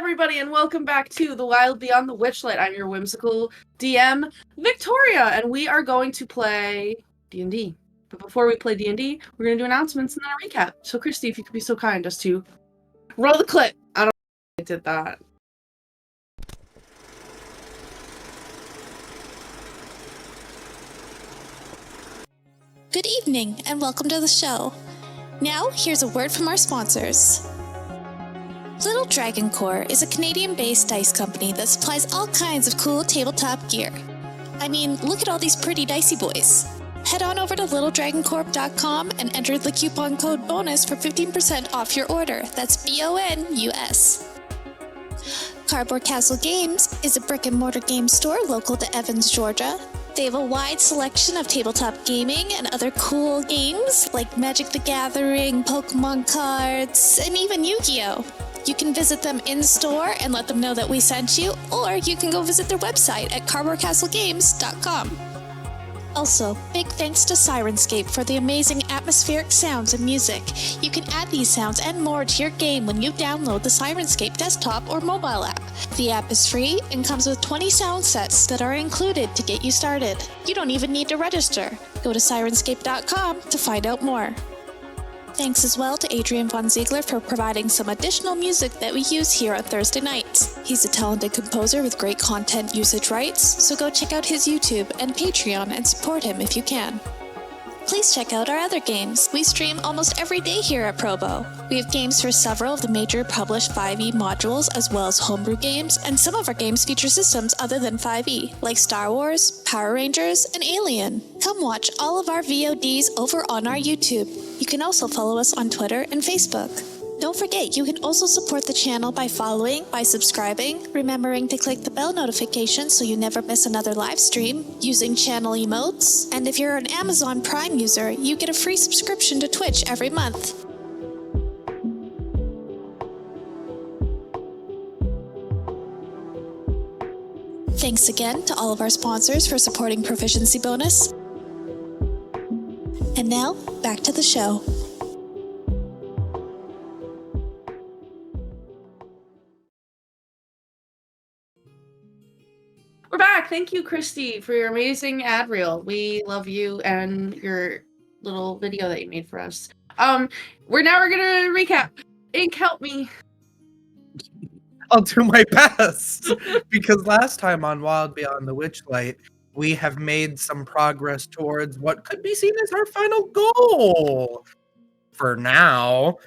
everybody, and welcome back to The Wild Beyond the Witchlight. I'm your whimsical DM, Victoria, and we are going to play D&D. But before we play D&D, we're going to do announcements and then a recap. So, Kristy, if you could be so kind as to roll the clip. I don't know if I did that. Good evening, and welcome to the show. Now, here's a word from our sponsors. Little Dragon Core is a Canadian-based dice company that supplies all kinds of cool tabletop gear. I mean, look at all these pretty dicey boys. Head on over to littledragoncorp.com and enter the coupon code BONUS for 15% off your order. That's BONUS. Cardboard Castle Games is a brick-and-mortar game store local to Evans, Georgia. They have a wide selection of tabletop gaming and other cool games like Magic the Gathering, Pokemon cards, and even Yu-Gi-Oh! You can visit them in-store and let them know that we sent you, or you can go visit their website at cardboardcastlegames.com. Also, big thanks to Syrinscape for the amazing atmospheric sounds and music. You can add these sounds and more to your game when you download the Syrinscape desktop or mobile app. The app is free and comes with 20 sound sets that are included to get you started. You don't even need to register. Go to Syrinscape.com to find out more. Thanks as well to Adrian Von Ziegler for providing some additional music that we use here on Thursday nights. He's a talented composer with great content usage rights, so go check out his YouTube and Patreon and support him if you can. Please check out our other games. We stream almost every day here at Probo. We have games for several of the major published 5e modules as well as homebrew games, and some of our games feature systems other than 5e, like Star Wars, Power Rangers, and Alien. Come watch all of our VODs over on our YouTube. You can also follow us on Twitter and Facebook. Don't forget, you can also support the channel by following, by subscribing, remembering to click the bell notification so you never miss another live stream, using channel emotes, and if you're an Amazon Prime user, you get a free subscription to Twitch every month. Thanks again to all of our sponsors for supporting Proficiency Bonus. And now, back to the show. We're back. Thank you, Kristy, for your amazing ad reel. We love you and your little video that you made for us. We're gonna recap. Ink, help me. I'll do my best. Because last time on Wild Beyond the Witchlight, we have made some progress towards what could be seen as our final goal. For now,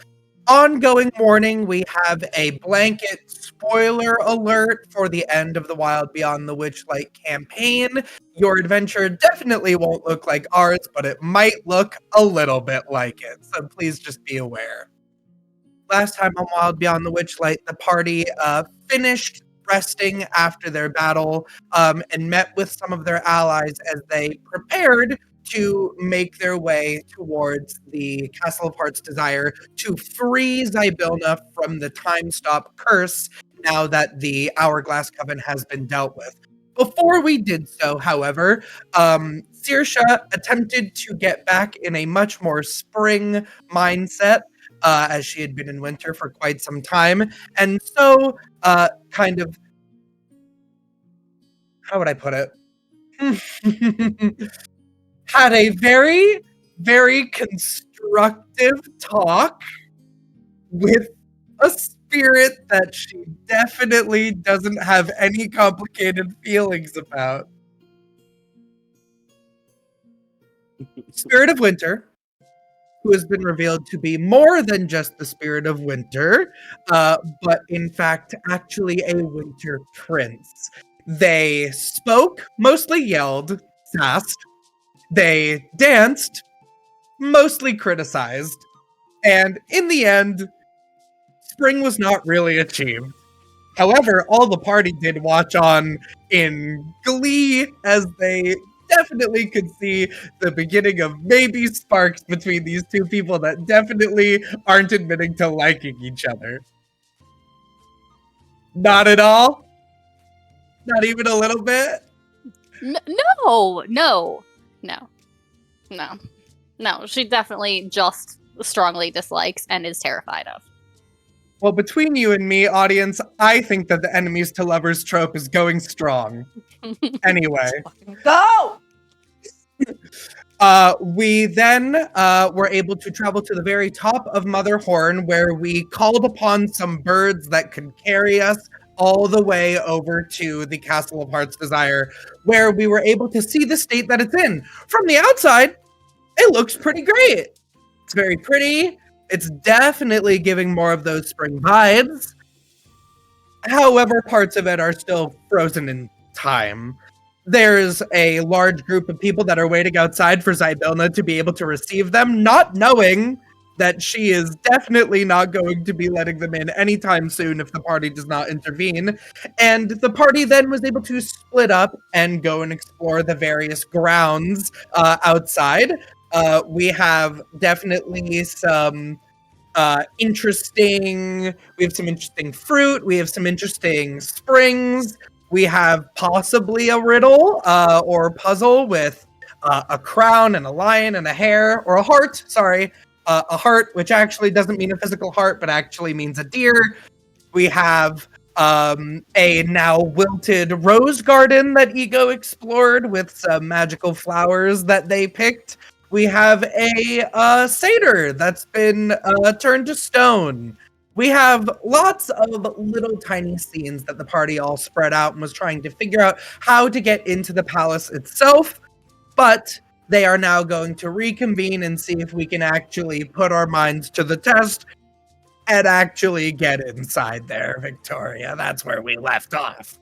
ongoing warning, we have a blanket spoiler alert for the end of the Wild Beyond the Witchlight campaign. Your adventure definitely won't look like ours, but it might look a little bit like it, so please just be aware. Last time on Wild Beyond the Witchlight, the party finished resting after their battle and met with some of their allies as they prepared to make their way towards the Castle of Heart's Desire to free Zybilna from the time stop curse now that the Hourglass Coven has been dealt with. Before we did so, however, Saoirse attempted to get back in a much more spring mindset as she had been in winter for quite some time, and so kind of, how would I put it? Had a very, very constructive talk with a spirit that she definitely doesn't have any complicated feelings about. Spirit of Winter, who has been revealed to be more than just the Spirit of Winter, but in fact actually a Winter Prince. They spoke, mostly yelled, sassed. They danced, mostly criticized, and in the end, spring was not really achieved. However, all the party did watch on in glee as they definitely could see the beginning of maybe sparks between these two people that definitely aren't admitting to liking each other. Not at all? Not even a little bit? No. She definitely just strongly dislikes and is terrified of. Well, between you and me, audience, I think that the enemies to lovers trope is going strong. Anyway. Go! We then were able to travel to the very top of Mother Horn, where we called upon some birds that could carry us all the way over to the Castle of Heart's Desire, where we were able to see the state that it's in. From the outside, it looks pretty great. It's very pretty. It's definitely giving more of those spring vibes. However, parts of it are still frozen in time. There's a large group of people that are waiting outside for Zybilna to be able to receive them, not knowing that she is definitely not going to be letting them in anytime soon if the party does not intervene. And the party then was able to split up and go and explore the various grounds outside. We have definitely some interesting fruit. We have some interesting springs. We have possibly a riddle or puzzle with a crown and a lion and a hare, or a heart, sorry. A heart, which actually doesn't mean a physical heart, but actually means a deer. We have a now wilted rose garden that Ego explored with some magical flowers that they picked. We have a satyr that's been turned to stone. We have lots of little tiny scenes that the party all spread out and was trying to figure out how to get into the palace itself, but they are now going to reconvene and see if we can actually put our minds to the test and actually get inside there, Victoria. That's where we left off.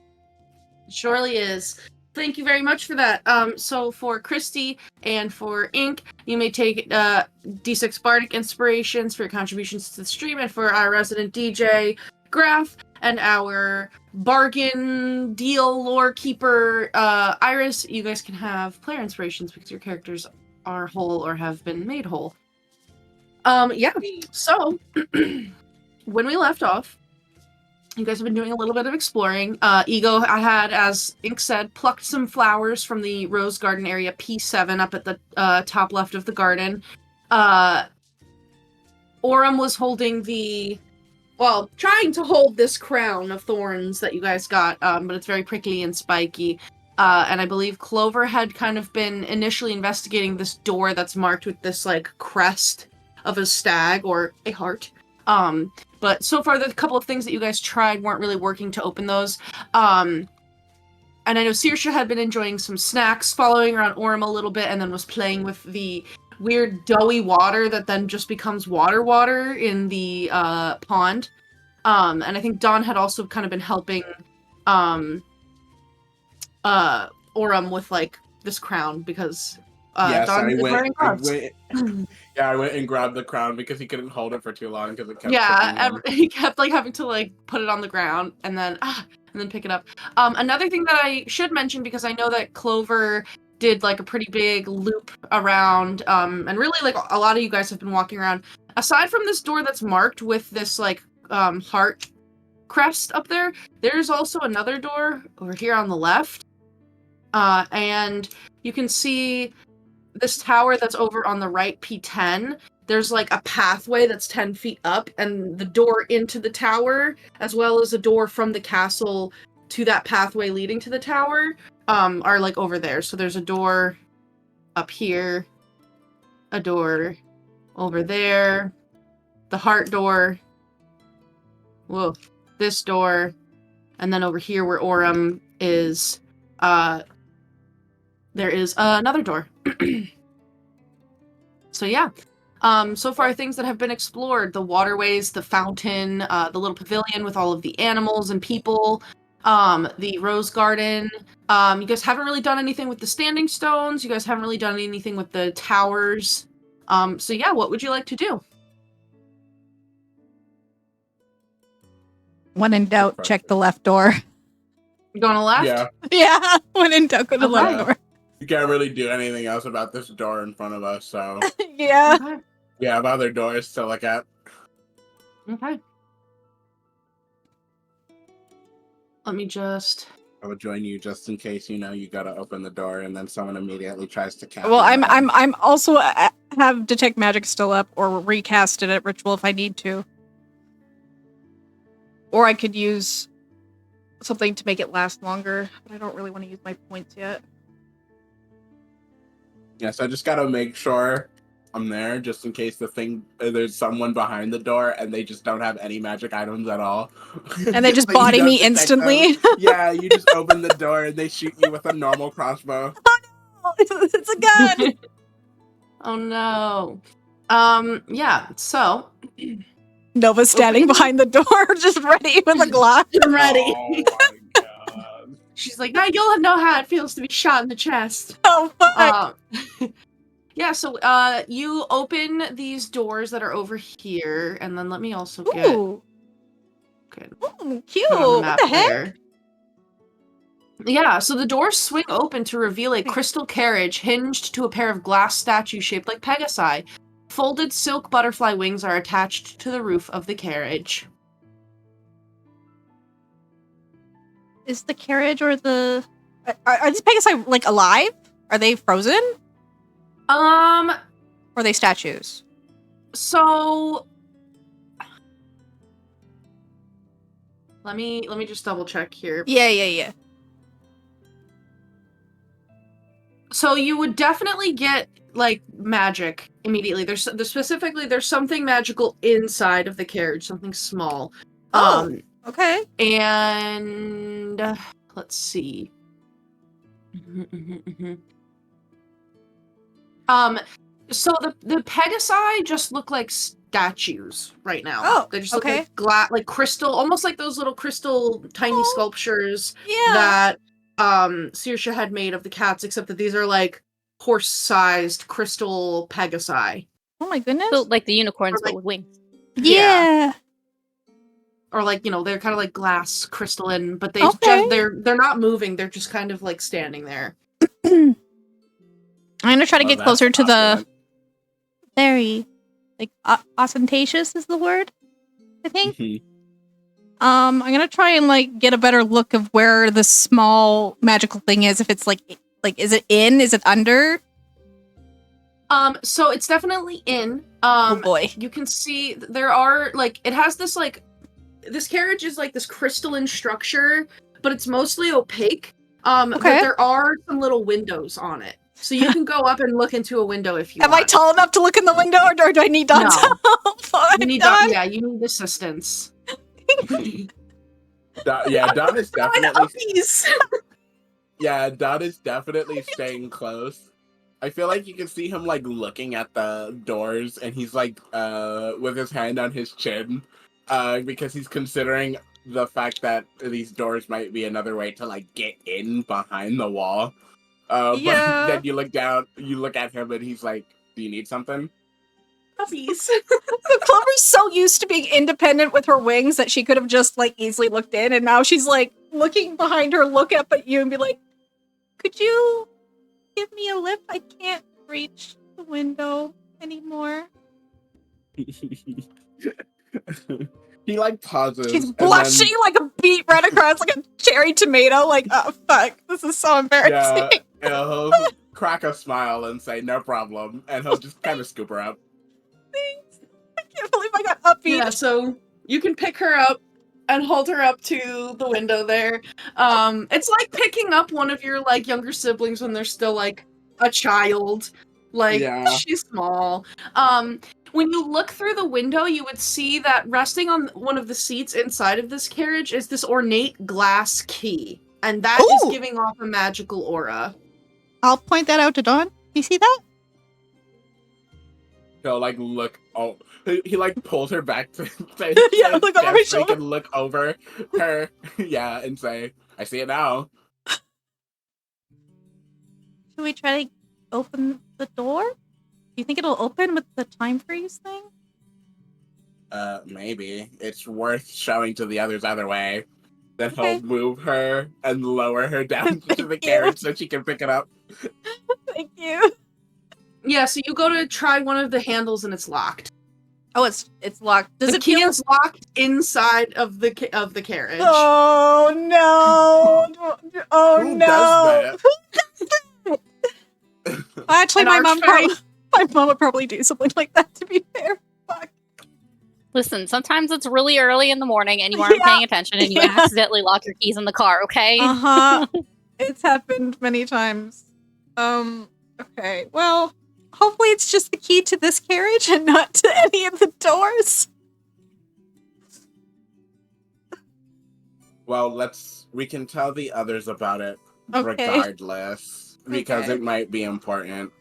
Surely is. Thank you very much for that. So for Kristy and for Ink, you may take D6 Bardic Inspirations for your contributions to the stream, and for our resident DJ, Graph, and our bargain deal lore keeper, Iris, you guys can have player inspirations because your characters are whole or have been made whole. Yeah, so when we left off, you guys have been doing a little bit of exploring. Ego, I had, as Ink said, plucked some flowers from the Rose Garden area, P7, up at the top left of the garden. Aurum was holding trying to hold this crown of thorns that you guys got, but it's very prickly and spiky. And I believe Clover had kind of been initially investigating this door that's marked with this, like, crest of a stag or a heart. But so far, the couple of things that you guys tried weren't really working to open those. And I know Saoirse had been enjoying some snacks, following around Aurum a little bit, and then was playing with the weird doughy water that then just becomes water in the pond. And I think Dawn had also kind of been helping Aurum with, like, this crown, because Dawn is wearing gloves. I went and grabbed the crown because he couldn't hold it for too long because it kept he kept, like, having to, like, put it on the ground and then pick it up. Another thing that I should mention, because I know that Clover did, like, a pretty big loop around, and really, like, a lot of you guys have been walking around. Aside from this door that's marked with this, like, heart crest up there, there's also another door over here on the left. And you can see this tower that's over on the right, P10. There's, like, a pathway that's 10 feet up, and the door into the tower, as well as a door from the castle to that pathway leading to the tower, are, like, over there. So there's a door up here, a door over there, the heart door, this door, and then over here where Aurum is, there is another door. So yeah. So far, things that have been explored: the waterways, the fountain, the little pavilion with all of the animals and people, the rose garden. You guys haven't really done anything with the standing stones. You guys haven't really done anything with the towers. So yeah, what would you like to do? When in doubt, check the left door. You going to left? Yeah. Yeah, when in doubt, go to the left Yeah. door. You can't really do anything else about this door in front of us, so Yeah. Okay. we have other doors to look at. Okay. Let me just... I would join you just in case you gotta open the door and then someone immediately tries to cast. Well, I'm also have detect magic still up, or recast it at ritual if I need to. Or I could use something to make it last longer, but I don't really want to use my points yet. Yes, I just gotta make sure I'm there just in case there's someone behind the door and they just don't have any magic items at all. And they just So you body don't me detect instantly. them. Yeah, you just open the door and they shoot you with a normal crossbow. It's a gun! Oh no. Yeah, so Nova's standing behind the door, just ready with a Glock. I'm ready. Oh my god. She's like, now you'll know how it feels to be shot in the chest. Oh, fuck! Yeah, so you open these doors that are over here, and then let me also get Ooh, cute! put on the What map the heck? there. Yeah, so the doors swing open to reveal a crystal carriage hinged to a pair of glass statues shaped like Pegasi. Folded silk butterfly wings are attached to the roof of the carriage. Is the carriage or the... Are these Pegasi, like, alive? Are they frozen? Or are they statues? So let me just double check here. Yeah. So you would definitely get like magic immediately. There's something magical inside of the carriage, something small. Okay. And let's see. So the Pegasi just look like statues right now. Oh, They just okay. look like like crystal, almost like those little crystal tiny sculptures Yeah. that Saoirse had made of the cats, except that these are like horse-sized crystal Pegasi. Oh my goodness. So like the unicorns, Or, like- but with wings. Yeah. Or like, they're kind of like glass crystalline, but Okay. they're not moving, they're just kind of like standing there. I'm gonna try to get that's closer to the opulent. very, like, ostentatious is the word, I think. Mhm. I'm gonna try and, like, get a better look of where the small magical thing is. If it's, like, is it in? Is it under? So it's definitely in. Oh, boy. You can see there are, like, it has this, like, this carriage is, like, this crystalline structure, but it's mostly opaque. But Okay. there are some little windows on it. So you can go up and look into a window if you Am want. I tall enough to look in the window, or do I need Don's No. help? You need Don? yeah, you need assistance. Don is definitely Uppies! Don is definitely staying close. I feel like you can see him like looking at the doors and he's like with his hand on his chin because he's considering the fact that these doors might be another way to like get in behind the wall. Yeah. But then you look down, you look at him and he's like, "Do you need something?" Uppies. So Clover's so used to being independent with her wings that she could have just, like, easily looked in, and now she's, like, looking behind her, look up at you and be like, could you give me a lift? I can't reach the window anymore. He like pauses. She's and blushing like a beet right across, like a cherry tomato, like, oh, fuck, this is so embarrassing. And he'll crack a smile and say, "No problem," and he'll just kind of scoop her up. Thanks. I can't believe I got upbeat. Yeah, so you can pick her up and hold her up to the window there. It's like picking up one of your like younger siblings when they're still like a child. Like Yeah. she's small. When you look through the window, you would see that resting on one of the seats inside of this carriage is this ornate glass key. And that is Ooh. giving off a magical aura. I'll point that out to Dawn. You see that? He'll like look. Oh, he like pulls her back to Yeah, look over his so he shoulder. can look over her. Yeah, and say, "I see it now." Should we try to open the door? Do you think it'll open with the time freeze thing? Maybe it's worth showing to the others either way. Then Okay. he'll move her and lower her down to the Thank you. carriage so she can pick it up. Thank you. Yeah, so you go to try one of the handles and it's locked. Oh, it's locked. Does The it key feel? is locked inside of the carriage. Oh no! Oh Who no! does Actually, And my mom Archfairy- would probably do something like that. To be fair, fuck. Listen, sometimes it's really early in the morning and you aren't paying attention and you accidentally lock your keys in the car, okay? Uh-huh. It's happened many times. Okay. Well, hopefully it's just the key to this carriage and not to any of the doors. Well, we can tell the others about it Okay. regardless because Okay. it might be important.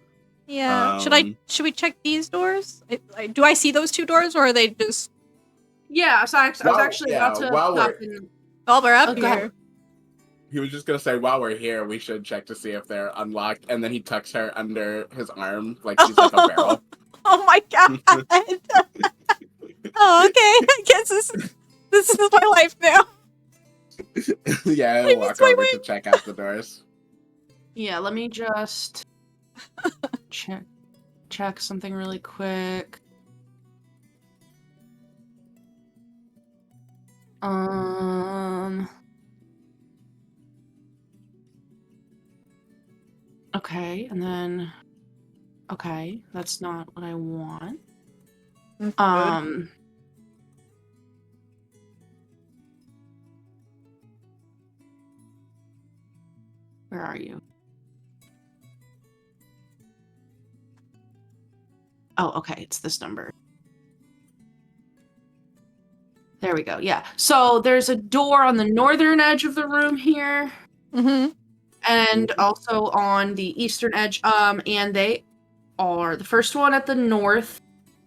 Yeah. Should we check these doors? Do I see those two doors, or are they just? Yeah, so I was actually about to stop and... Well, we're up go ahead. here. He was just gonna say, while we're here, we should check to see if they're unlocked, and then he tucks her under his arm like she's like a barrel. Oh my god! Oh, okay. I guess this is my life now. Yeah, Wait, he'll walk wait, over to check out the doors. Yeah, let me just check something really quick. Okay, and then okay, that's not what I want. Good. Where are you? Oh, okay, it's this number. There we go. Yeah. So there's a door on the northern edge of the room here. Mm-hmm. And also on the eastern edge. And they are the first one at the north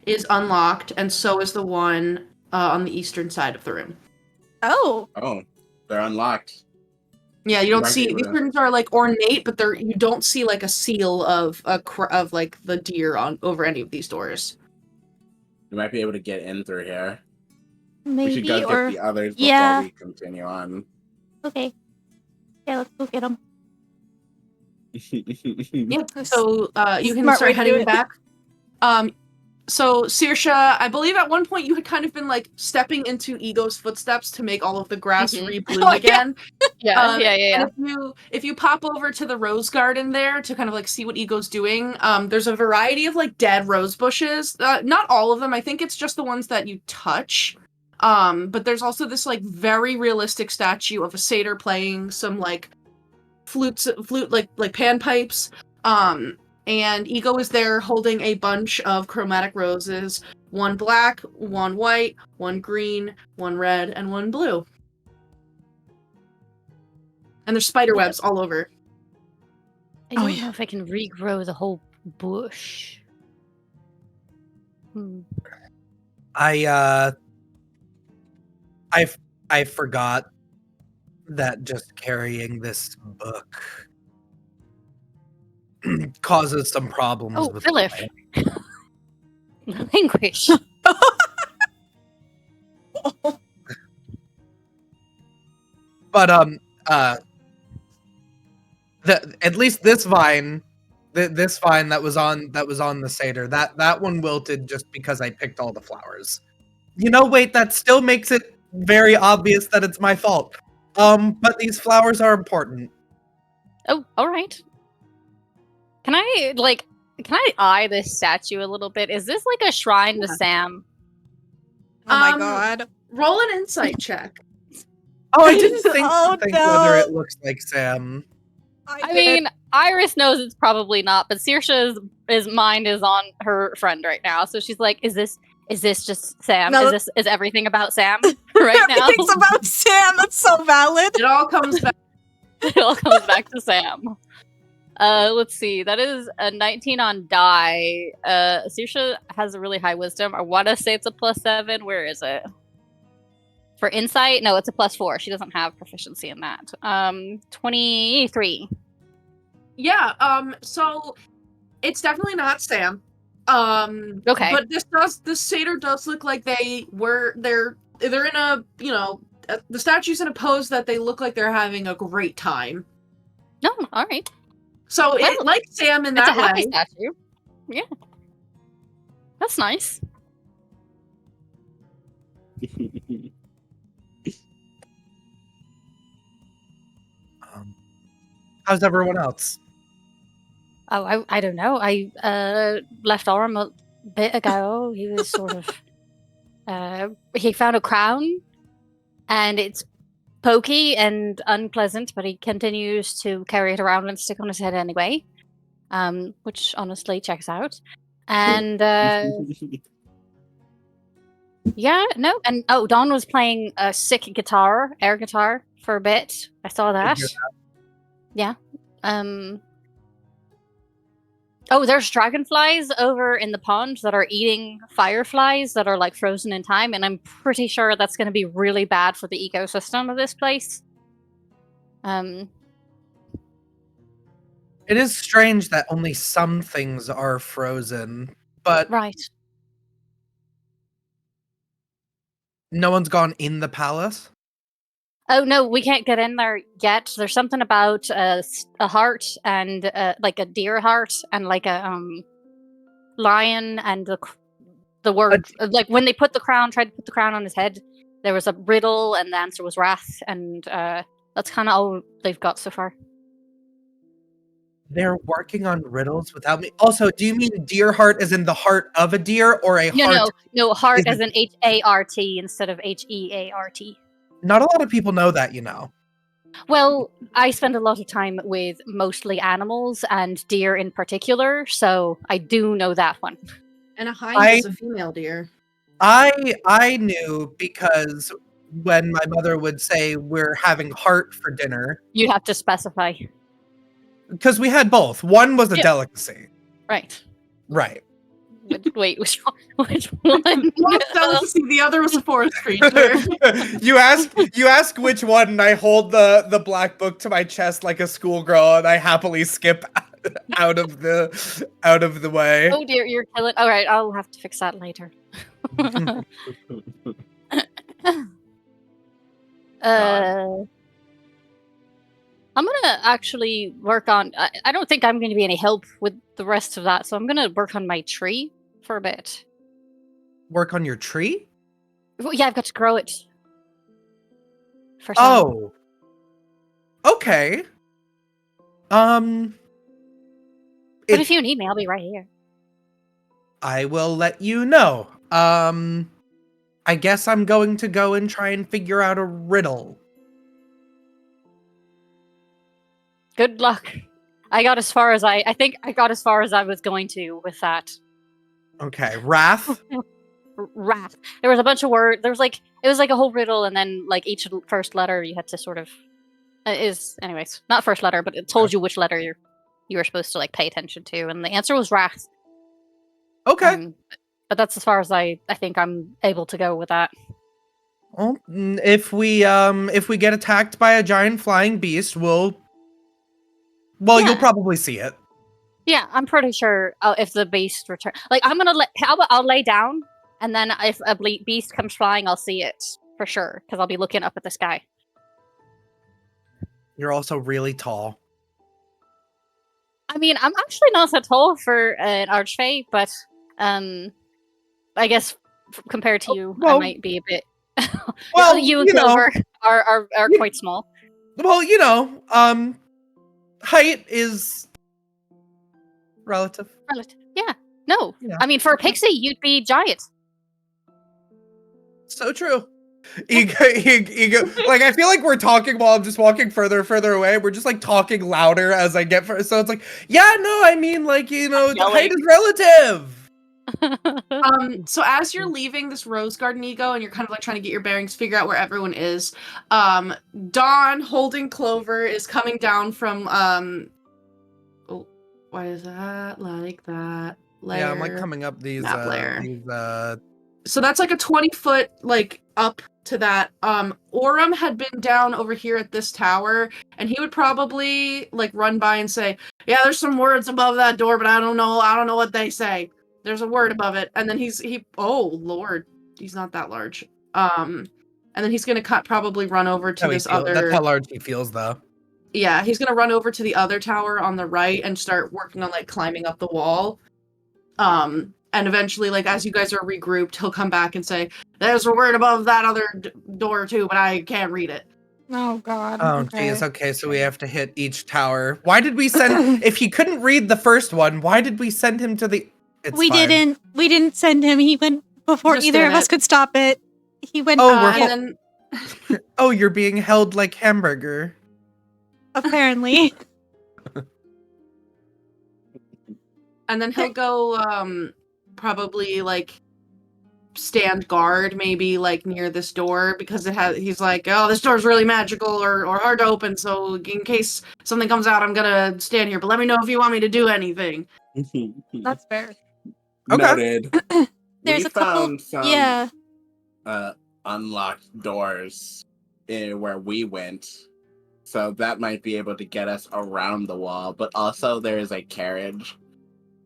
is unlocked, and so is the one on the eastern side of the room. Oh. Oh, they're unlocked. Yeah, you don't might see be able these to- rooms are like ornate, but you don't see like a seal of of like the deer on over any of these doors. You might be able to get in through here. Maybe, We should go or... get the others before Yeah. we continue on. Okay. Yeah, let's go get them. Yeah. So you can Smart way start to do heading it. back. So Saoirse, I believe at one point you had kind of been like stepping into Ego's footsteps to make all of the grass Mhm. rebloom Oh, yeah. again. Yeah. And if you pop over to the rose garden there to kind of like see what Ego's doing, there's a variety of like dead rose bushes. Not all of them. I think it's just the ones that you touch. But there's also this like very realistic statue of a satyr playing some like flute like panpipes. And Ego is there holding a bunch of chromatic roses, one black, one white, one green, one red, and one blue. And there's spider webs all over. I don't know if I can regrow the whole bush. I forgot that just carrying this book causes some problems Oh, with Philip. Language. But at least this vine, this vine that was on the satyr, that one wilted just because I picked all the flowers. Wait, that still makes it very obvious that it's my fault. But these flowers are important. Oh, all right. Can I eye this statue a little bit? Is this like a shrine to Sam? Oh my god. Roll an insight check. Oh, I didn't think Oh, think no. whether it looks like Sam. I mean, Iris knows it's probably not, but Saoirse's mind is on her friend right now. So she's like, "Is this just Sam? No. Is everything about Sam right now?" Everything's about Sam. That's so valid. It all comes back. It all comes back to Sam. Let's see. That is a 19 on die. Saoirse has a really high wisdom. I want to say it's a +7. Where is it? For insight? No, it's a +4. She doesn't have proficiency in that. 23. Yeah, so it's definitely not Sam. Okay. But this satyr does look like they're in a, the statue's in a pose that they look like they're having a great time. No, all right. So Well, it like Sam in It's a that happy way. statue. Yeah. That's nice. How's everyone else? Oh, I don't know. I left Aurum a bit ago. He was sort of he found a crown, and it's pokey and unpleasant, but he continues to carry it around and stick on his head anyway, which honestly checks out. And yeah, no, and Dawn was playing a sick guitar, air guitar, for a bit. I saw that. Yeah. Oh, there's dragonflies over in the pond that are eating fireflies that are like frozen in time, and I'm pretty sure that's going to be really bad for the ecosystem of this place. It is strange that only some things are frozen, but Right. no one's gone in the palace. Oh no, we can't get in there yet. There's something about a heart and like a deer heart and like a lion and the word like when they tried to put the crown on his head, there was a riddle and the answer was wrath, and that's kind of all they've got so far. They're working on riddles without me. Also, do you mean deer heart as in the heart of a deer, or a heart? No, heart is as in HART instead of HEART. Not a lot of people know that, you know. Well, I spend a lot of time with mostly animals and deer in particular, so I do know that one. And a hind is a female deer. I knew because when my mother would say we're having heart for dinner, You'd have to specify. because we had both. One was a Yeah. delicacy. Right. Right. Wait, which one? Which one? One was delicacy, the other was a forest creature. you ask which one, and I hold the black book to my chest like a schoolgirl, and I happily skip out of the way. Oh dear, you're killing. All right, I'll have to fix that later. I'm gonna actually work on. I don't think I'm going to be any help with the rest of that, so I'm gonna work on my tree for a bit. Work on your tree? Well, yeah, I've got to grow it. For some. Oh. Okay. But it- if you need me, I'll be right here. I will let you know. I guess I'm going to go and try and figure out a riddle. Good luck. I got as far as I think I got as far as I was going to with that. Okay, wrath. Wrath. There was a bunch of words. There was like it was like a whole riddle, and then like each first letter you had to sort of anyways, not first letter, but it told you which letter you were supposed to like pay attention to, and the answer was wrath. Okay. But that's as far as I think I'm able to go with that. Well, if we get attacked by a giant flying beast, you'll probably see it. Yeah, I'm pretty sure if the beast return, like I'm gonna I'll lay down, and then if a beast comes flying, I'll see it for sure because I'll be looking up at the sky. You're also really tall. I mean, I'm actually not so tall for an archfey, but I guess compared to you, I might be a bit. Well, you and Clover are quite small. Well, height is relative. Yeah. No. Yeah. I mean, for a pixie, you'd be giant. So true. Ego. Like, I feel like we're talking while I'm just walking further and further away. We're just like talking louder as I get further. So it's like, yeah, no, I mean, like, the height is relative. So as you're leaving this rose garden, Ego, and you're kind of like trying to get your bearings, figure out where everyone is, Dawn holding Clover is coming down from why is that like that layer? Yeah, I'm like coming up these so that's like a 20-foot like up to that. Aurum had been down over here at this tower, and he would probably like run by and say, yeah, there's some words above that door, but I don't know what they say. There's a word above it. And then oh Lord, he's not that large. And then he's gonna probably run over to this other. That's how large he feels, though. Yeah, he's gonna run over to the other tower on the right and start working on like climbing up the wall. And eventually, like as you guys are regrouped, he'll come back and say, "There's a word above that other door too, but I can't read it." Oh God. Oh geez. Okay, so we have to hit each tower. Why did we send? If he couldn't read the first one, why did we send him to the? We didn't send him. He went Before Just either in of us it. could stop it, he went. Oh, we're And then Oh, you're being held like hamburger. apparently. and then he'll go probably like stand guard maybe like near this door because he's like, oh, this door's really magical or hard to open, so in case something comes out I'm gonna stand here, but let me know if you want me to do anything. That's fair. Okay. Noted. There's We a couple. found some Yeah. unlocked doors where we went, so that might be able to get us around the wall. But also, there is a carriage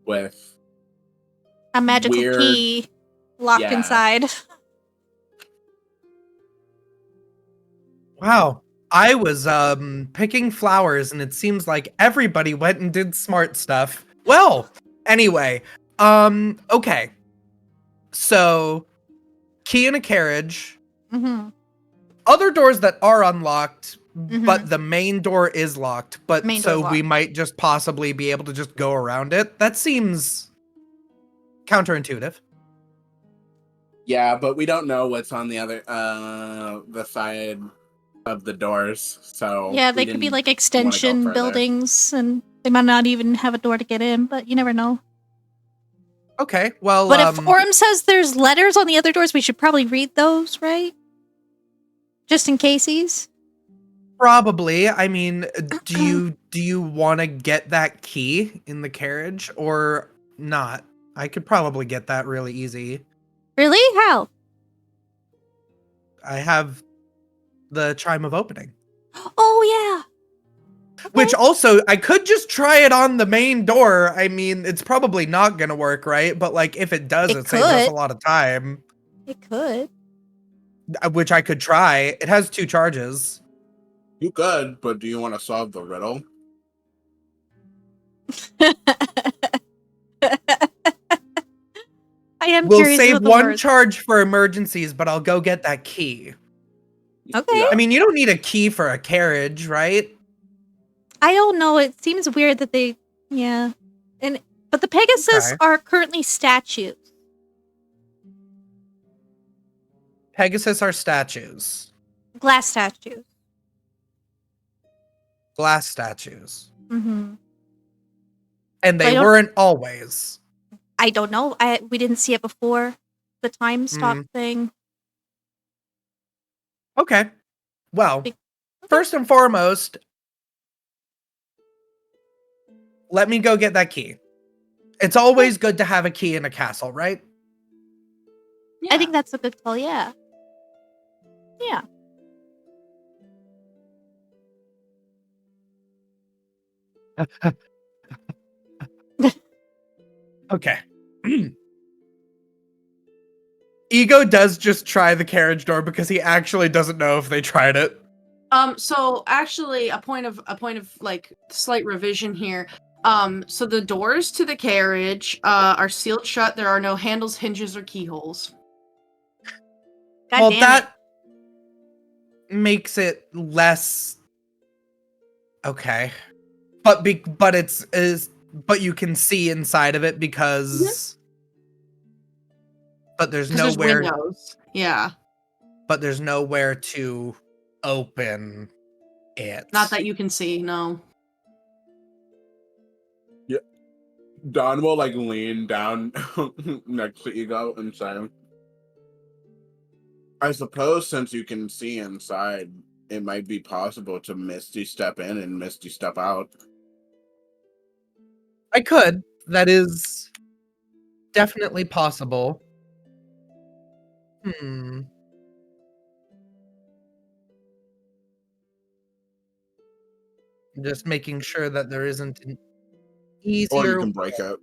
with A magical weird- key locked Yeah. inside. Wow. I was picking flowers and it seems like everybody went and did smart stuff. Well, anyway, okay. So, key in a carriage, Mm-hmm. other doors that are unlocked, Mhm. but the main door is locked, but Main so door's we locked. might just possibly be able to just go around it. That seems counterintuitive. Yeah, but we don't know what's on the other the side of the doors. So Yeah, we they could be didn't like wanna go extension further. buildings, and they might not even have a door to get in. But you never know. Okay, well, But if Aurum says there's letters on the other doors, we should probably read those, right? Just in cases. probably. I mean, do you want to get that key in the carriage or not? I could probably get that really easy. Really? How? I have the chime of opening, Oh yeah. which also I could just try it on the main door. I mean, it's probably not gonna work, right? But like, if it does, It it saves us a could. lot of time, It could. which I could try. It has 2 charges. You could, but do you want to solve the riddle? I am We'll curious save about the 1 words. charge for emergencies, but I'll go get that key. Okay. Yeah. I mean, you don't need a key for a carriage, right? I don't know. It seems weird that they. Yeah. But the Pegasus Okay. are currently statues. Pegasus are statues. Glass statues. Glass statues. Mm-hmm. And I they don't- weren't always. I don't know. We didn't see it before. The time stop thing. Okay. Well, Be- first and foremost, let me go get that key. It's always good to have a key in a castle, right? Yeah. I think that's a good call. Yeah. Yeah. Okay. Ego does just try the carriage door because he actually doesn't know if they tried it. So actually a point of like slight revision here. So the doors to the carriage are sealed shut. There are no handles, hinges, or keyholes. God Well, damn that makes it less okay. But but you can see inside of it because but there's 'Cause there's nowhere windows. Yeah. but there's nowhere to open it. Not that you can see, no. Don will like lean down next to Ego and say, I suppose since you can see inside, it might be possible to Misty step in and Misty step out. I could. That is definitely possible. Just making sure that there isn't an Or you easier. can break it.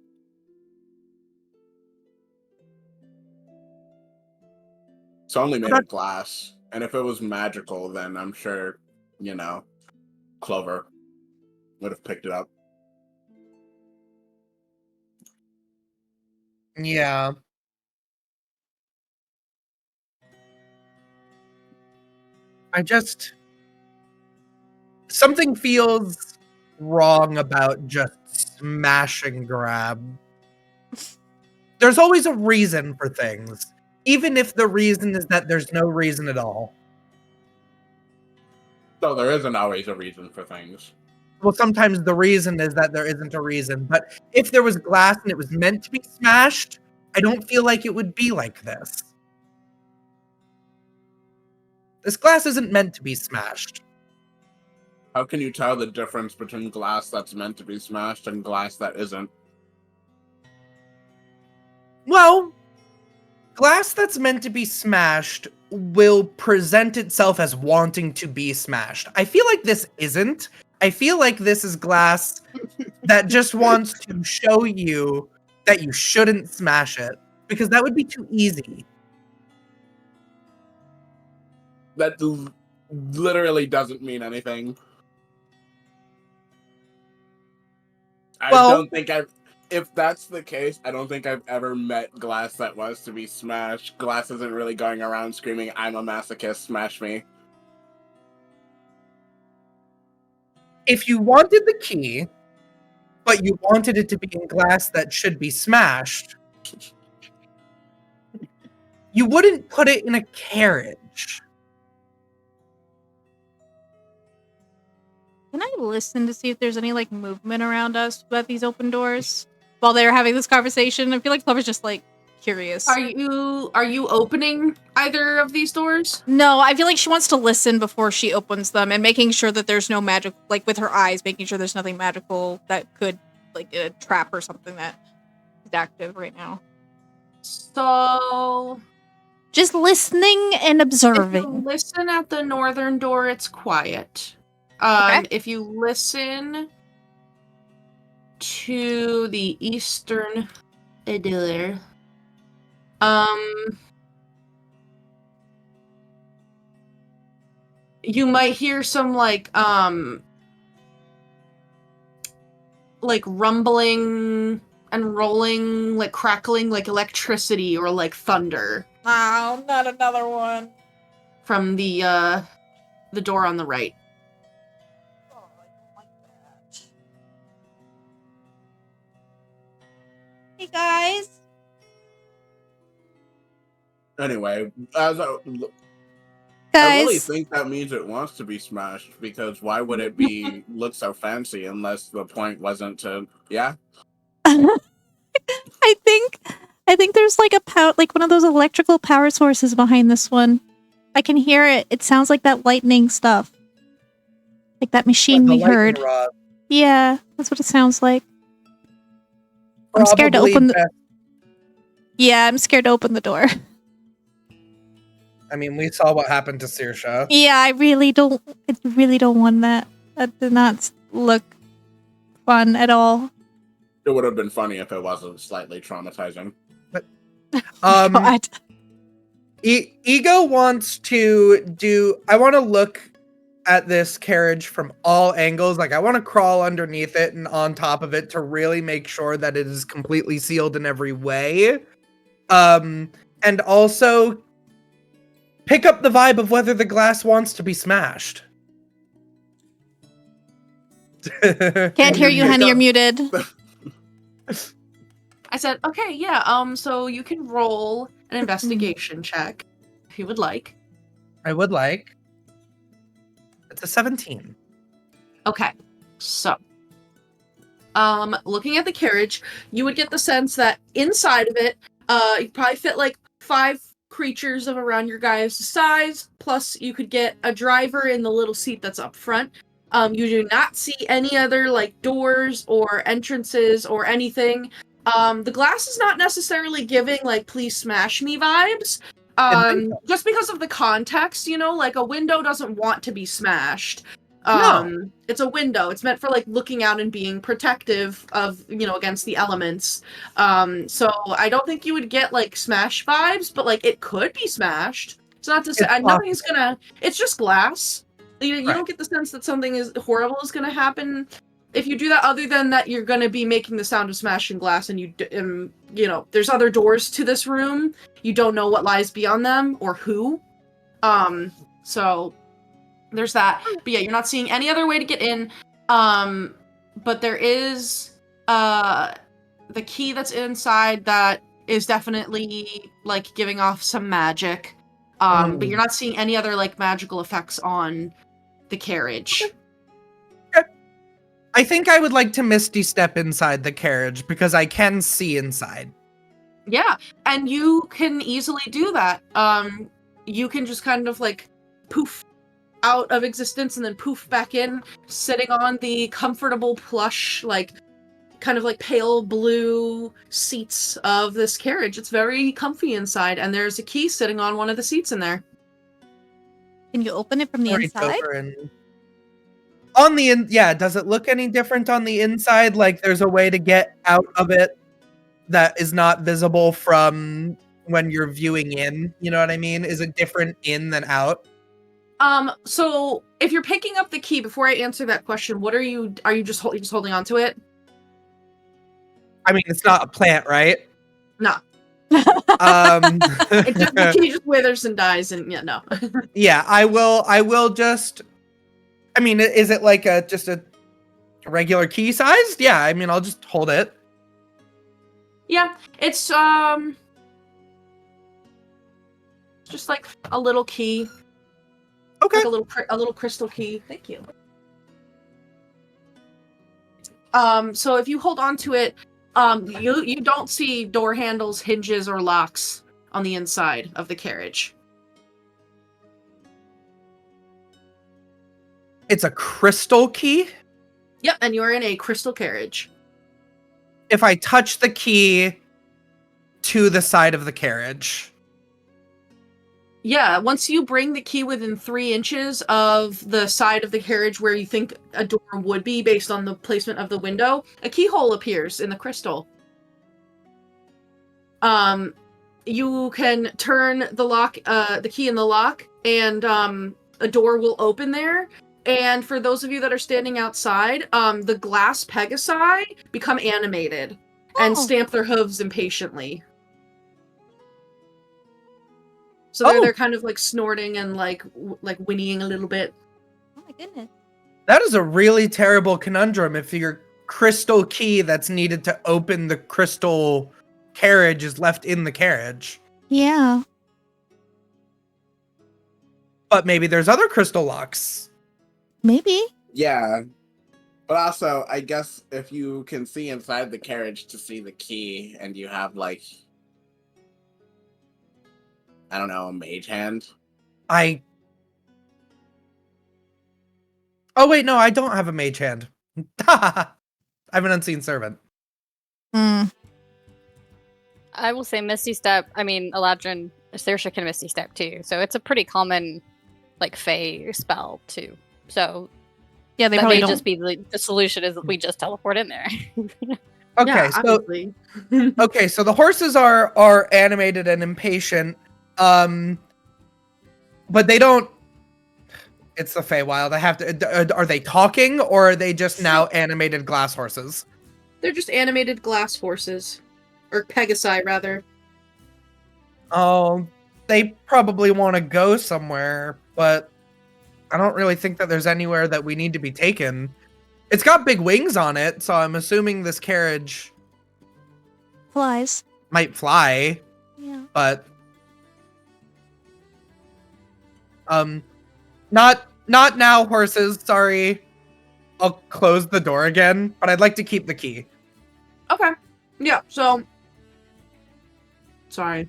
It's only made of glass. And if it was magical, then I'm sure, Clover would have picked it up. Yeah. Something feels wrong about just smash and grab. There's always a reason for things. Even if the reason is that there's no reason at all. So there isn't always a reason for things. Well, sometimes the reason is that there isn't a reason, but if there was glass and it was meant to be smashed, I don't feel like it would be like this. This glass isn't meant to be smashed. How can you tell the difference between glass that's meant to be smashed and glass that isn't? Well, glass that's meant to be smashed will present itself as wanting to be smashed. I feel like this isn't. I feel like this is glass that just wants to show you that you shouldn't smash it, because that would be too easy. That literally doesn't mean anything. If that's the case, I don't think I've ever met glass that was to be smashed. Glass isn't really going around screaming, "I'm a masochist, smash me." If you wanted the key, but you wanted it to be in glass that should be smashed, you wouldn't put it in a carriage. Can I listen to see if there's any like movement around us at these open doors while they're having this conversation? I feel like Clover's just like curious. Are you opening either of these doors? No, I feel like she wants to listen before she opens them and making sure that there's no magic, like with her eyes, making sure there's nothing magical that could, like a trap or something that is active right now. So Just listening and if you observing. listen at the northern door, it's quiet. Okay. If you listen to the eastern door, you might hear some like rumbling and rolling, like crackling, like electricity or like thunder Oh, not another one. from the door on the right. Oh, I don't like that. Hey guys. Anyway, I Guys. really think that means it wants to be smashed, because why would it be look so fancy unless the point wasn't to, yeah? I think there's like like one of those electrical power sources behind this one. I can hear it. It sounds like that lightning stuff. Like that machine The we lightning heard. rod. Yeah, that's what it sounds like. I'm scared to Probably open the best- Yeah, I'm scared to open the door. I mean, we saw what happened to Saoirse. Yeah, I really don't want that. That did not look fun at all. It would have been funny if it wasn't slightly traumatizing. God. Ego wants to do. I want to look at this carriage from all angles. Like, I want to crawl underneath it and on top of it to really make sure that it is completely sealed in every way. And also pick up the vibe of whether the glass wants to be smashed. Can't hear you, honey, you're muted. I said, okay, yeah, so you can roll an investigation check if you would like. I would like. It's a 17. Okay, so looking at the carriage, you would get the sense that inside of it, you probably fit like 5 creatures of around your guys' size, plus you could get a driver in the little seat that's up front. You do not see any other like doors or entrances or anything. The glass is not necessarily giving like please smash me vibes. Just because of the context, you know, like a window doesn't want to be smashed. No. It's a window. It's meant for like looking out and being protective of, you know, against the elements. So I don't think you would get like smash vibes, but like it could be smashed. It's not to say It's nothing's gonna. It's just glass. You Right. don't get the sense that something is horrible is gonna happen. If you do that, other than that, you're gonna be making the sound of smashing glass, and you know, there's other doors to this room. You don't know what lies beyond them or who. So there's that. But yeah, you're not seeing any other way to get in. But there is the key that's inside that is definitely like giving off some magic. But you're not seeing any other like magical effects on the carriage. I think I would like to Misty Step inside the carriage because I can see inside. Yeah, and you can easily do that. You can just kind of like poof out of existence and then poof back in, sitting on the comfortable plush, like kind of like pale blue seats of this carriage. It's very comfy inside, and there's a key sitting on one of the seats in there. Can you open it from the inside? On the yeah, does it look any different on the inside? Like there's a way to get out of it that is not visible from when you're viewing in, you know what I mean? Is it different in than out? So if you're picking up the key, before I answer that question, what are you just holding on to it? I mean, it's not a plant, right? No. The key just withers and dies, and yeah, no. Yeah, I will just, I mean, is it like just a regular key sized? Yeah, I mean, I'll just hold it. Yeah, it's just like a little key. Okay. Like a little crystal key. Thank you. So if you hold on to it, you don't see door handles, hinges, or locks on the inside of the carriage. It's a crystal key? Yep, and you're in a crystal carriage. If I touch the key to the side of the carriage. Yeah, once you bring the key within 3 inches of the side of the carriage where you think a door would be based on the placement of the window, a keyhole appears in the crystal. You can turn the lock, the key in the lock, and a door will open there. And for those of you that are standing outside, the glass Pegasi become animated and stamp their hooves impatiently. So they're kind of like snorting and like whinnying a little bit. Oh my goodness. That is a really terrible conundrum if your crystal key that's needed to open the crystal carriage is left in the carriage. Yeah. But maybe there's other crystal locks. Maybe. Yeah. But also, I guess if you can see inside the carriage to see the key and you have like, I don't know, a mage hand. Oh wait, no, I don't have a mage hand. I have an unseen servant. Hmm. I will say Misty Step. I mean, Eladrin, Saoirse can Misty Step too, so it's a pretty common, like, Fae spell too. So yeah, they that probably may don't. just be the solution is that we just teleport in there. Okay, Yeah, so obviously. okay, so the horses are animated and impatient, but they don't. It's the Feywild. I have to. Are they talking, or are they just now animated glass horses? They're just animated glass horses. Or Pegasi, rather. Oh, they probably want to go somewhere, but I don't really think that there's anywhere that we need to be taken. It's got big wings on it, so I'm assuming this carriage Flies. might fly, Yeah. but not now, horses. Sorry. I'll close the door again, but I'd like to keep the key. Okay. Yeah, so... Sorry.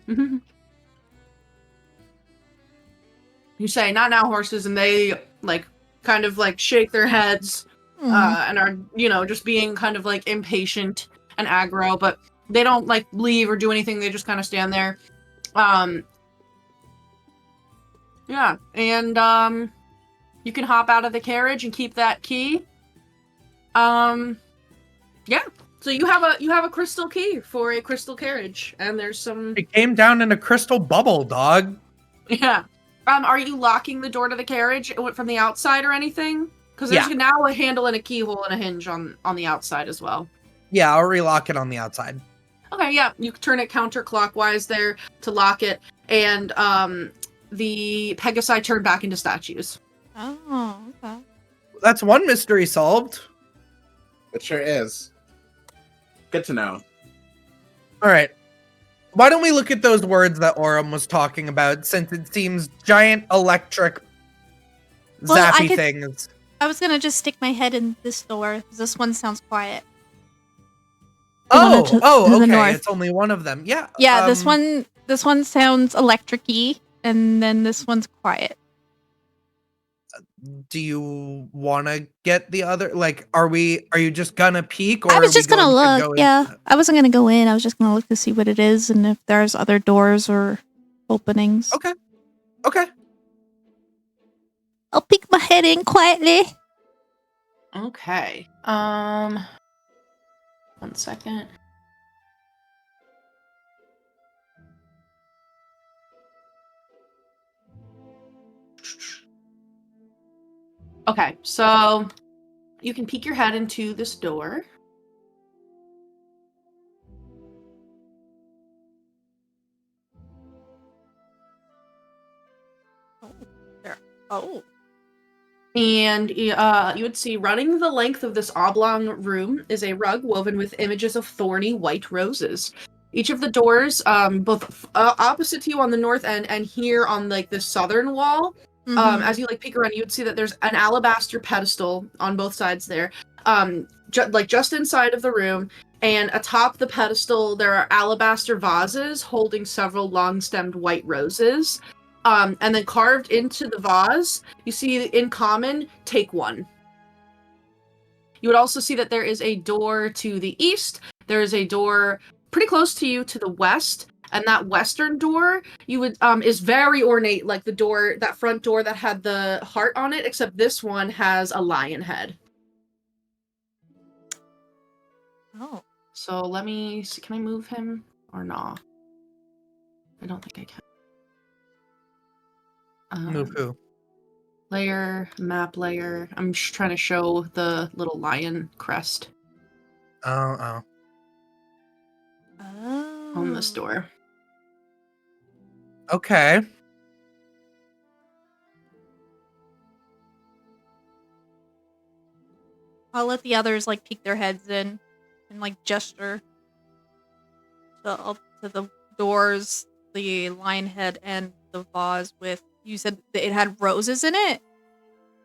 You say, not now, horses, and they, like, kind of, like, shake their heads, and are, you know, just being kind of, like, impatient and aggro, but they don't, like, leave or do anything, they just kind of stand there. Yeah, and, you can hop out of the carriage and keep that key. Yeah. So you have a crystal key for a crystal carriage, and there's some. It came down in a crystal bubble, dog. Yeah. Are you locking the door to the carriage from the outside or anything? Because there's now a handle and a keyhole and a hinge on the outside as well. Yeah, I'll relock it on the outside. Okay, yeah. You turn it counterclockwise there to lock it, and the Pegasi turn back into statues. Oh, okay. That's one mystery solved. It sure is. Good to know. All right. Why don't we look at those words that Aurum was talking about, since it seems giant electric Well, I zappy could- things. I was gonna just stick my head in this door. This one sounds quiet. Oh, to the okay. north. It's only one of them. Yeah. Yeah, this one sounds electric-y, and then this one's quiet. Do you want to get the other? Like, are you just gonna peek? Or I was are we just gonna going to look. go Yeah, into it? I wasn't gonna go in. I was just gonna look to see what it is and if there's other doors or openings. Okay. Okay. I'll peek my head in quietly. Okay. 1 second. Okay, so you can peek your head into this door. Oh. And you would see running the length of this oblong room is a rug woven with images of thorny white roses. Each of the doors, both opposite to you on the north end and here on like the southern wall, Mhm. as you like peek around, you would see that there's an alabaster pedestal on both sides there, just inside of the room. And atop the pedestal, there are alabaster vases holding several long-stemmed white roses. And then carved into the vase, you see in common, take one. You would also see that there is a door to the east. There is a door pretty close to you to the west. And that western door, you would is very ornate, like the door, that front door that had the heart on it, except this one has a lion head. Oh. So let me see, can I move him or not? I don't think I can. Move who? Layer, map layer. I'm just trying to show the little lion crest Oh. on this door. Okay. I'll let the others like peek their heads in and like gesture to the doors, the lion head, and the vase with. You said that it had roses in it.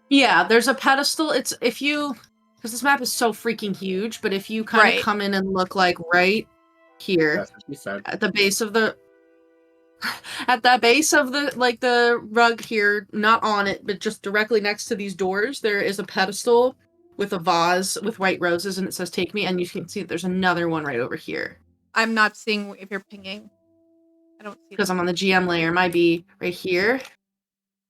Yeah, there's a pedestal. It's because this map is so freaking huge, but if you kind of Right. come in and look like right here That's what she said. at the base of the like the rug here, not on it, but just directly next to these doors, there is a pedestal with a vase with white roses, and it says "Take me," and you can see that there's another one right over here. I'm not seeing if you're pinging. I don't see Because that. I'm on the GM layer, it might be right here.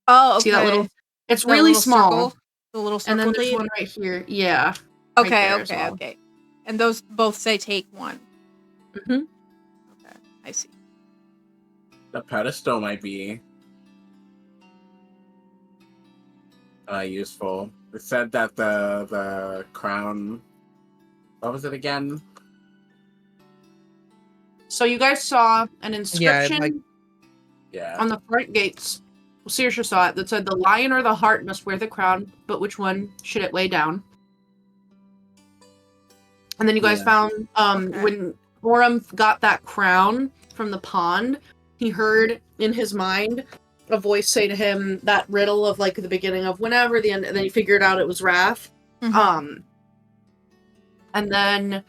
Oh, okay. See that little? It's That really little small. circle? The little circle. And then there's lead? one right here. Yeah. right Okay, there as okay, well. okay. And those both say take one. Mm-hmm. Okay, I see. The pedestal might be useful. It said that the crown. What was it again? So you guys saw an inscription like- Yeah. on the front gates. Well, Saoirse saw it that said, "The lion or the heart must wear the crown, but which one should it weigh down?" And then you guys Yeah. found Okay. when Aurum got that crown from the pond, he heard in his mind a voice say to him that riddle of like the beginning of whenever the end, and then he figured out it was Wrath. Mhm. And then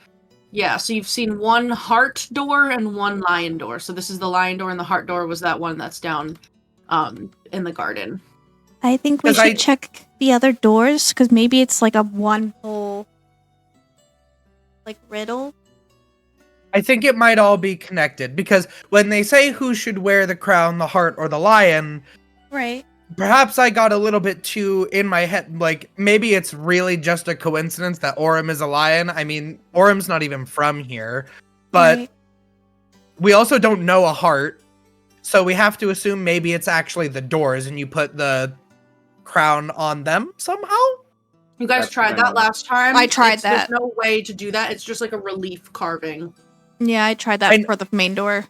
yeah, so you've seen one heart door and one lion door. So this is the lion door, and the heart door was that one that's down in the garden. I think we 'Cause should I- check the other doors because maybe it's like a one whole like riddle. I think it might all be connected, because when they say who should wear the crown, the heart or the lion, Right. perhaps I got a little bit too in my head. Like, maybe it's really just a coincidence that Aurum is a lion. I mean, Aurum's not even from here, but Right. we also don't know a heart, so we have to assume maybe it's actually the doors and you put the crown on them somehow. You guys That's tried kinda- that last time. I tried that. There's no way to do that. It's just like a relief carving. Yeah, I tried that I- for the main door,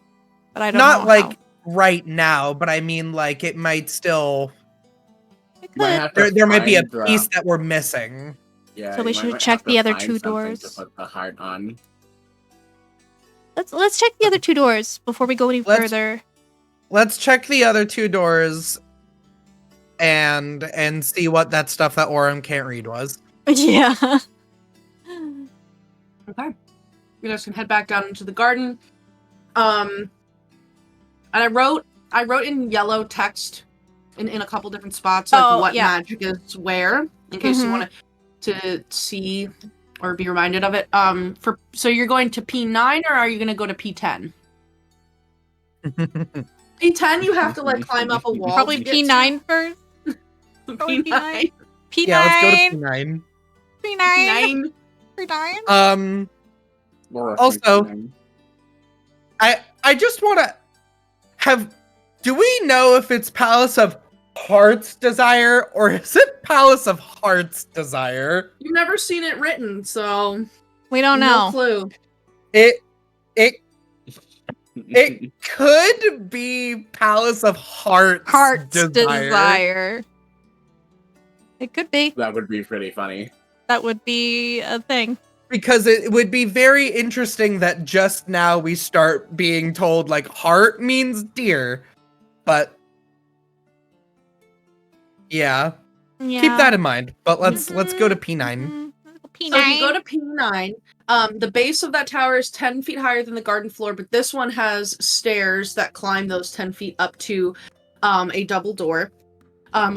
but I don't Not know like how. right now, but I mean, like, it might still. It Might could. have to There might be a find the- piece that we're missing. Yeah, So we you should might check have the to other find two something doors. to put the heart on. Let's check the other 2 doors before we go any Let's- further. Let's check the other 2 doors and see what that stuff that Aurum can't read was. Yeah. Okay. You guys can head back down into the garden. And I wrote in yellow text in a couple different spots what magic is where, in case you want to see or be reminded of it. So you're going to P9 or are you going to go to P10? P10 you have to climb up a wall. Probably to get P9 first. to. Probably P9. P9. Yeah, let's go to P9. P9. P9. Also, I just want to do we know if it's Palace of Heart's Desire or is it Palace of Heart's Desire? You've never seen it written, so We don't no know. clue. It could be Palace of Heart's Desire. It could be. That would be pretty funny. That would be a thing. Because it would be very interesting that just now we start being told like heart means deer. But yeah. Keep that in mind. But let's go to P9. P9. So if you go to P9, the base of that tower is 10 feet higher than the garden floor, but this one has stairs that climb those 10 feet up to a double door.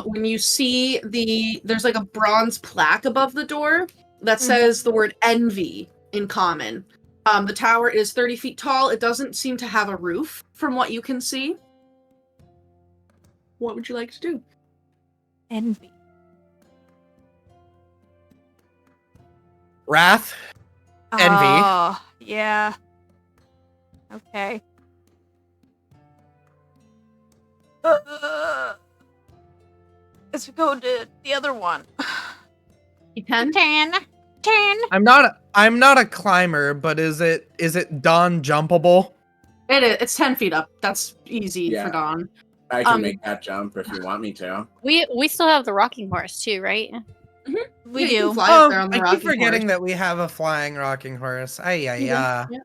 When you see there's like a bronze plaque above the door that says the word envy in common. The tower is 30 feet tall. It doesn't seem to have a roof from what you can see. What would you like to do? Envy. Wrath. Envy. Oh, yeah. Okay. Let's go to the other one. P10? 10. I'm not a climber, but is it Dawn jumpable? It is. It's 10 feet up. That's easy Yeah. for Dawn. I can make that jump if you want me to. We still have the rocking horse too, right? We Yeah, you do. can fly up there on the I keep rocking forgetting horse. that we have a flying rocking horse. Ay, You do. yeah. Yeah.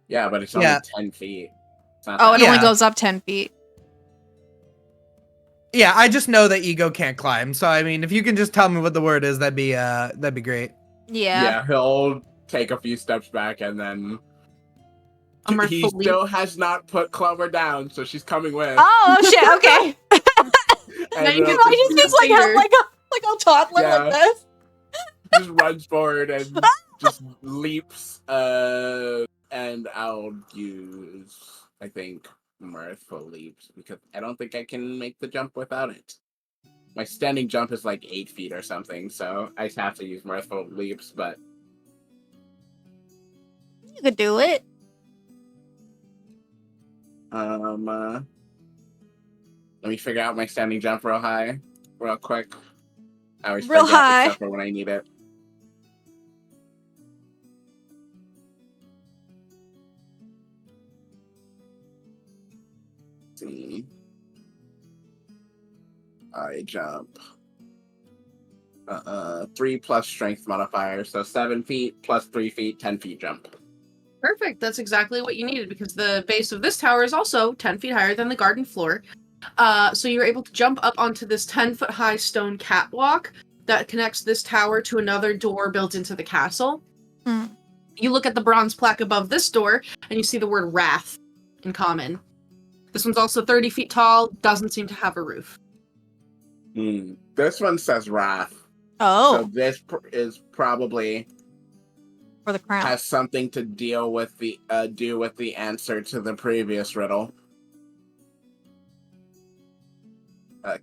Yeah, but it's only Yeah. 10 feet. It's not Oh, that it only Yeah. goes up 10 feet. Yeah, I just know that Ego can't climb. So I mean, if you can just tell me what the word is, that'd be great. Yeah. he'll take a few steps back and then A he mirthful leap. still has not put Clover down, so she's coming with. Oh shit! Okay. And now you then can He just gets like a toddler Yeah. like this. just runs forward and just leaps. And I'll use, I think, Mirthful Leaps because I don't think I can make the jump without it. My standing jump is like 8 feet or something, so I have to use Mirthful Leaps, but You could do it. let me figure out my standing jump real quick. I always Real forget high. except for when I need it. See. I jump 3 plus strength modifier, so 7 feet plus 3 feet, 10 feet jump. Perfect. That's exactly what you needed because the base of this tower is also 10 feet higher than the garden floor. So you're able to jump up onto this 10-foot high stone catwalk that connects this tower to another door built into the castle. Hmm. You look at the bronze plaque above this door and you see the word Wrath in common. This one's also 30 feet tall, doesn't seem to have a roof. This one says Wrath. So Oh, this is probably for the crown. has something to deal with the do with the answer to the previous riddle.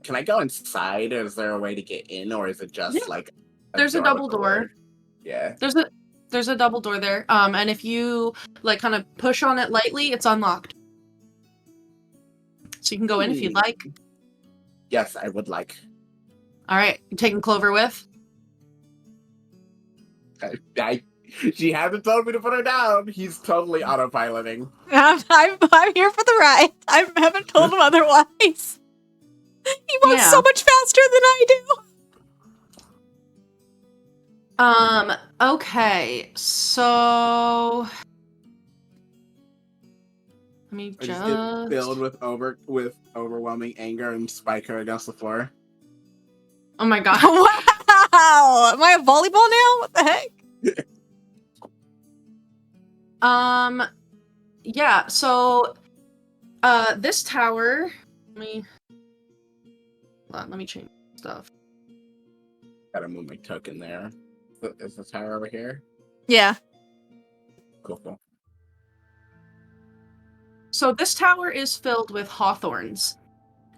Can I go inside? Is there a way to get in, or is it just Yeah. like There's a with double the door. word? Yeah. There's a double door there. And if you like kind of push on it lightly, it's unlocked. So you can go in if you'd like. Yes, I would like. All right, you taking Clover with? She hasn't told me to put her down. He's totally autopiloting. I'm here for the ride. I haven't told him otherwise. He moves Yeah. so much faster than I do. Okay, so let me I just get filled with overwhelming anger and spike her against the floor. Oh my god. Wow! Am I a volleyball now? What the heck? Yeah, so this tower, let me change stuff. Gotta move my token there. Is the tower over here? Yeah. Cool. So this tower is filled with hawthorns.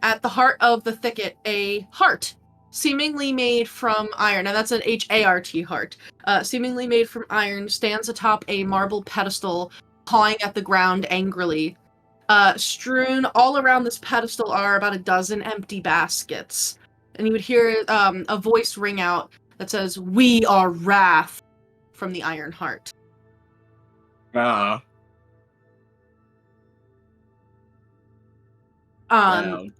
At the heart of the thicket, a heart, seemingly made from iron, and that's an H-A-R-T heart, seemingly made from iron, stands atop a marble pedestal, pawing at the ground angrily. Strewn all around this pedestal are about a dozen empty baskets. And you would hear a voice ring out that says, "We are Wrath," from the Iron Heart. Ah. Dawn,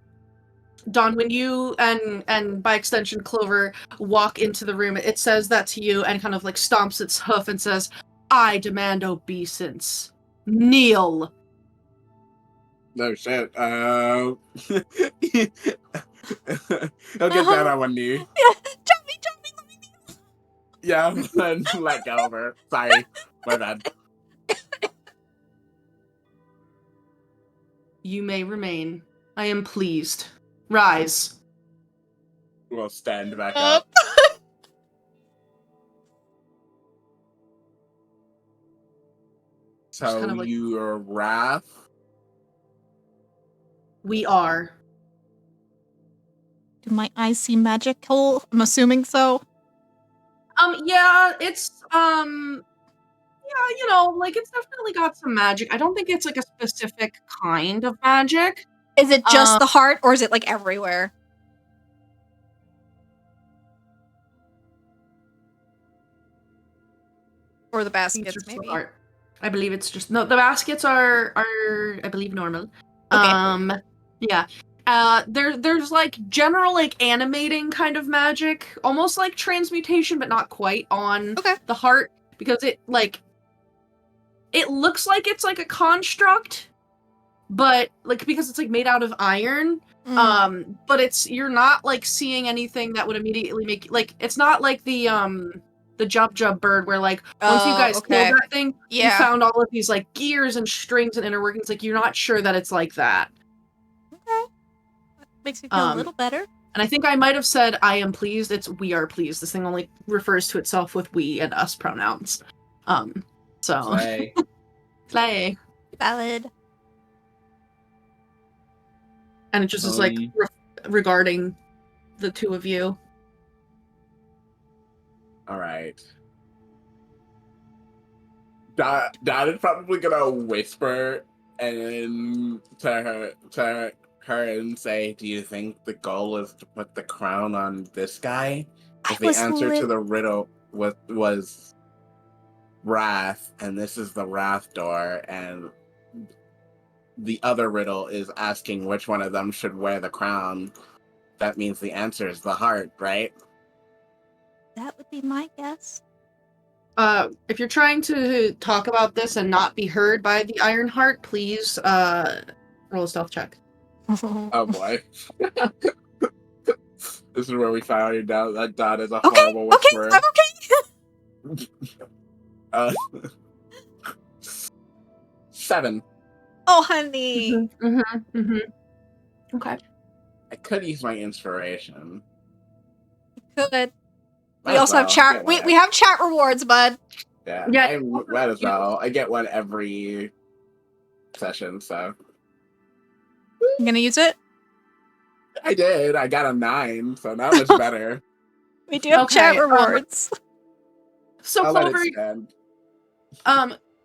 when you and by extension Clover walk into the room, it says that to you and kind of like stomps its hoof and says, "I demand obeisance. Kneel." No shit. He'll get down on one knee. Yeah. Jump me, let me kneel. Yeah, and let go of her. Sorry, my bad. You may remain. I am pleased. Rise. We'll stand back up. So kind of like- you are Wrath? We are. Do my eyes see magical? I'm assuming so. Yeah, it's yeah, you know, like it's definitely got some magic. I don't think it's like a specific kind of magic. Is it just the heart, or is it like everywhere? Or the baskets, maybe. I believe it's just no. The baskets are I believe normal. Okay. Yeah. There's like general like animating kind of magic, almost like transmutation, but not quite on the heart because it looks like it's like a construct, but like because it's like made out of iron. But you're not like seeing anything that would immediately make like it's not like the Jub bird where like once you guys killed that thing, you found all of these like gears and strings and inner workings. Like you're not sure that it's like that. Okay. Makes me feel a little better. And I think I might have said I am pleased. It's we are pleased. This thing only refers to itself with we and us pronouns. So Slay. Slay. Valid. And it just is like regarding the two of you. All right. Dad is probably gonna whisper and to her and say, "Do you think the goal is to put the crown on this guy?" If the answer to the riddle was Wrath, and this is the Wrath door, and the other riddle is asking which one of them should wear the crown, that means the answer is the heart, right? That would be my guess. If you're trying to talk about this and not be heard by the Iron Heart, please roll a stealth check. Oh boy. This is where we found out that Dot is a horrible whisperer. I'm okay. 7. Oh, honey. Okay. I could use my inspiration. Could. We also have chat. We have chat rewards, bud. Yeah. I might as well. I get one every session, so. You gonna use it? I did. I got a 9, so that was better. We do have chat rewards. So I'll Clover, let it stand.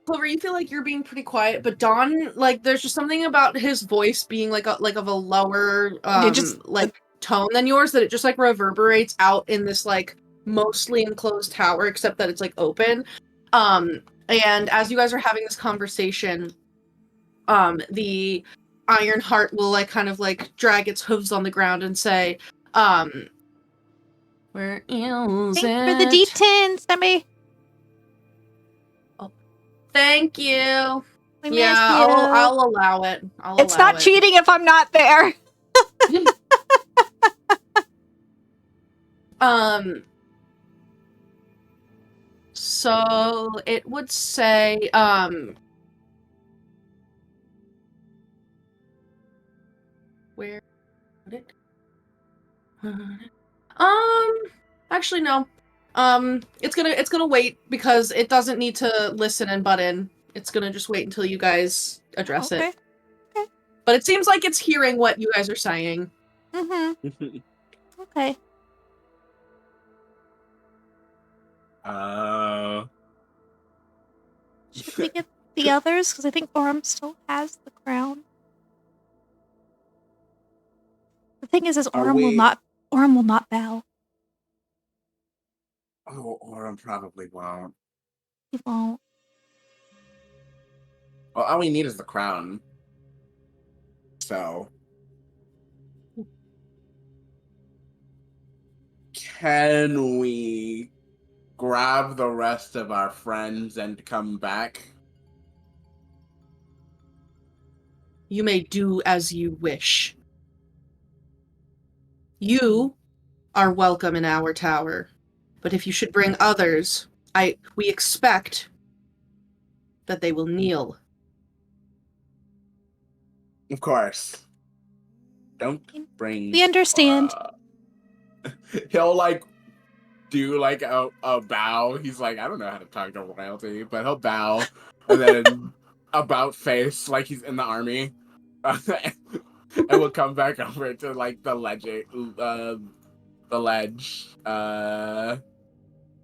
Clover, you feel like you're being pretty quiet, but Dawn, like, there's just something about his voice being like of a lower like tone than yours that it just like reverberates out in this like mostly enclosed tower, except that it's like open. And as you guys are having this conversation, the Iron Heart will like kind of like drag its hooves on the ground and say, Where is Thanks it? for the D10, Sammy. Thank you. We Yeah, miss you. I'll allow it. It's not cheating if I'm not there. So it would say, where would it? Actually no. It's gonna wait because it doesn't need to listen and butt in. It's gonna just wait until you guys address it. Okay. But it seems like it's hearing what you guys are saying. Mm-hmm. Okay. Should we get the others? Because I think Aurum still has the crown. The thing is Aurum will not bow. Oh, Aurum probably won't. He won't. Well, all we need is the crown. So, can we grab the rest of our friends and come back? You may do as you wish. You are welcome in our tower, but if you should bring others, we expect that they will kneel. Of course. Don't bring. We understand. He'll do a bow. He's like, I don't know how to talk to royalty, but he'll bow and then about face like he's in the army. And we'll come back over to the ledge,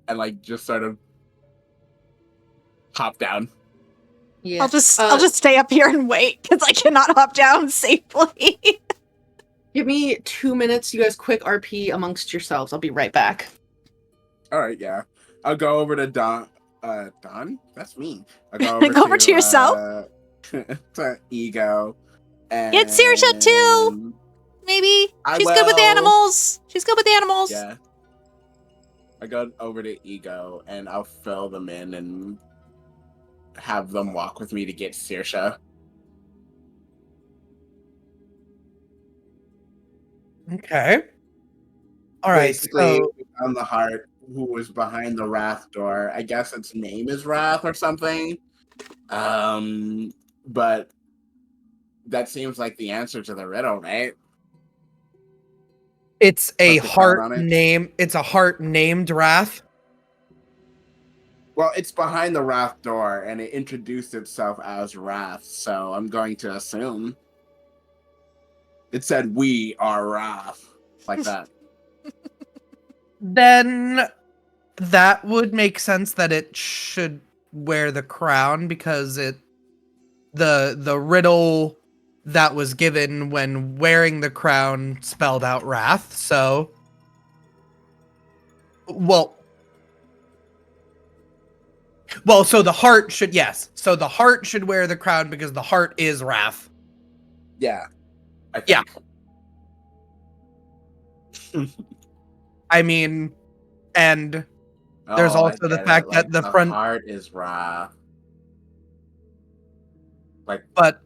and just sort of hop down. Yeah. I'll just stay up here and wait because I cannot hop down safely. Give me 2 minutes. You guys quick RP amongst yourselves. I'll be right back. All right, yeah. I'll go over to Don. Don? That's me. I'll go Go over to yourself? To Ego. And Get Saoirse too! Maybe. She's good with animals. She's good with animals. Yeah. I go over to Ego and I'll fill them in and have them walk with me to get Saoirse. Okay. All right. Basically, So on the heart, who was behind the Wrath door. I guess its name is Wrath or something. But that seems like the answer to the riddle, right? it's a Put the crown on heart it. name. It's a heart named Wrath. Well, it's behind the Wrath door, and it introduced itself as Wrath, so I'm going to assume it said, "We are Wrath," like that. Then that would make sense that it should wear the crown because the riddle that was given when wearing the crown spelled out wrath. So, well, so the heart should, yes. So the heart should wear the crown because the heart is wrath. Yeah. I think. Yeah. I mean, and there's Oh, I also the get fact it. that the the front, heart is Wrath. but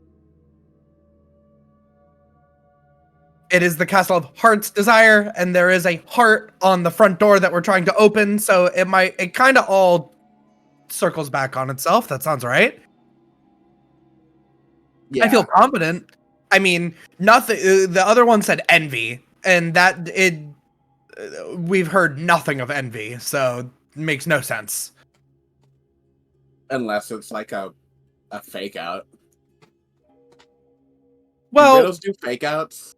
it is the Castle of Heart's Desire, and there is a heart on the front door that we're trying to open, so it kind of all circles back on itself. That sounds right. Yeah. I feel confident. I mean, nothing. The other one said envy, and we've heard nothing of envy, so it makes no sense. Unless it's like a fake out. Well, Do riddles do fake outs?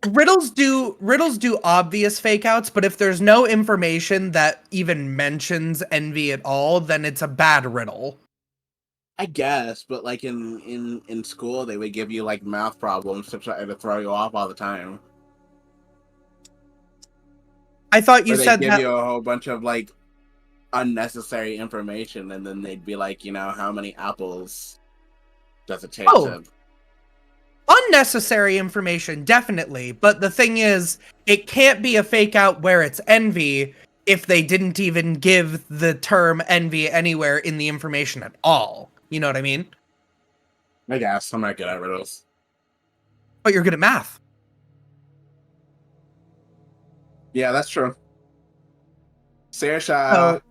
riddles do obvious fake outs, but if there's no information that even mentions envy at all, then it's a bad riddle. I guess, but in school they would give you math problems to try to throw you off all the time. I thought you Or they said give that. you a whole bunch of unnecessary information, and then they'd be like, how many apples does it take Oh. to? unnecessary information, definitely. But the thing is, it can't be a fake out where it's envy if they didn't even give the term envy anywhere in the information at all. You know what I mean? I guess I'm not good at riddles. But you're good at math. Yeah, that's true. Saoirse,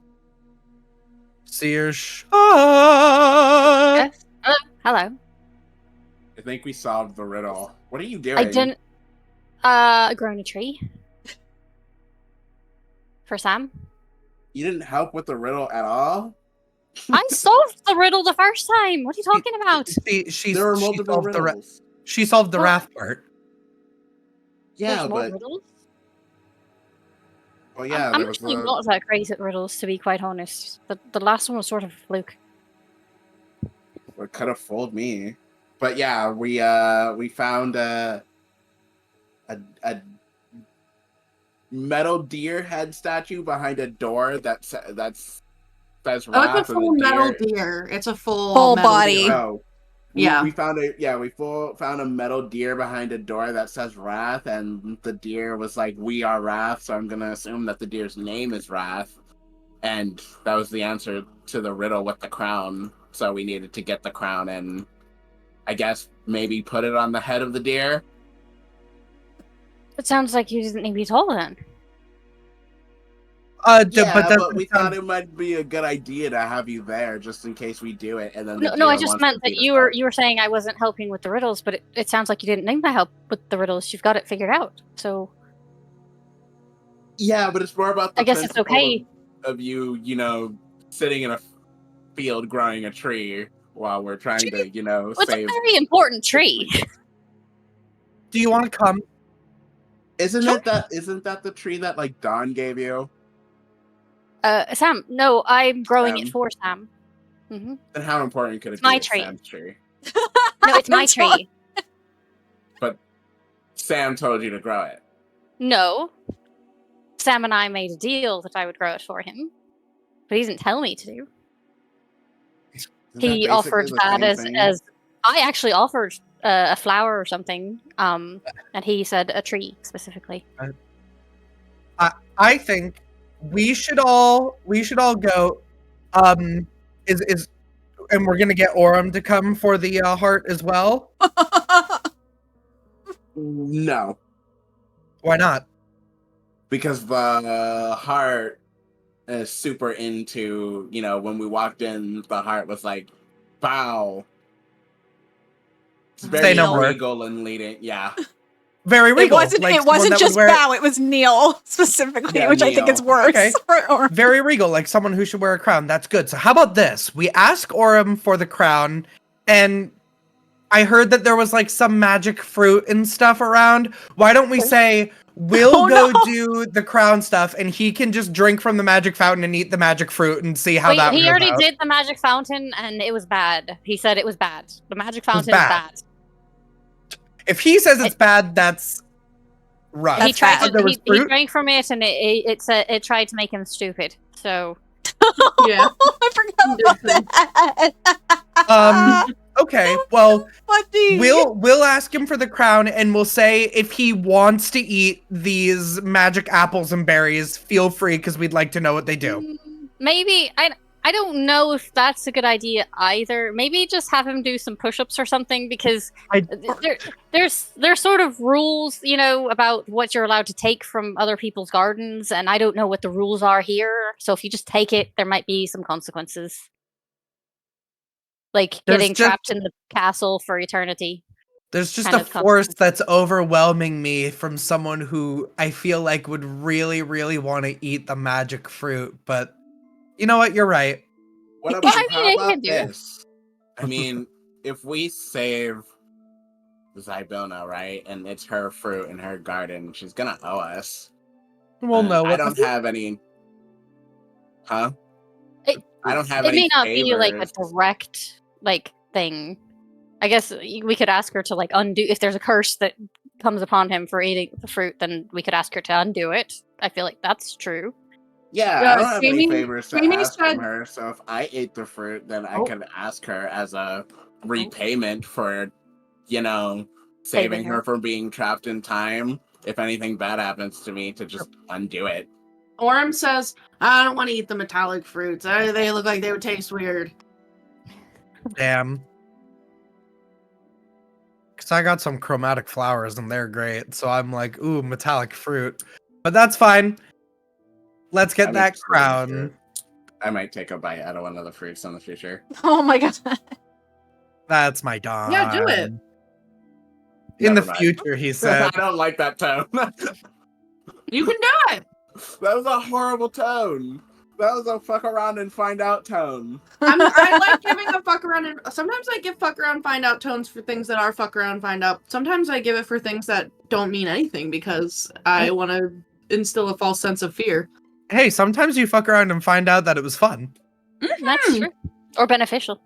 Saoirse. Yes. Hello. I think we solved the riddle. What are you doing? I didn't. Growing a tree. For Sam. You didn't help with the riddle at all? I solved the riddle the first time. What are you talking about? There were multiple riddles. She solved the Oh. wrath part. Yeah, There's more but riddles? well, yeah, I'm there was actually a... not that great at riddles, to be quite honest. The last one was sort of a fluke. It could have fooled me. But yeah, we found a metal deer head statue behind a door that's says Oh, it's a wrath, full and the metal deer. deer. It's a full Full metal body. deer. No. Yeah. We found found a metal deer behind a door that says Wrath, and the deer was like, "We are Wrath," so I'm gonna assume that the deer's name is Wrath, and that was the answer to the riddle with the crown. So we needed to get the crown and, I guess, maybe put it on the head of the deer. It sounds like you didn't need to be told then. But we thought it might be a good idea to have you there just in case we do it. And then No, I just meant that you were saying I wasn't helping with the riddles, but it sounds like you didn't need my help with the riddles. You've got it figured out. So yeah, but it's more about the I guess it's principle okay. of you, sitting in a field growing a tree while we're trying to, It's a save. very important tree. Do you want to come? Isn't that the tree that like Dawn gave you? Sam, no, I'm growing it Sam. for Sam. Mm-hmm. Then how important could it It's be? my It's tree. Sam's tree. No, it's my tree. But Sam told you to grow it. No. Sam and I made a deal that I would grow it for him, but he didn't tell me to. Isn't that He basically offered the that same thing? as I actually offered a flower or something, and he said a tree specifically. I think we should all go. Is and we're gonna get Aurum to come for the heart as well. No, Why not? because the heart is super into, when we walked in, the heart was like, bow. It's Say very no more. regal and leading. Yeah. Very It regal. wasn't. like It someone wasn't that would just wear- bow. It was kneel specifically, Yeah, which I think kneel. is worse. Okay. Or- Very regal, like someone who should wear a crown. That's good. So how about this? We ask Aurum for the crown, and I heard that there was like some magic fruit and stuff around. Why don't we say we'll Oh, go no. do the crown stuff, and he can just drink from the magic fountain and eat the magic fruit and see how that he goes already out. did the magic fountain, and it was bad. He said it was bad. The magic was fountain is bad. bad. If he says it's bad, that's rough. He tried There to. was He fruit? drank from it, and it tried to make him stupid. So Yeah. I forgot about that. Okay, well, Funny. we'll ask him for the crown, and we'll say if he wants to eat these magic apples and berries, feel free, because we'd like to know what they do. maybe I don't know if that's a good idea either. Maybe just have him do some push-ups or something, because there's sort of rules, about what you're allowed to take from other people's gardens, and I don't know what the rules are here. So if you just take it, there might be some consequences, like There's getting just- trapped in the castle for eternity. There's just kind a of force consequence. that's overwhelming me from someone who I feel like would really, really want to eat the magic fruit, but you know what? You're right. What Well, about, I mean, how it about can do it. this? I mean, if we save Zybona, right, and it's her fruit in her garden, she's gonna owe us. We'll And know. I What don't have any. Huh? I don't have It any may not be like a favors. direct thing. I guess we could ask her to undo if there's a curse that comes upon him for eating the fruit. Then we could ask her to undo it. I feel like that's true. Yeah, Yeah, I don't have any Jamie- favors to Jamie ask said- from her, so if I ate the fruit, then I Oh. could ask her as a repayment for, saving her from being trapped in time. If anything bad happens to me, to just undo it. Aurum says, I don't want to eat the metallic fruits. They look like they would taste weird. Damn. Because I got some chromatic flowers and they're great. So I'm like, ooh, metallic fruit. But that's fine. Let's get that crown. I might take a bite out of one of the fruits in the future. Oh my god. That's my dog. Yeah, do it. In Never the mind. future, he I said. don't like that tone. You can do it. That was a horrible tone. That was a fuck around and find out tone. I like giving a fuck around. Sometimes I give fuck around, find out tones for things that are fuck around, find out. Sometimes I give it for things that don't mean anything because I want to instill a false sense of fear. Hey, sometimes you fuck around and find out that it was fun. That's true. Or beneficial.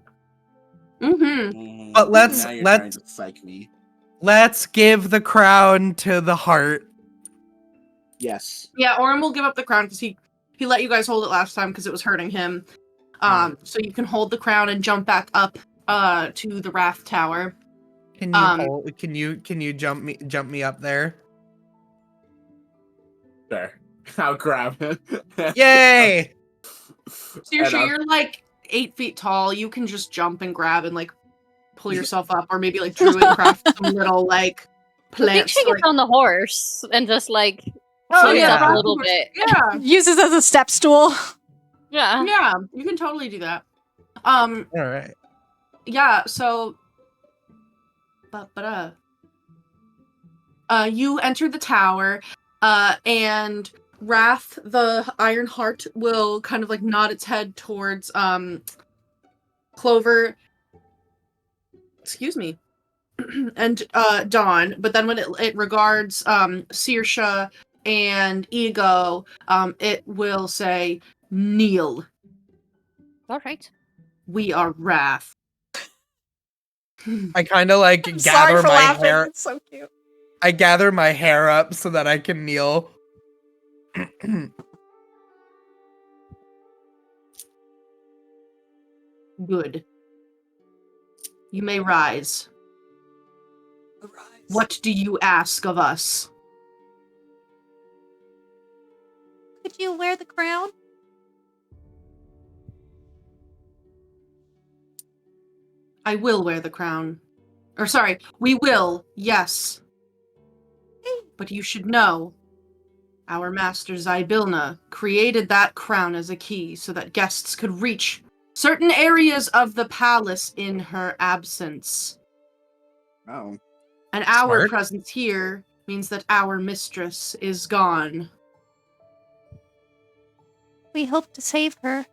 Mm-hmm. But let's Now you're trying to psych me. let's give the crown to the heart. Yes. Yeah, Aurum will give up the crown because he let you guys hold it last time because it was hurting him. So you can hold the crown and jump back up to the Wrath Tower. Can you can you jump me up there? Sure. I'll grab it. Yay! Seriously, you're like 8 feet tall. You can just jump and grab and like pull yourself up, or maybe like druidcraft some little like I think plants. she gets on the horse and just like Oh, swings yeah. up a little bit. Yeah, Uses as a step stool. Yeah. yeah, you can totally do that. All right. Yeah, so you enter the tower, and Wrath, the Iron Heart, will kind of like nod its head towards Clover. Excuse me. And Dawn, but then when it regards Saoirse and Ego, it will say, kneel. All right. We are Wrath. I kind of like Sorry gather for my laughing. hair. It's so cute. I gather my hair up so that I can kneel. Good. You may rise. What do you ask of us? Could you wear the crown? I will wear the crown. Or sorry, we will, yes. But you should know, our master Zybilna created that crown as a key so that guests could reach certain areas of the palace in her absence. Oh. And our Smart. presence here means that our mistress is gone. We hope to save her.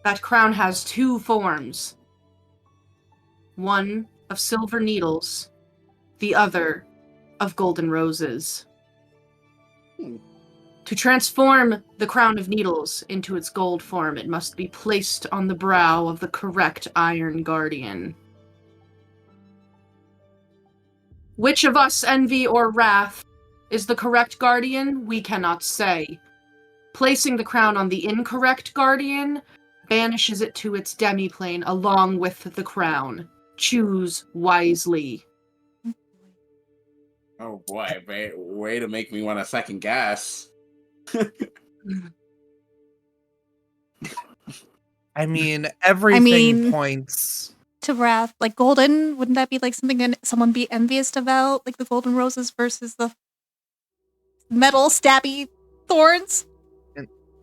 That crown has two forms. One of silver needles, the other of golden roses. To transform the crown of needles into its gold form, it must be placed on the brow of the correct Iron Guardian. Which of us, Envy or Wrath, is the correct Guardian? We cannot say. Placing the crown on the incorrect Guardian banishes it to its demiplane along with the crown. Choose wisely. Oh boy, way to make me want to second guess. I mean, everything points. To Wrath, like golden, wouldn't that be like something that someone be envious about? Like the golden roses versus the metal stabby thorns?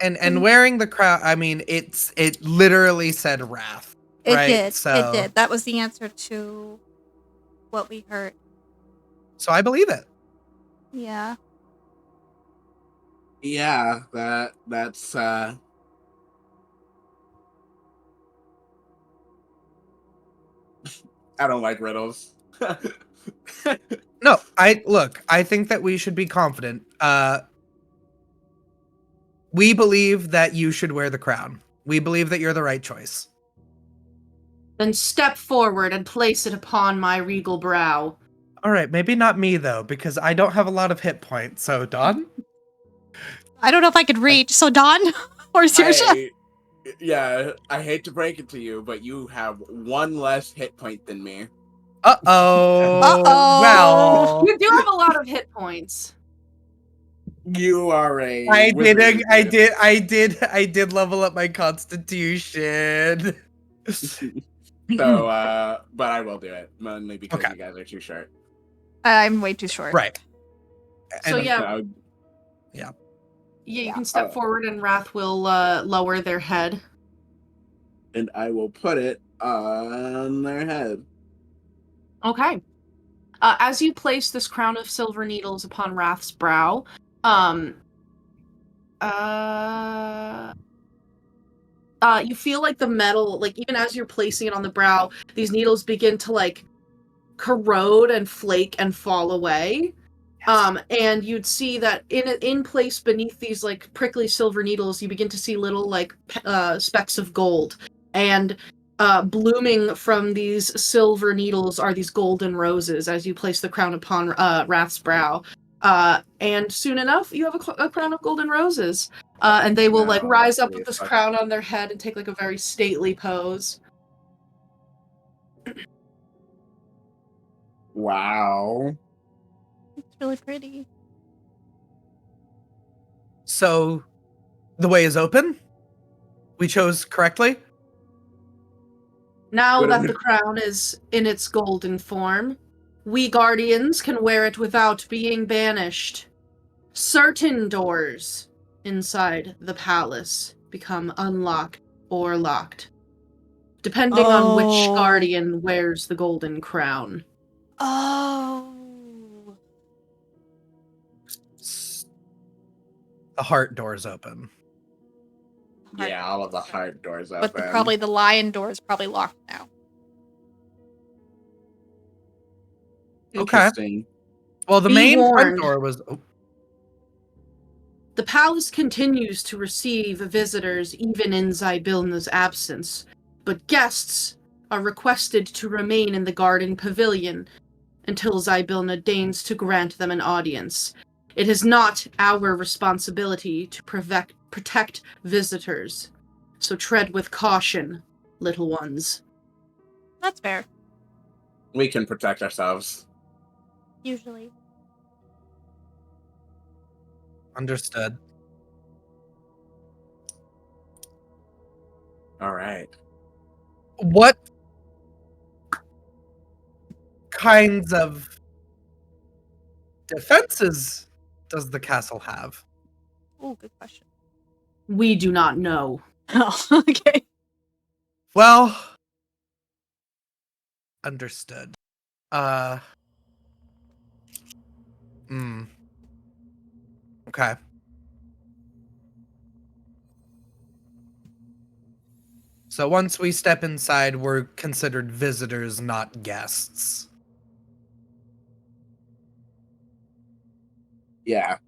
And wearing the crown, I mean, it literally said Wrath. It right? did. So, It did. That was the answer to what we heard. So I believe it. Yeah. Yeah, that's I don't like riddles. No, I think that we should be confident. We believe that you should wear the crown. We believe that you're the right choice. Then step forward and place it upon my regal brow. All right, maybe not me though, because I don't have a lot of hit points. So Dawn? I don't know if I could reach. So Dawn or Saoirse? Yeah, I hate to break it to you, but you have one less hit point than me. Uh-oh. Uh-oh. Well, You do have a lot of hit points. You are a I wizard. did level up my constitution. So, but I will do it, mainly because Okay. you guys are too short. I'm way too short. Right. So And- yeah, So, you can step Oh. forward and Wrath will lower their head. and I will put it on their head. Okay. As you place this crown of silver needles upon Wrath's brow, you feel like the metal, like even as you're placing it on the brow, these needles begin to like corrode and flake and fall away. And you'd see that in place beneath these like prickly silver needles, you begin to see little like specks of gold. And blooming from these silver needles are these golden roses as you place the crown upon Wrath's brow. And soon enough, you have a crown of golden roses. And they will like No, rise up please, with this fuck. crown on their head and take like a very stately pose. Wow. It's really pretty. So, the way is open? We chose correctly? Now What that if- the crown is in its golden form, we guardians can wear it without being banished. Certain doors inside the palace become unlocked or locked, depending on which Oh. guardian wears the golden crown. Oh. The heart door's open. Yeah, all of the heart doors open. But probably the lion door is probably locked now. Okay. Interesting. Well, the Be main front warned. door was. Oh, The palace continues to receive visitors even in Zybilna's absence, but guests are requested to remain in the garden pavilion until Zybilna deigns to grant them an audience. It is not our responsibility to protect visitors, so tread with caution, little ones. That's fair. We can protect ourselves. Usually. understood. All right. What kinds of defenses does the castle have? Oh, good question. We do not know. Oh, okay. Well, understood. Okay. So once we step inside, we're considered visitors, not guests. Yeah.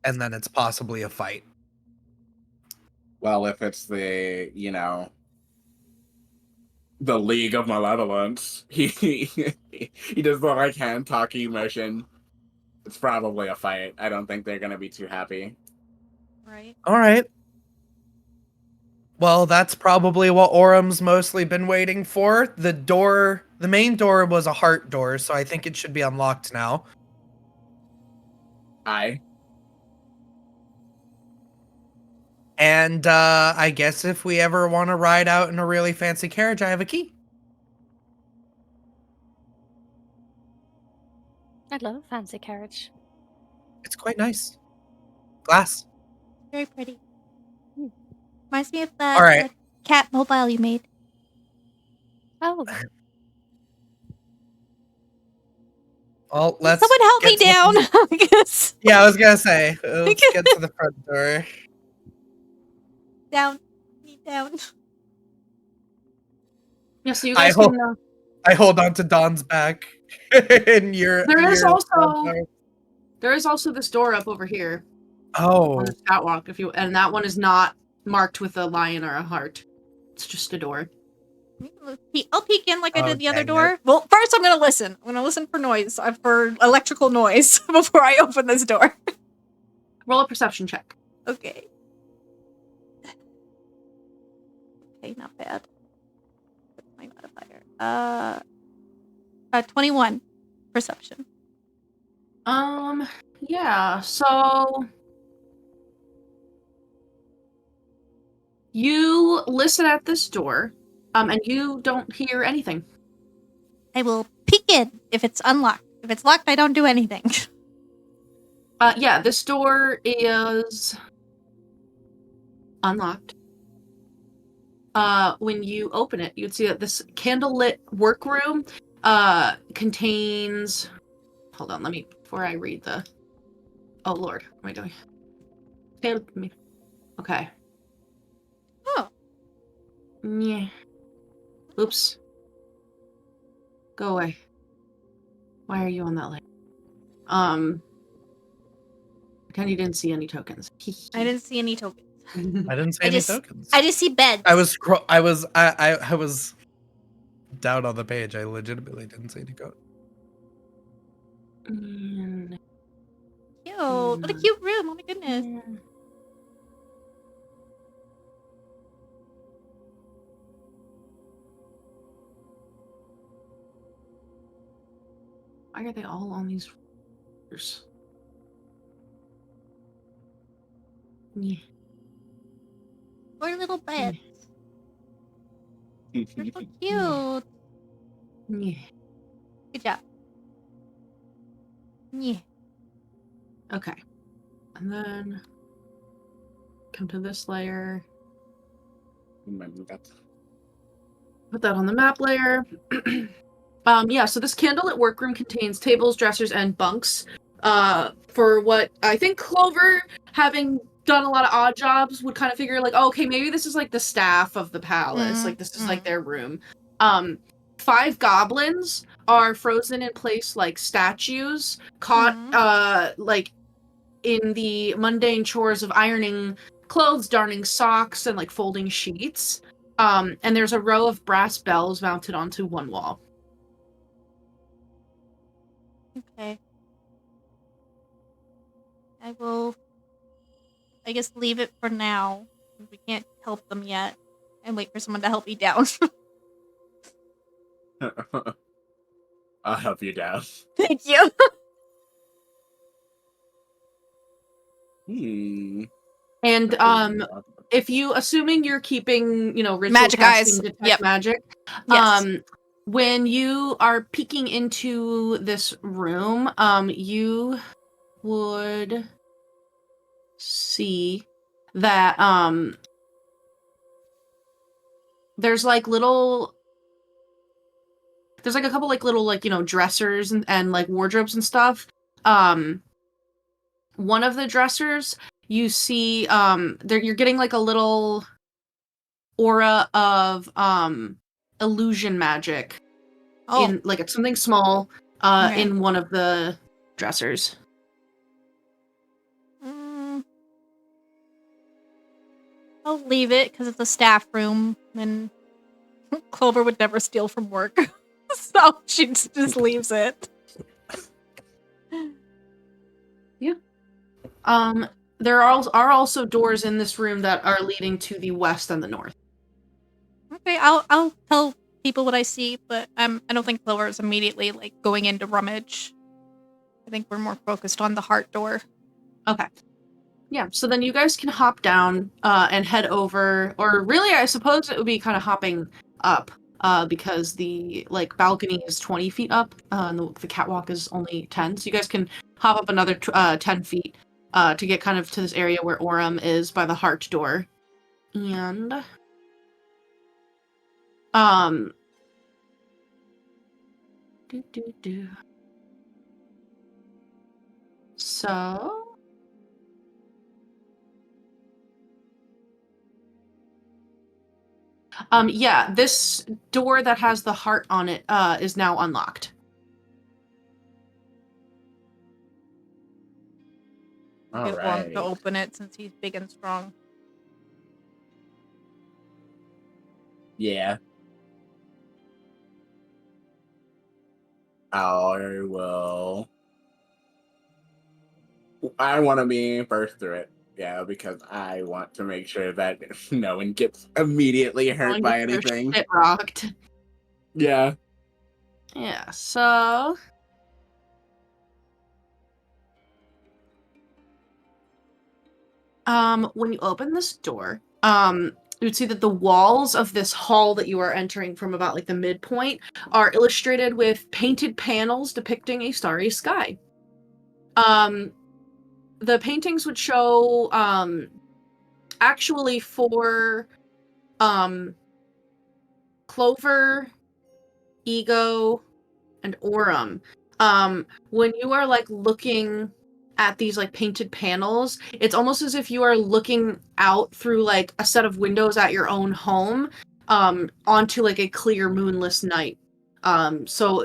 And then it's possibly a fight. Well, if it's the, the League of Malevolence, he does the like hand talking motion. It's probably a fight. I don't think they're gonna be too happy. Right. All right. Well, that's probably what Aurum's mostly been waiting for. The main door was a heart door, so I think it should be unlocked now. And I guess if we ever want to ride out in a really fancy carriage, I have a key. I love a fancy carriage. It's quite nice. Glass. Very pretty. Reminds me of that All right. cat mobile you made. Oh, Well, let's Someone help me get to the- down. Because Yeah, I was gonna say, let's get to the front door. down. Me down. Yeah, so you I guys hope- can. I hold on to Don's back, and you're. There is you're- also- There is also this door up over here Oh, on the catwalk, and that one is not marked with a lion or a heart. It's just a door. I'll peek in like I Oh, did the other dang door. Well, first I'm gonna listen. I'm gonna listen for noise, for electrical noise before I open this door. Roll a perception check. Okay. Okay, not bad. What's my modifier? 21 perception. Yeah, so you listen at this door, and you don't hear anything. I will peek in if it's unlocked. If it's locked, I don't do anything. Yeah, this door is unlocked. When you open it, you'd see that this candlelit workroom contains. Hold on, before I read the. Oh Lord, what am I doing? Okay. Oh. Yeah. Oops. Go away. Why are you on that line? Pretend you didn't see any tokens. I didn't see any tokens. I didn't say I any just- tokens. I just see beds. I was down on the page. I legitimately didn't see any code. Mm, Cute. What a cute room. Oh my goodness. yeah. Why are they all on these floors? Yeah. Poor little beds. They're so cute. Yeah. Good job. Yeah. Okay. And then come to this layer. Put that on the map layer. Yeah, so this candlelit workroom contains tables, dressers, and bunks. For what I think Clover, having done a lot of odd jobs, would kind of figure like, oh, okay, maybe this is like the staff of the palace. Like this is like their room. 5 goblins are frozen in place like statues, caught like in the mundane chores of ironing clothes, darning socks, and like folding sheets. And there's a row of brass bells mounted onto one wall. Okay. I will, I guess, leave it for now. We can't help them yet. And wait for someone to help me down. I'll help you down. Thank you. And if you, assuming you're keeping, ritual Magic casting, eyes. detect Yep. magic, Yes. when you are peeking into this room, you would see that there's like a couple like little like dressers and like wardrobes and stuff. One of the dressers, you see you're getting like a little aura of illusion magic in like it's something small Okay. in one of the dressers. I'll leave it because it's a staff room and Clover would never steal from work. So she just leaves it. Yeah. There are also doors in this room that are leading to the west and the north. Okay, I'll tell people what I see, but I don't think Clover is immediately like going into rummage. I think we're more focused on the heart door. Okay. Yeah, so then you guys can hop down and head over, or really I suppose it would be kind of hopping up because the like balcony is 20 feet up and the catwalk is only 10, so you guys can hop up another 10 feet to get kind of to this area where Aurum is by the heart door. And so yeah, this door that has the heart on it is now unlocked. Get Aurum to open it since he's big and strong. Yeah. I will. I want to be first through it. Yeah, because I want to make sure that no one gets immediately hurt Going by to get their anything. shit rocked. Yeah. Yeah, so when you open this door, you'd see that the walls of this hall that you are entering from about like the midpoint are illustrated with painted panels depicting a starry sky. The paintings would show actually for Clover, Ego, and Aurum. When you are like looking at these like painted panels, it's almost as if you are looking out through like a set of windows at your own home, onto like a clear moonless night. So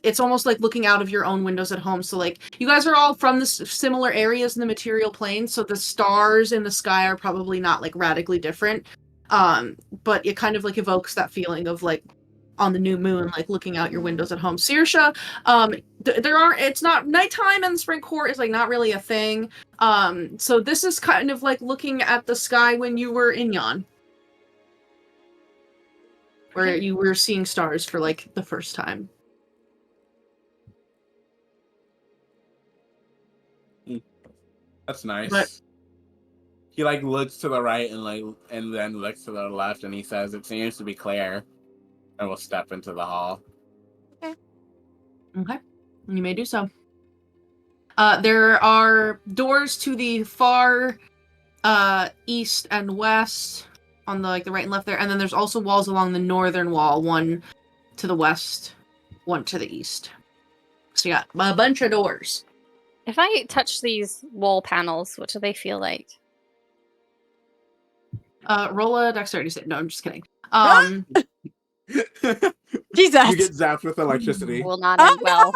it's almost like looking out of your own windows at home. So like you guys are all from the similar areas in the material plane, so the stars in the sky are probably not like radically different. But it kind of like evokes that feeling of like on the new moon, like looking out your windows at home. Saoirse, it's not nighttime and the spring court is like not really a thing. So this is kind of like looking at the sky when you were in Yon, where you were seeing stars for like the first time. That's nice. But- he like looks to the right and then looks to the left and he says, "It seems to be clear." And we'll step into the hall. Okay, you may do so. There are doors to the far east and west on the like the right and left there, and then there's also walls along the northern wall, one to the west, one to the east. So you got a bunch of doors. If I touch these wall panels, what do they feel like? Roll a dexterity save. No, I'm just kidding. Jesus. You get zapped with electricity. Will not Oh, end well.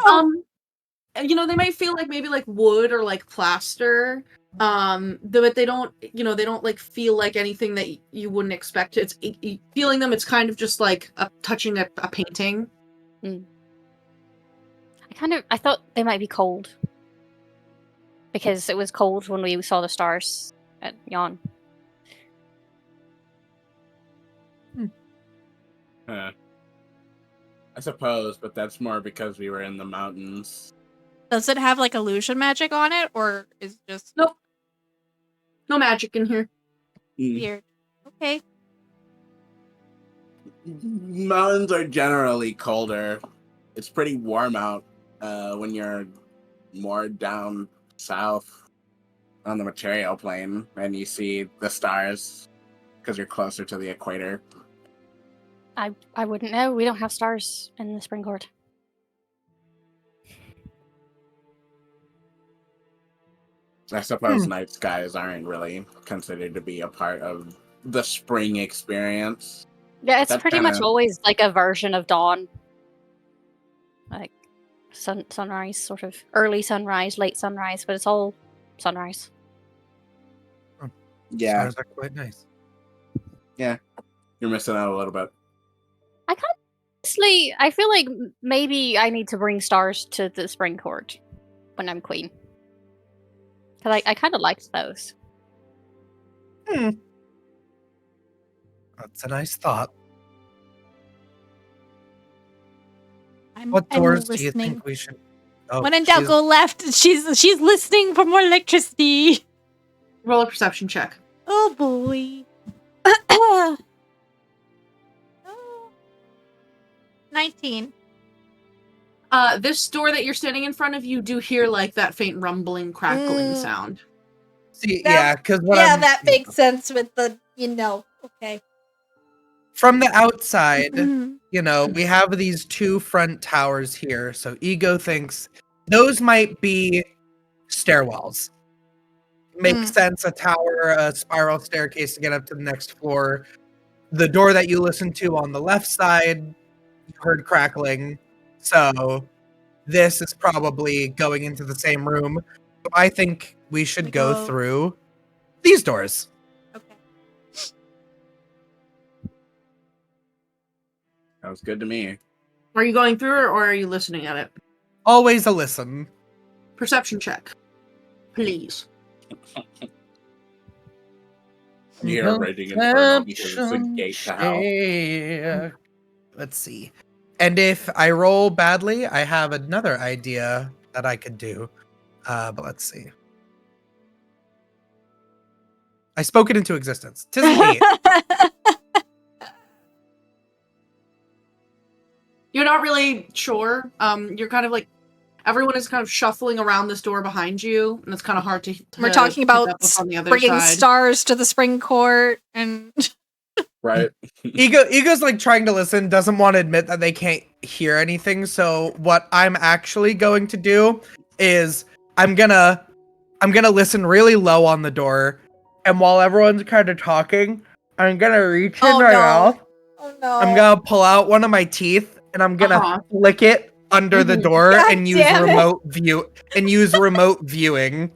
They might feel like maybe like wood or like plaster. But they don't, they don't like feel like anything that you wouldn't expect. It's feeling them. It's kind of just like touching a painting. I thought they might be cold. Because it was cold when we saw the stars at Yon. I suppose, but that's more because we were in the mountains. Does it have like illusion magic on it, or is it just Nope. No magic in here. weird? Okay. Mountains are generally colder. It's pretty warm out when you're more down south on the material plane and you see the stars because you're closer to the equator. I wouldn't know. We don't have stars in the spring court. I suppose night skies aren't really considered to be a part of the spring experience. Yeah, it's That's pretty much kinda- always like a version of dawn. Like sunrise, sort of early sunrise, late sunrise, but it's all sunrise. Yeah, Stars are quite nice. you're missing out a little bit. Honestly, I feel like maybe I need to bring stars to the spring court when I'm queen. Because I kind of liked those. That's a nice thought. What doors do you think we should? Oh, When in doubt, she's- go left. She's listening for more electricity. Roll a perception check. Oh boy. 19. This door that you're standing in front of, you do hear like that faint rumbling, crackling sound. See, That- yeah, because that makes sense with the, okay. from the outside, Mhm. we have these two front towers here. So Ego thinks those might be stairwells. Makes sense. A tower, a spiral staircase to get up to the next floor. The door that you listened to on the left side, you heard crackling. So this is probably going into the same room. So I think we should go through these doors. Okay. Sounds good to me. Are you going through it or are you listening at it? Always a listen. Perception check, please. You're raging inferno because it's a gate to hell. Shake. Let's see. And if I roll badly, I have another idea that I could do. But let's see. I spoke it into existence. 'Tis me. You're not really sure. You're kind of like everyone is kind of shuffling around this door behind you, and it's kind of hard to. We're talking pick about up what's on the other bringing side. stars to the spring court and Right? Ego's like trying to listen, doesn't want to admit that they can't hear anything. So what I'm actually going to do is I'm gonna listen really low on the door, and while everyone's kind of talking, I'm gonna reach in my mouth. Oh no. I'm gonna pull out one of my teeth and I'm gonna flick it under the door God and use damn it. remote viewing.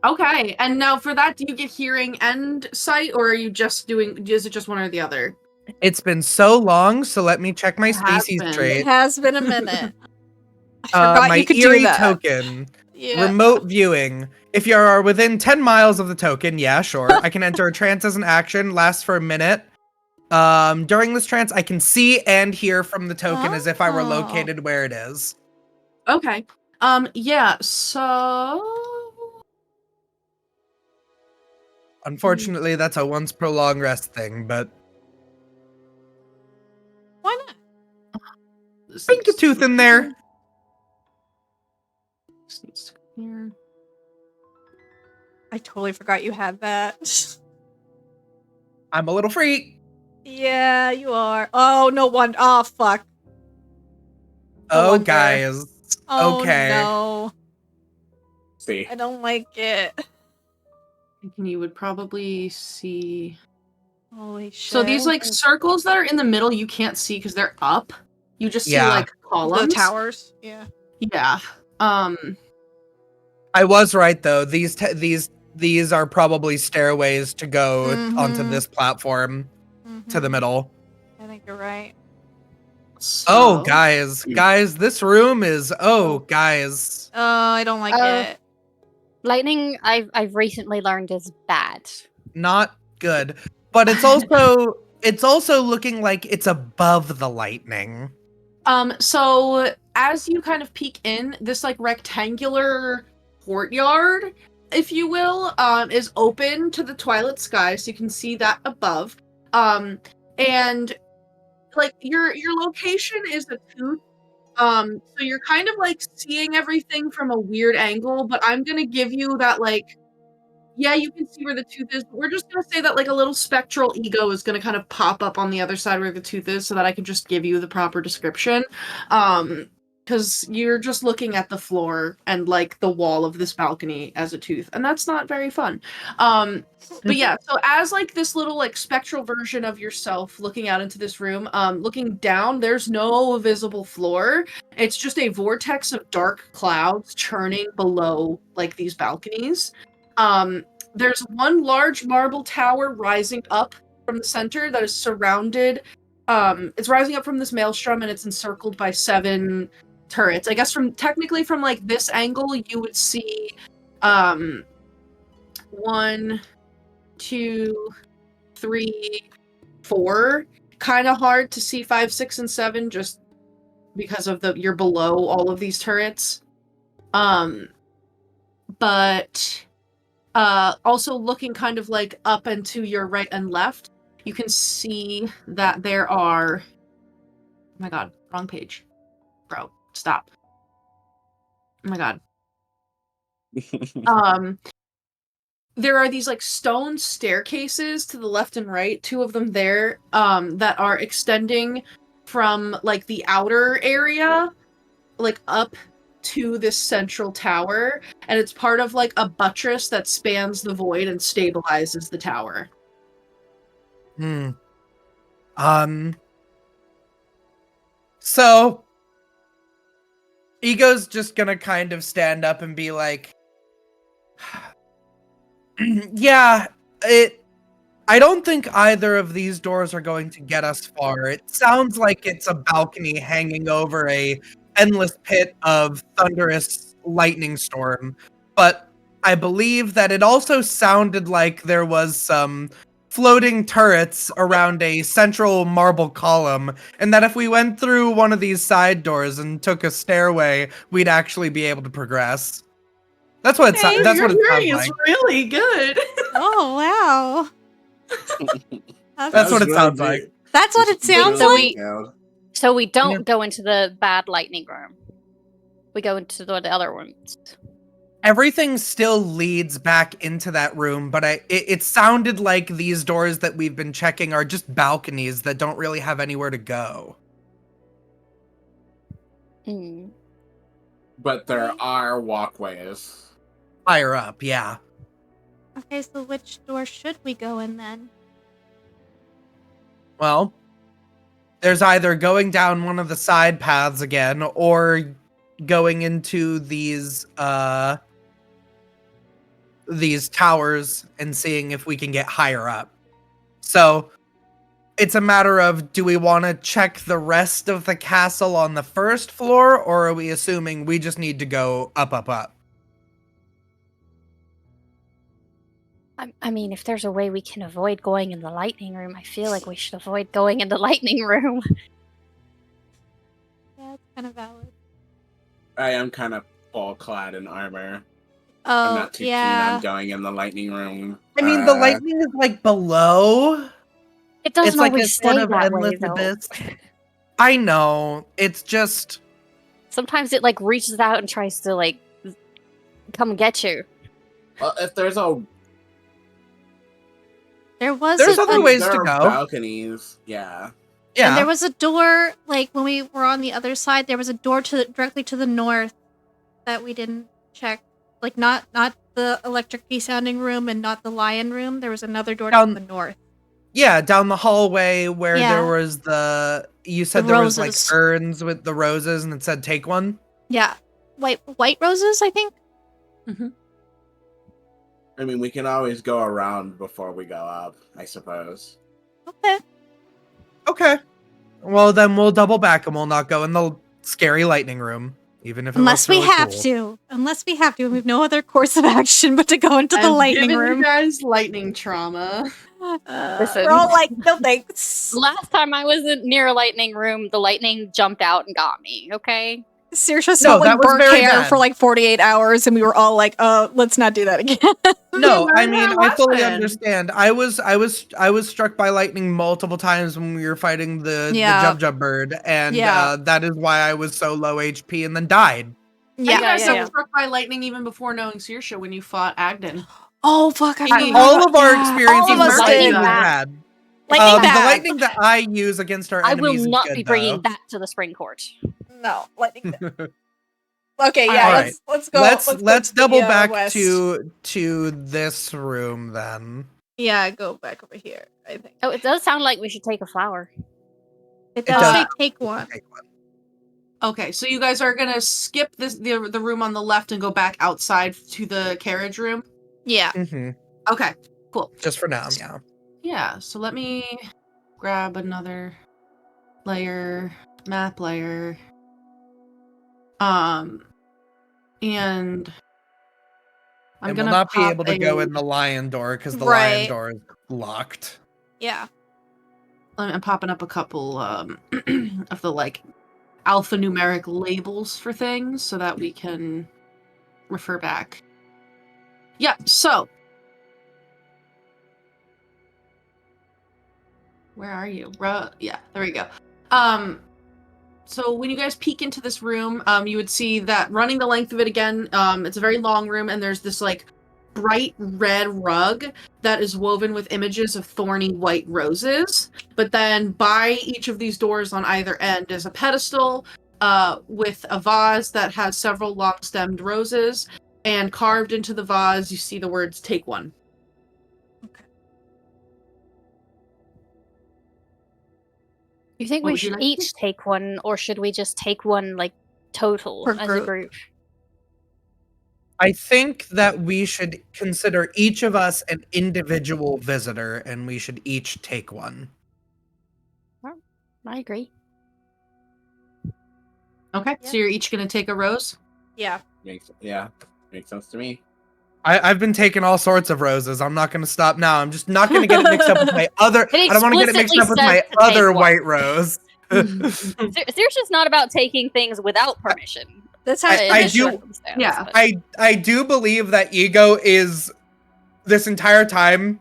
Okay, and now for that, do you get hearing and sight, or are you just doing? Is it just one or the other? It's been so long, so let me check my It has species been. It trait. has been a minute. I forgot My you could eerie do that. token. Yeah. Remote viewing. If you are within 10 miles of the token, yeah, sure. I can enter a trance as an action, lasts for a minute. During this trance, I can see and hear from the token as if I were Oh. located where it is. Okay. Yeah. So. Unfortunately, that's a once per long rest thing, but Why not? think a tooth in there. This needs to go here. I totally forgot you had that. I'm a little freak. Yeah, you are. Oh, no one. Oh, fuck. No Oh, wonder. guys. Oh, Okay. no. See. I don't like it. Thinking you would probably see. Holy shit. So these like circles that are in the middle, you can't see because they're up. You just see Yeah. like the columns. towers. Yeah. Yeah. I was right though. These are probably stairways to go onto Mhm. this platform to the Mhm. middle. I think you're right. Oh, So- guys, this room is guys. Oh, I don't like it. Lightning, I've recently learned is bad. Not good. But it's also looking like it's above the lightning. So as you kind of peek in, this like rectangular courtyard, if you will, is open to the twilight sky, so you can see that above. And like your location is a tooth. So you're kind of like seeing everything from a weird angle, but I'm gonna give you that like, yeah, you can see where the tooth is, but we're just gonna say that like a little spectral ego is gonna kind of pop up on the other side where the tooth is so that I can just give you the proper description. Because you're just looking at the floor and like the wall of this balcony as a tooth, and that's not very fun. But yeah, so as like this little like spectral version of yourself looking out into this room, looking down, there's no visible floor. It's just a vortex of dark clouds churning below like these balconies. There's one large marble tower rising up from the center that is surrounded. It's rising up from this maelstrom and it's encircled by 7 turrets. I guess technically from like this angle, you would see 1, 2, 3, 4. Kind of hard to see 5, 6, and 7 just because of you're below all of these turrets. But also looking kind of like up and to your right and left, you can see that there are. Oh my god, wrong page, bro. Stop. Oh my god. There are these like stone staircases to the left and right, 2 of them there, that are extending from like the outer area, like up to this central tower, and it's part of like a buttress that spans the void and stabilizes the tower. So Ego's just gonna kind of stand up and be like, yeah, I don't think either of these doors are going to get us far. It sounds like it's a balcony hanging over a endless pit of thunderous lightning storm. But I believe that it also sounded like there was some floating turrets around a central marble column, and that if we went through one of these side doors and took a stairway, we'd actually be able to progress. That's what Okay. that's Your what it sounds hearing like. is really good. Oh, wow. That's what it sounds like. That's what it sounds so like? So we don't Yeah. go into the bad lightning room. We go into the other rooms. Everything still leads back into that room, but it sounded like these doors that we've been checking are just balconies that don't really have anywhere to go. Hmm. But there are walkways. Higher up, yeah. Okay, so which door should we go in then? Well, there's either going down one of the side paths again or going into these towers and seeing if we can get higher up. So it's a matter of, do we want to check the rest of the castle on the first floor, or are we assuming we just need to go up, up, up? I mean, if there's a way we can avoid going in the lightning room, I feel like we should avoid going in the lightning room. Yeah, it's kind of valid. I am kind of full clad in armor. Oh, I'm not too keen on going in the lightning room. I mean, the lightning is like below. It doesn't It's like a always sort stay of that way, endless though. abyss. I know. It's just... Sometimes it like reaches out and tries to like come get you. Well, if there's a There's other ways there to are go. balconies, yeah. Yeah. And there was a door, like when we were on the other side, there was a door directly to the north that we didn't check. Like not the electric key sounding room and not the lion room. There was another door to the north. Yeah, down the hallway where Yeah. there was you said The there was like roses. urns with the roses and it said take one. Yeah. White roses, I think. I mean, we can always go around before we go up, I suppose. Okay. Okay. Well, then we'll double back and we'll not go in the scary lightning room, even if it Unless looks we really have cool. to. Unless we have to. We have no other course of action but to go into the I've lightning given room. you guys lightning trauma. Listen. We're all like, no thanks. Last time I was near a lightning room, the lightning jumped out and got me. Okay. Saoirse No, like that was burnt very hair bad. for like 48 hours and we were all like, let's not do that again. No, I Learn mean that I fully lesson. understand. I was struck by lightning multiple times when we were fighting the Yeah. Jub bird, and Yeah. that is why I was so low HP and then died. You yeah. guys yeah. got struck by lightning even before knowing Saoirse when you fought Agden. Oh, fuck. I Hey, forgot All about- of our yeah. experiences All of us were lightning did. lightning bad. bad. Lightning The bad. lightning that I use against our I will enemies is not good, be bringing though. that to the spring court. No, lightning bad. Okay, yeah, Alright. let's go. Let's go let's to the, double back west. to this room then. Yeah, go back over here, I think. Oh, it does sound like we should take a flower. It does. does say take one. Take one. Okay, so you guys are gonna skip the room on the left and go back outside to the carriage room? Yeah. Mm-hmm. Okay, cool. Just for now, yeah. Yeah, so let me grab another map layer. And I'm And gonna we'll not be pop able to go in the lion door because the Right. lion door is locked. Yeah. I'm popping up a couple of the like alphanumeric labels for things so that we can refer back. Yeah, so where are you? Yeah, there we go. So when you guys peek into this room, you would see that running the length of it again, it's a very long room, and there's this like bright red rug that is woven with images of thorny white roses. But then by each of these doors on either end is a pedestal with a vase that has several long-stemmed roses, and carved into the vase you see the words "Take one." You think What we would you should like to each take one, or should we just take one like total Per as group. a group? I think that we should consider each of us an individual visitor, and we should each take one. I agree. Okay, so you're each gonna take a rose. Yeah. Makes sense to me. I've been taking all sorts of roses. I'm not going to stop now. I'm just not going to get it mixed up with my other. It I don't want to get it mixed explicitly up with says my to take other one. white rose. Saoirse's not about taking things without permission. That's how I in this do- circumstance, yeah. but- I do believe that Ego is this entire time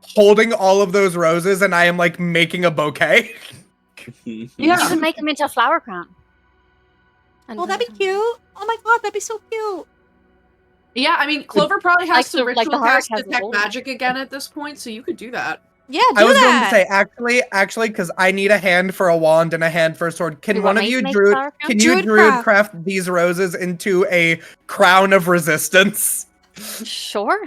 holding all of those roses, and I am like making a bouquet. You Yeah. can make them into a flower crown. Oh, that'd be cute. Oh my god, that'd be so cute. Yeah, I mean, Clover probably has to like the ritual heart cast has a detect hole. magic again at this point, so you could do that. Yeah, I do was going to that. say actually, because I need a hand for a wand and a hand for a sword. Can You one want of me you to make druid? flower crown? Can you Druid druid craft. craft these roses into a crown of resistance? Sure.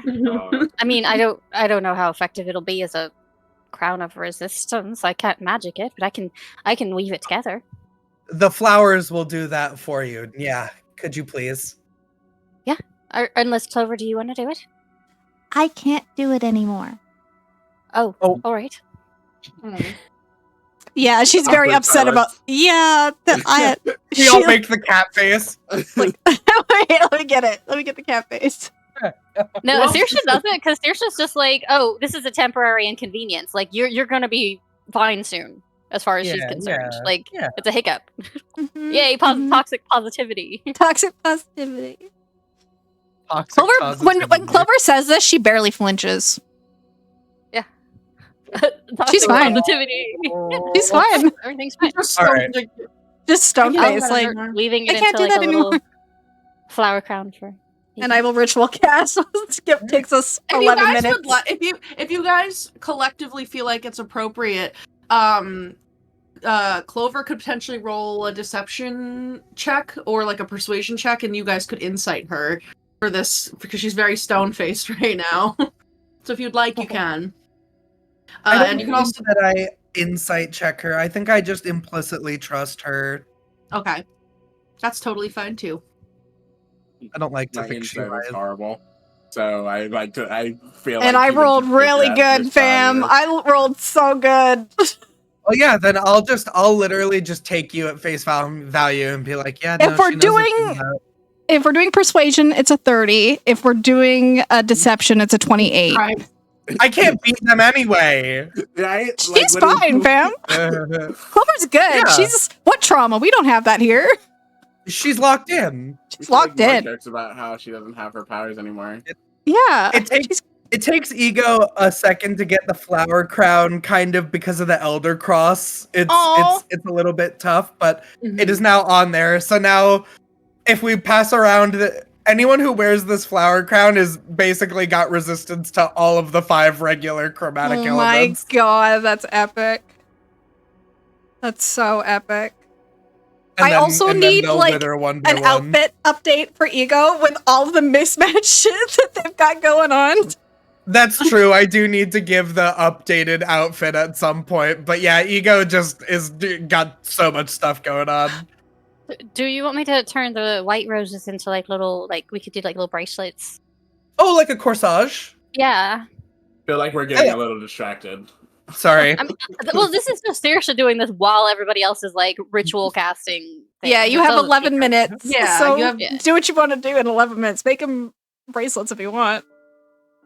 I mean, I don't know how effective it'll be as a crown of resistance. I can't magic it, but I can weave it together. The flowers will do that for you. Yeah, could you please? Unless Clover, do you want to do it? I can't do it anymore. Oh, Oh. all right. Yeah, she's very Awkward upset about. silence. Yeah, We all make the cat face. Wait, let me get it. Let me get the cat face. No, Well- Saoirse doesn't, because Saoirse's just like, oh, this is a temporary inconvenience. Like you're gonna be fine soon, as far as she's Yeah, concerned. yeah, Like yeah. it's a hiccup. Mhm, Yay, mhm. toxic positivity. Toxic positivity. Toxic Clover, when positivity. Clover says this, she barely flinches. Toxic fine. Positivity. She's fine. Everything's fine. Just All don't right. dig- Just stone I face, can't like, anymore. Weaving it I can't into do like that a little anymore. flower crown for. and I will ritual cast. Skip takes us If you 11 guys minutes. would if you guys collectively feel like it's appropriate, Clover could potentially roll a deception check or like a persuasion check, and you guys could insight her for this because she's very stone faced right now. So if you'd like, you can. I don't And you can think also that I insight check her. I think I just implicitly trust her. okay, that's totally fine too. I don't like to My think she insight lies. is horrible. So I feel And like I you would rolled just figure really out good, which fam. side I rolled so good. Oh yeah, then I'll literally just take you at face value and be like, yeah. If no, we're she knows what she's doing- about. If we're doing persuasion, it's a 30. If we're doing a deception, it's a 28. Right. I can't beat them anyway. right? She's Like, what fine, is- fam. Clover's good. Yeah. She's what trauma? We don't have that here. She's locked in. She's locked Like, in. Mark jokes about how she doesn't have her powers anymore. Yeah. It takes Ego a second to get the flower crown, kind of because of the Elder Cross. It's Aw. it's a little bit tough, but Mhm. it is now on there. So now, if we pass around, anyone who wears this flower crown is basically got resistance to all of the 5 regular chromatic Oh my elements. god, that's epic. That's so epic. And I also and need, they'll like, wither one by An one. outfit update for Ego with all the mismatched shit that they've got going on. That's true. I do need to give the updated outfit at some point, but yeah, Ego just got so much stuff going on. Do you want me to turn the white roses into like little, like we could do like little bracelets? Oh, like a corsage? Yeah. Feel like we're getting Hey. a little distracted. Sorry. I mean, well, this is just Saoirse doing this while everybody else is like ritual casting. Yeah, things. you It's have all 11 secret. minutes. Yeah, so you have- Yeah. do what you want to do in 11 minutes. Make them bracelets if you want.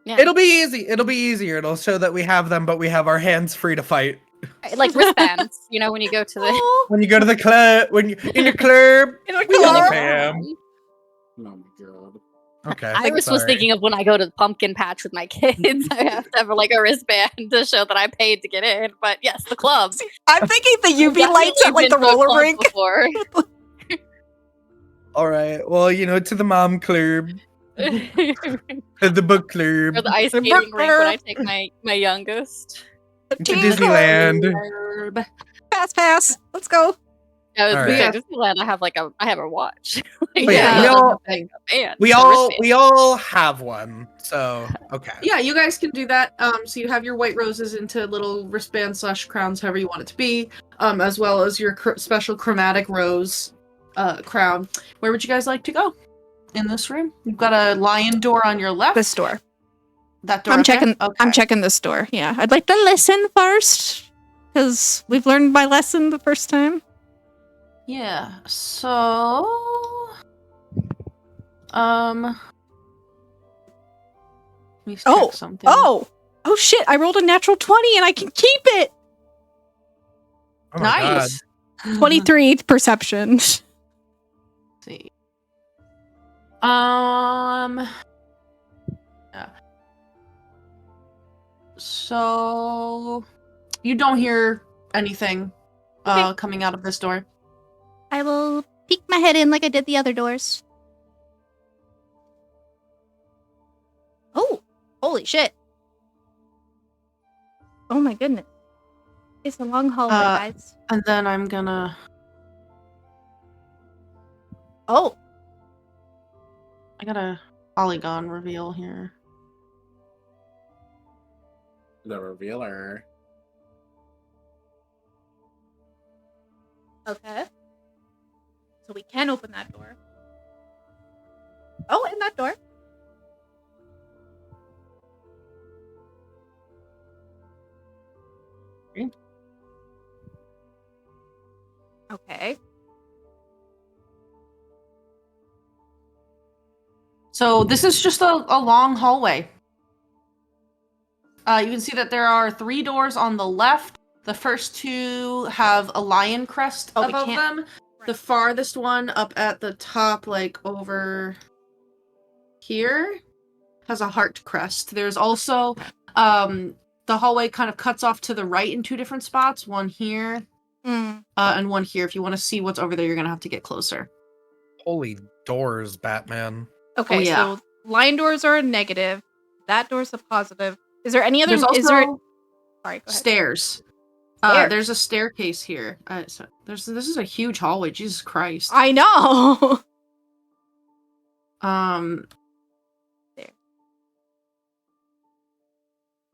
Yeah. It'll be easy. It'll be easier. It'll show that we have them, but we have our hands free to fight. Like wristbands, you know, when you go to the. Oh, When you go to the club, when you in the club. in a We all club. pay 'em. Oh my god. Okay. Iris was sorry. thinking of when I go to the pumpkin patch with my kids. I have to have like a wristband to show that I paid to get in. But yes, the club. I'm thinking the UV lights at like the roller rink. Before. All right. Well, to the mom club, or to the book club, the ice skating rink when I take my youngest. to Disneyland. Herb. Pass. Let's go. I was All gonna say, right. Disneyland. I have a watch. But yeah, we all- band, We a all wristband. have one. So okay. Yeah, you guys can do that. So you have your white roses into little wristbands / crowns, however you want it to be, as well as your special chromatic rose crown. Where would you guys like to go? In this room, you've got a lion door on your left. This door. That door. I'm up there? checking. Okay. I'm checking this door. Yeah, I'd like to listen first because we've learned my lesson the first time. Yeah. So, Let me check something. Oh shit, I rolled a natural 20 and I can keep it. Oh my God. Nice. 23 perception. Let's see. Yeah. So you don't hear anything Okay. coming out of this door. I will peek my head in like I did the other doors. Oh, holy shit. Oh my goodness. It's a long hallway, guys. And then I'm gonna Oh, I got a polygon reveal here. The revealer. okay. So we can open that door. Oh, and that door. Okay. So this is just a long hallway. You can see that there are 3 doors on the left. The first 2 have a lion crest Oh, we above can't- them. The farthest one up at the top, like over here, has a heart crest. There's also the hallway kind of cuts off to the right in 2 different spots. One here and one here. If you want to see what's over there, you're gonna have to get closer. Holy doors, Batman. Okay, Oh, yeah. so lion doors are a negative. That door's a positive. Is there any other? There's also Is there? Sorry, go ahead. stairs. Stairs. There's a staircase here. So this is a huge hallway. Jesus Christ. I know. There.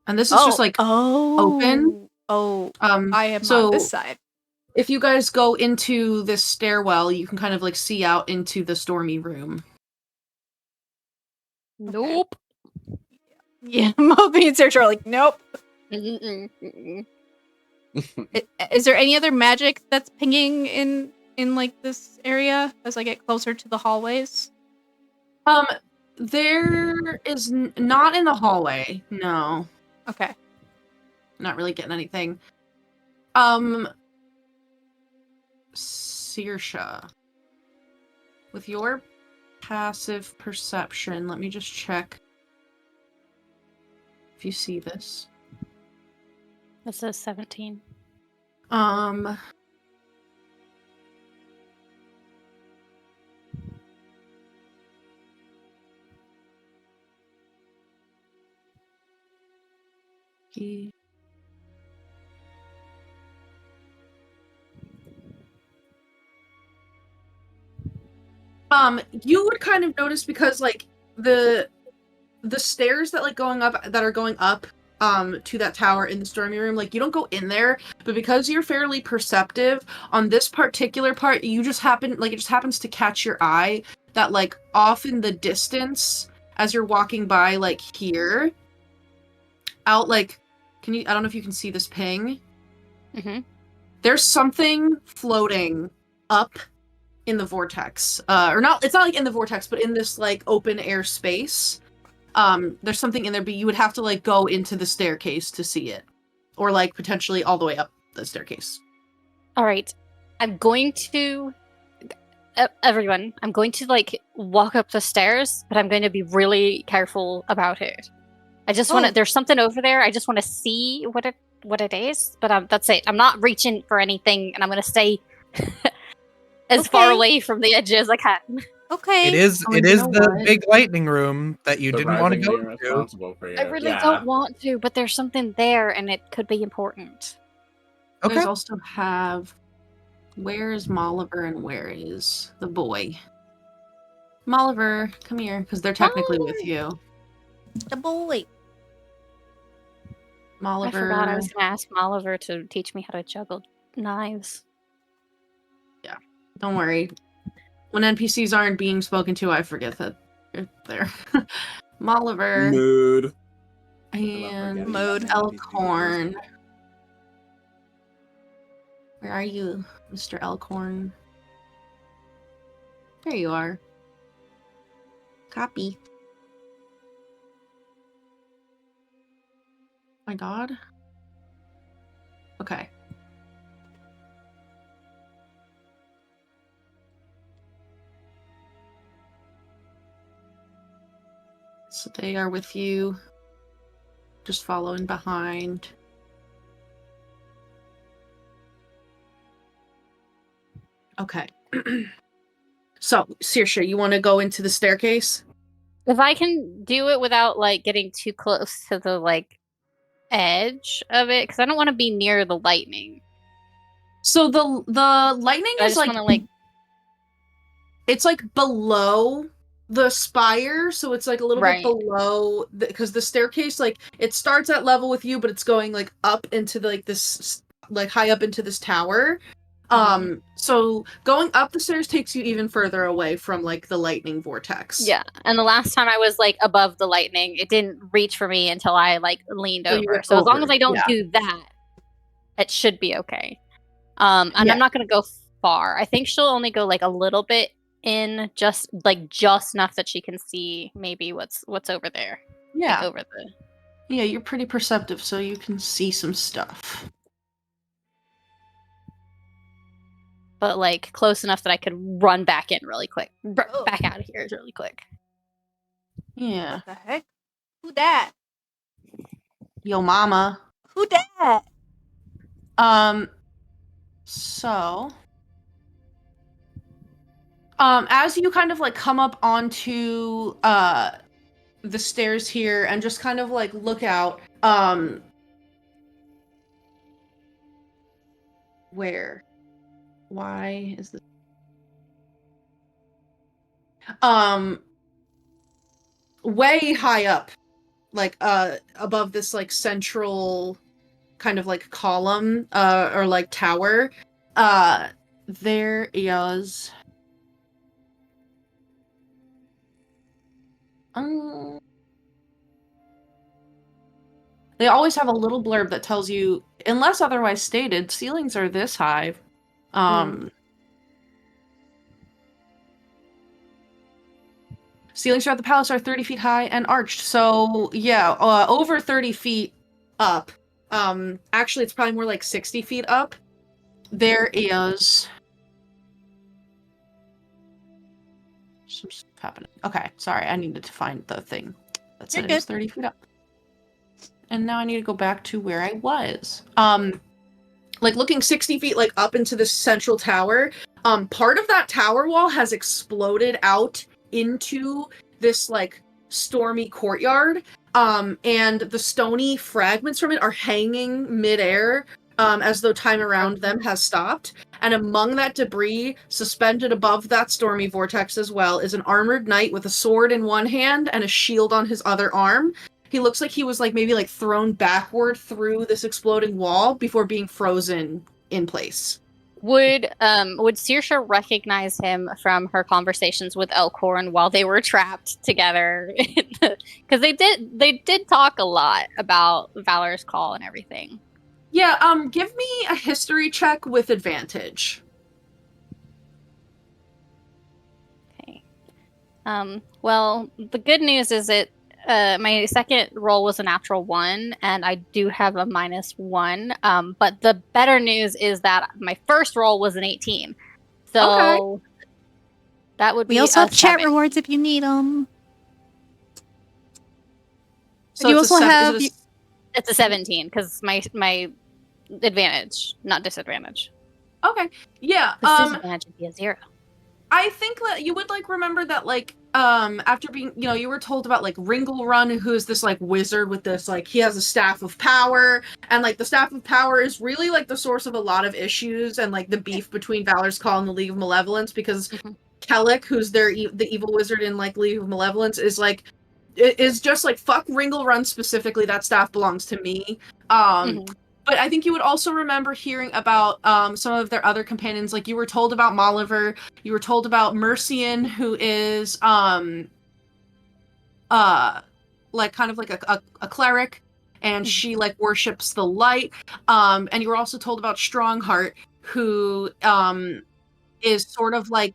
And this is just like open. Oh, I I am on this side. If you guys go into this stairwell, you can kind of like see out into the stormy room. Nope. Yeah, Moby and Saoirse are like, nope. Mm-mm, mm-mm. Is there any other magic that's pinging in like this area as I get closer to the hallways? There is not in the hallway. No, Okay. not really getting anything. Saoirse, with your passive perception, let me just check if you see this. That says 17. You would kind of notice because like the stairs that are going up to that tower in the stormy room, like you don't go in there, but because you're fairly perceptive on this particular part, it just happens to catch your eye that like off in the distance as you're walking by, like here out, like I don't know if you can see this ping. Mm-hmm. There's something floating up in the vortex, or not, it's not like in the vortex, but in this like open air space. There's something in there, but you would have to like go into the staircase to see it, or like potentially all the way up the staircase. All right, I'm going to everyone. I'm going to like walk up the stairs, but I'm going to be really careful about it. I just want to. There's something over there. I just want to see what it is, but that's it. I'm not reaching for anything, and I'm going to stay as far away from the edge as I can. Okay. It is the big lightning room that you didn't want to go to. Responsible for you. I really don't want to, but there's something there, and it could be important. You Okay. guys also have, where is Molliver and where is the boy? Molliver, come here, because they're technically with you. The boy. Molliver. I forgot I was going to ask Molliver to teach me how to juggle knives. Yeah, don't worry. When NPCs aren't being spoken to, I forget that they're there. Molliver. Mood. And Mood. Elkhorn. Where are you, Mr. Elkhorn? There you are. Copy. My god. Okay. So they are with you, just following behind. Okay. So, Saoirse, you want to go into the staircase? If I can do it without like getting too close to the like edge of it, because I don't want to be near the lightning. So the lightning I is just like, want to like it's like below the spire, so it's like a little bit Right. below, because the staircase, like, it starts at level with you, but it's going like up into like this, like high up into this tower. So going up the stairs takes you even further away from like the lightning vortex. yeah. And the last time I was like above the lightning, it didn't reach for me until I like leaned So you over. went So as long over, as I don't yeah. do that, it should be okay. And Yeah. I'm not gonna go far. I think she'll only go like a little bit in, just enough that she can see maybe what's over there. Yeah. Like over the Yeah, you're pretty perceptive, so you can see some stuff. but like close enough that I could run back in really quick. Back out of here really quick. Yeah. What the heck? Who that? Yo mama. Who that? So as you kind of like come up onto the stairs here and just kind of like look out, why is this way high up, like above this like central kind of like column or like tower, there is they always have a little blurb that tells you, unless otherwise stated, ceilings are this high. Ceilings throughout the palace are 30 feet high and arched. So yeah, over 30 feet up. Actually, it's probably more like 60 feet up. There is some stuff happening. Okay, sorry, I needed to find the thing that said it was 30 feet up. And now I need to go back to where I was. Like looking 60 feet like up into this central tower. Part of that tower wall has exploded out into this like stormy courtyard. And the stony fragments from it are hanging midair, as though time around them has stopped. And among that debris, suspended above that stormy vortex as well, is an armored knight with a sword in one hand and a shield on his other arm. He looks like he was like maybe like thrown backward through this exploding wall before being frozen in place. Would Saoirse recognize him from her conversations with Elcorn while they were trapped together? Because they did talk a lot about Valor's Call and everything. Yeah, give me a history check with advantage. Okay. Well, the good news is my second roll was a natural 1, and I do have a -1. But the better news is that my first roll was an 18. So that would be. We also have chat 7. rewards if you need them. So you it's also have. It's a 17 because my advantage, not disadvantage. Okay. Yeah. Disadvantage would be a 0. I think that you would like remember that like after being, you know, you were told about like Ringelrun, who's this like wizard with this like he has a staff of power, and like the staff of power is really like the source of a lot of issues and like the beef between Valor's Call and the League of Malevolence, because Kellic, who's the evil wizard in like League of Malevolence, is just like fuck Ringelrun specifically. That staff belongs to me. But I think you would also remember hearing about some of their other companions. Like you were told about Molliver, you were told about Mercian, who is like kind of like a cleric, and she like worships the light. And you were also told about Strongheart, who is sort of like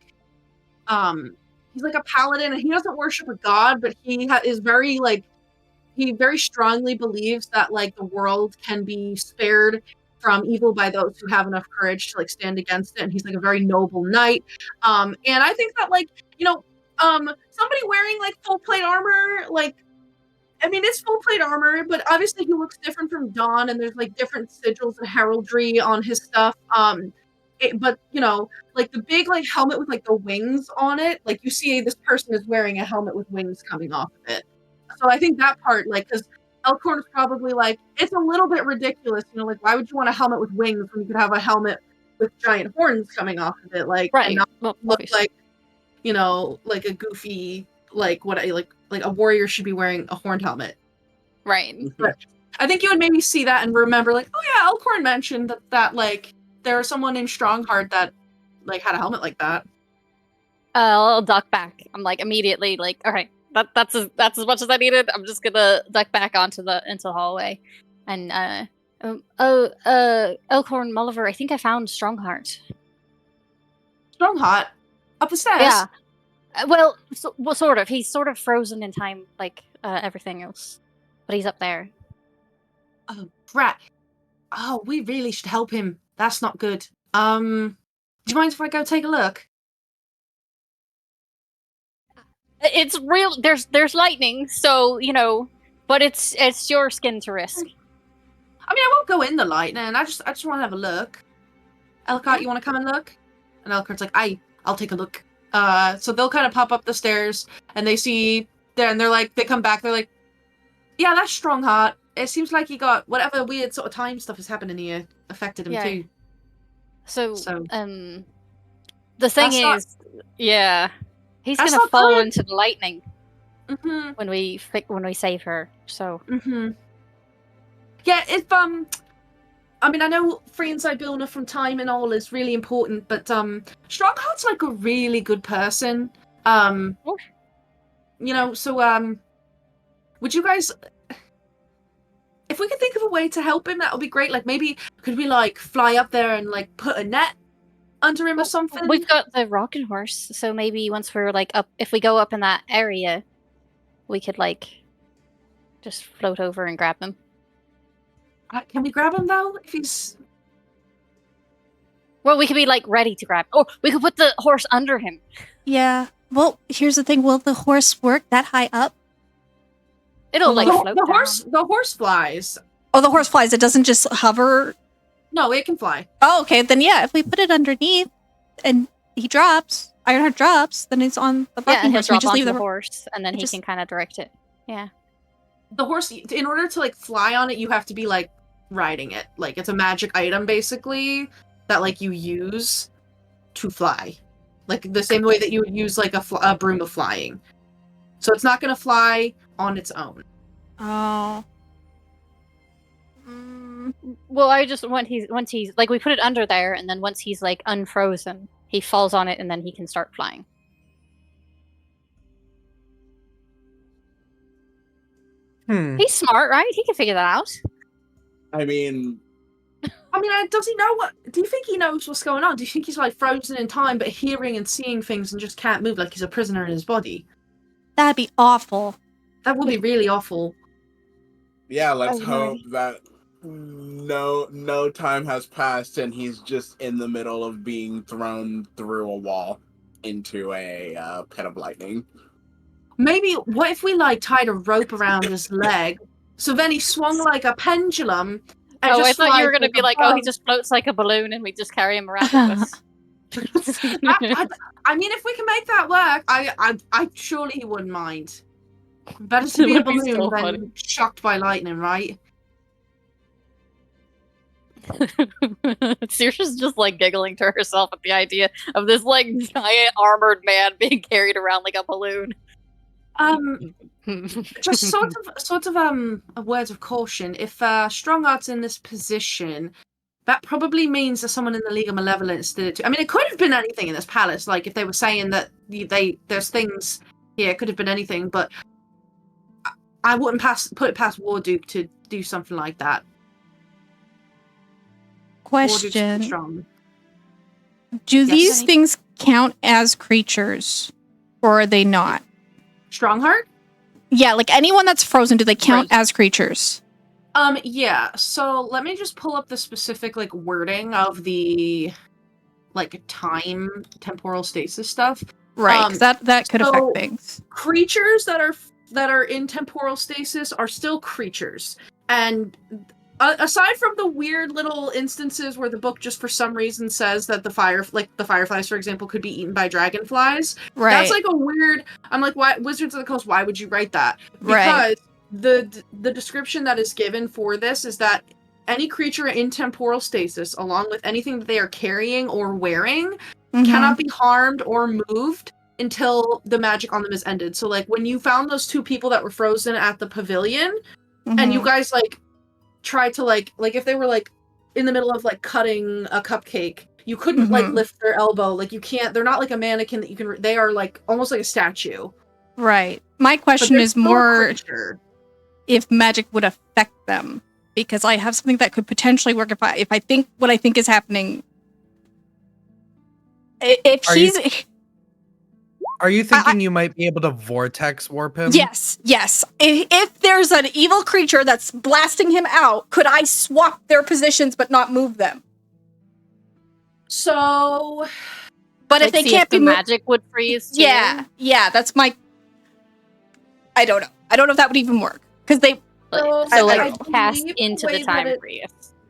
he's like a paladin, and he doesn't worship a god, but he is very like he very strongly believes that like the world can be spared from evil by those who have enough courage to like stand against it, and he's like a very noble knight. And I think that like somebody wearing like full plate armor, like I mean it's full plate armor, but obviously he looks different from Dawn, and there's like different sigils and heraldry on his stuff. But like the big like helmet with like the wings on it, like you see this person is wearing a helmet with wings coming off of it. So I think that part, like, because Elkhorn is probably like, it's a little bit ridiculous, like why would you want a helmet with wings when you could have a helmet with giant horns coming off of it, like, Right. and not Well, look obviously. like, like a goofy, like what I like a warrior should be wearing a horned helmet. Right. But I think you would maybe see that and remember, like, oh yeah, Elkhorn mentioned that like there was someone in Strongheart that like had a helmet like that. I'll duck back. I'm like immediately like, all right, that's as much as I needed. I'm just gonna duck back into the hallway, and Elkhorn Mulliver, I think I found Strongheart. Strongheart up the stairs. Yeah. Well, sort of. He's sort of frozen in time, like everything else, but he's up there. Oh, right. Oh, we really should help him. That's not good. Do you mind if I go take a look? It's real. There's lightning, so but it's your skin to risk. I mean, I won't go in the lightning. I just want to have a look. Elkhart, you want to come and look? And Elkhart's like, I'll take a look. So they'll kind of pop up the stairs, and they see there, and they're like, they come back. They're like, yeah, that's Strongheart. It seems like he got whatever weird sort of time stuff is happening here affected him too. So the thing That's is, he's That's gonna not fall good. into the lightning Mm-hmm. when we save her. So Mm-hmm. Yeah, if I mean, I know freeing Zybulna from time and all is really important, but Strongheart's like a really good person. So would you guys, if we could think of a way to help him, that would be great. Like maybe could we like fly up there and like put a net under him or something? we've got the rocking horse, so maybe once we're like up, if we go up in that area, we could like just float over and grab them. Can we grab him though? If he's Well, we could be like ready to grab. Or we could put the horse under him. Yeah. Well, here's the thing. Will the horse work that high up? It'll like float down. the horse flies. Oh, the horse flies. It doesn't just hover. No, it can fly. Oh, okay. Then yeah, if we put it underneath and he drops, Ironheart drops, then it's on the Yeah, rocking and he'll horse. We drop just onto leave the the horse, and then he just- can kind of direct it. Yeah. The horse, in order to like fly on it, you have to be like riding it. Like it's a magic item basically that like you use to fly, like the same way that you would use like a broom of flying. So it's not going to fly on its own. Oh. Well, I just once he's like, we put it under there, and then once he's like unfrozen, he falls on it, and then he can start flying. He's smart, right? He can figure that out. I mean, Does he know what? Do you think he knows what's going on? Do you think he's like frozen in time, but hearing and seeing things and just can't move, like he's a prisoner in his body? That'd be awful. That would be really awful. yeah, let's Oh, hope that no time has passed and he's just in the middle of being thrown through a wall into a pit of lightning. Maybe what if we like tied a rope around his leg, so then he swung like a pendulum. And Oh, I just thought you were flies going to be like, oh, he above. just floats like a balloon, and we just carry him around with us. I mean, if we can make that work, I surely he wouldn't mind. Better to It be a would be balloon so than funny. shocked by lightning, right? Saoirse's just like giggling to herself at the idea of this like giant armored man being carried around like a balloon. Just sort of a words of caution. If Strongart's in this position, that probably means that someone in the League of Malevolence did it too. I mean, it could have been anything in this palace. Like if they were saying that there's things here, it could have been anything. But I wouldn't put it past Warduke to do something like that. Warduke's pretty Question. strong. Do Yes, these Penny? things count as creatures? Or are they not? Strongheart? Yeah, like anyone that's frozen, do they count Frozen. as creatures? Yeah. So let me just pull up the specific like wording of the like temporal stasis stuff. Right, 'cause that could affect so things. Creatures that are in temporal stasis are still creatures, and aside from the weird little instances where the book just for some reason says that the fireflies, for example, could be eaten by dragonflies. Right. That's like a weird. I'm like, why, Wizards of the Coast? Why would you write that? Right. Because the description that is given for this is that any creature in temporal stasis, along with anything that they are carrying or wearing, cannot be harmed or moved until the magic on them is ended. So like when you found those two people that were frozen at the pavilion, and you guys like tried to like if they were like in the middle of like cutting a cupcake, you couldn't like lift their elbow. Like you can't. They're not like a mannequin that you can. They are like almost like a statue. Right. My But question they're is still a more creature. if magic would affect them, because I have something that could potentially work if I think what I think is happening. If Are you- he's Are you thinking you might be able to vortex warp him? yes. If there's an evil creature that's blasting him out, could I swap their positions but not move them? So, But Like, if they see can't the be moved, magic would freeze. Too. yeah, that's my. I don't know. I don't know if that would even work because they. So, So I like cast believe into way the time that freeze.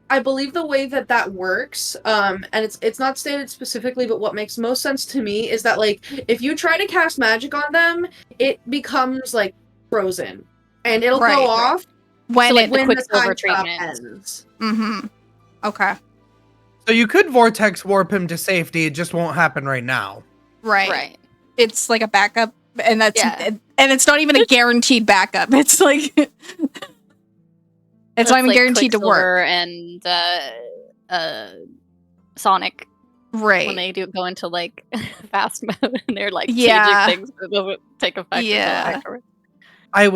I believe the way that works, and it's not stated specifically, but what makes most sense to me is that like if you try to cast magic on them, it becomes like frozen, and it'll Right, go right. off When So, like, it. the when the Quicksilver time stop treatment. ends. Okay. So you could vortex warp him to safety. It just won't happen right now. Right. It's like a backup, and that's Yeah. and it's not even a guaranteed backup. It's like it's not even like guaranteed to Quicksilver work. and Sonic Right. when they do go into like fast mode and they're like Yeah. changing things that don't take effect until Yeah. afterwards. I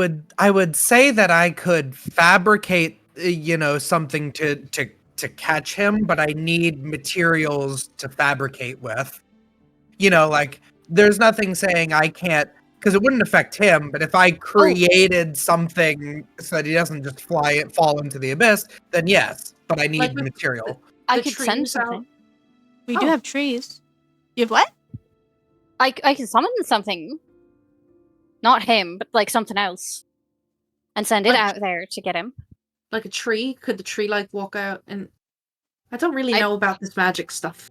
would say that I could fabricate, something to catch him, but I need materials to fabricate with. Like there's nothing saying I can't, because it wouldn't affect him. But if I created something so that he doesn't just fall into the abyss, then yes. But I need Like with material. I The could send trees out. something. We do Oh. have trees. You have what? I can summon something. Not him, but like something else. And send it Like- out there to get him. Like a tree? Could the tree like walk out? And I don't really I- know about this magic stuff.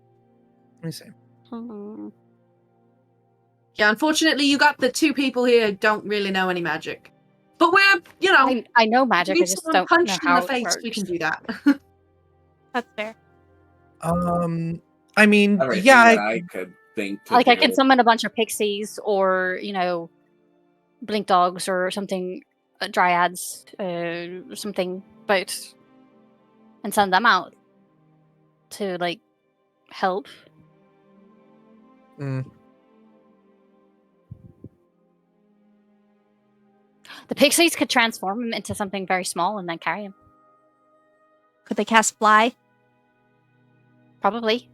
Let me see. Hmm. Yeah, unfortunately, you got the two people here who don't really know any magic. But we're, I know if magic, you I need just someone don't know punched in how the it face, works. we can do that. That's fair. I mean, Everything yeah, that I could think to Like I do. can summon a bunch of pixies or, blink dogs or something, dryads, something, but and send them out to like help. Mm. The pixies could transform him into something very small and then carry him. Could they cast fly? Probably.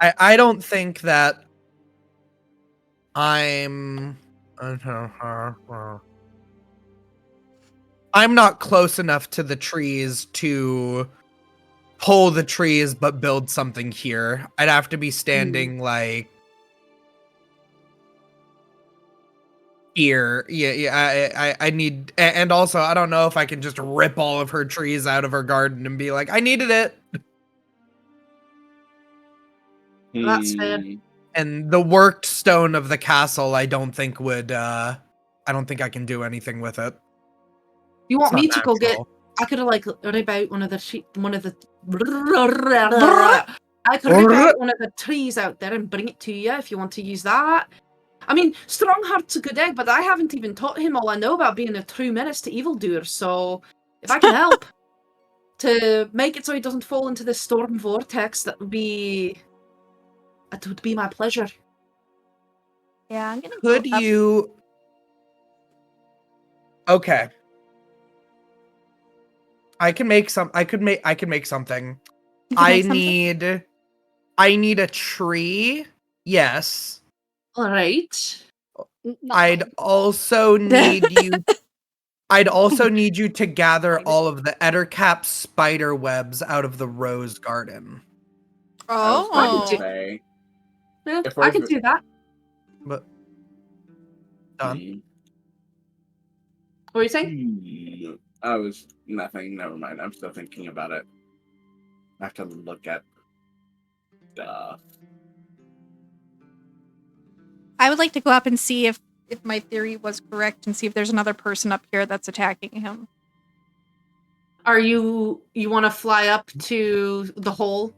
I don't think that I'm not close enough to the trees to pull the trees but build something here. I'd have to be standing like here. Yeah, I need, and also I don't know if I can just rip all of her trees out of her garden and be like, I needed it. That's fair. And the worked stone of the castle, I don't think I can do anything with it. You want It's me not to go get? natural. I could have like rip out one of the I could rip out one of the trees out there and bring it to you if you want to use that. I mean, Strongheart's a good egg, but I haven't even taught him all I know about being a true menace to evildoers. So if I can help to make it so he doesn't fall into this storm vortex, it would be my pleasure. Yeah, I'm gonna. Could go up. you? Okay. I can make something. I I need a tree. Yes. All right. I'd also need you. I'd also need you to gather all of the Ettercap spider webs out of the rose garden. I was going to Oh. say, Yeah, if I we're can do that. But done. What are you saying? I was nothing. Never mind. I'm still thinking about it. I have to look at stuff. I would like to go up and see if my theory was correct and see if there's another person up here that's attacking him. Are you want to fly up to the hole?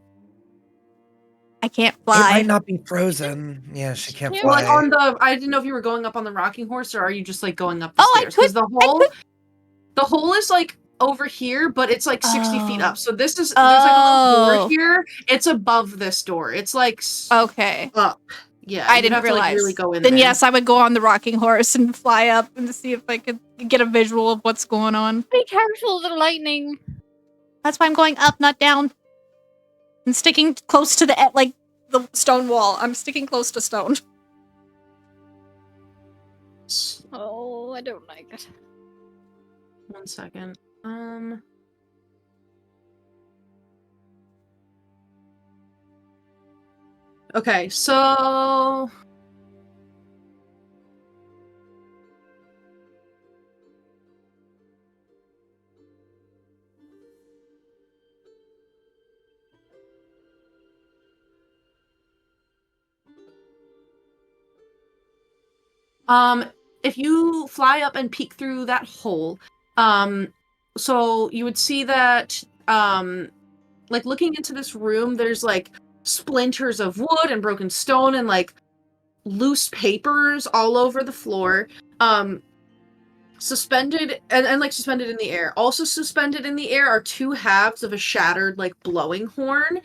I can't It fly. might not be frozen. Yeah, she can't Yeah, Well, fly. like on the, I didn't know if you were going up on the rocking horse or are you just like going up the Oh, I stairs? Because could- the hole is like over here, but it's like 60 feet up. So this is there's like a little door here. It's above this door. It's like Okay. up. Yeah, I you'd didn't have realize. to like really go in Then there. yes, I would go on the rocking horse and fly up and see if I could get a visual of what's going on. Be careful of the lightning. That's why I'm going up, not down. And sticking close to the stone wall. I'm sticking close to stone. Oh, I don't like it. 1 second. Okay, so if you fly up and peek through that hole, so you would see that, like looking into this room, there's like splinters of wood and broken stone and like loose papers all over the floor. Suspended and like suspended in the air. Also suspended in the air are two halves of a shattered like blowing horn.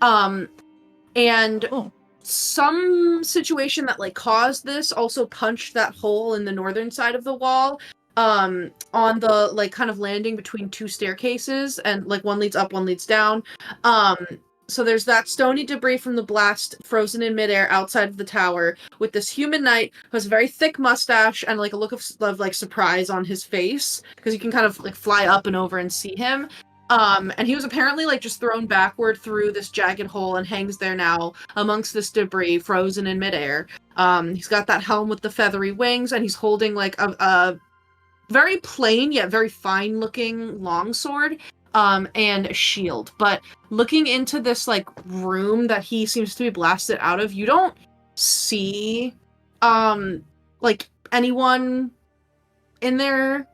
And Oh. some situation that like caused this also punched that hole in the northern side of the wall, on the like kind of landing between two staircases, and like one leads up, one leads down. So there's that stony debris from the blast frozen in midair outside of the tower, with this human knight who has a very thick mustache and like a look of like surprise on his face, because you can kind of like fly up and over and see him. And he was apparently like just thrown backward through this jagged hole and hangs there now amongst this debris, frozen in midair. He's got that helm with the feathery wings, and he's holding like a very plain yet very fine looking longsword, and a shield. But looking into this like room that he seems to be blasted out of, you don't see like anyone in there.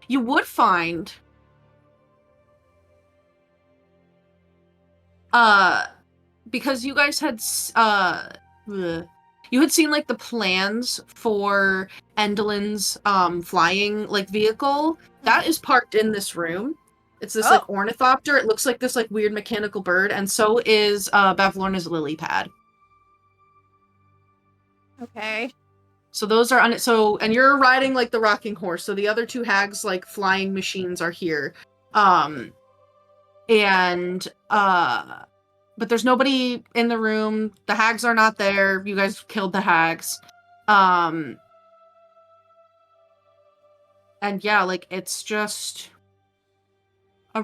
You would find because you guys had you had seen like the plans for Endelin's flying like vehicle that is parked in this room. It's this like ornithopter. It looks like this like weird mechanical bird, and so is Bavlorna's lily pad. Okay. So those are and you're riding like the rocking horse. So the other two hags like flying machines are here. But there's nobody in the room. The hags are not there. You guys killed the hags. And yeah, like it's just a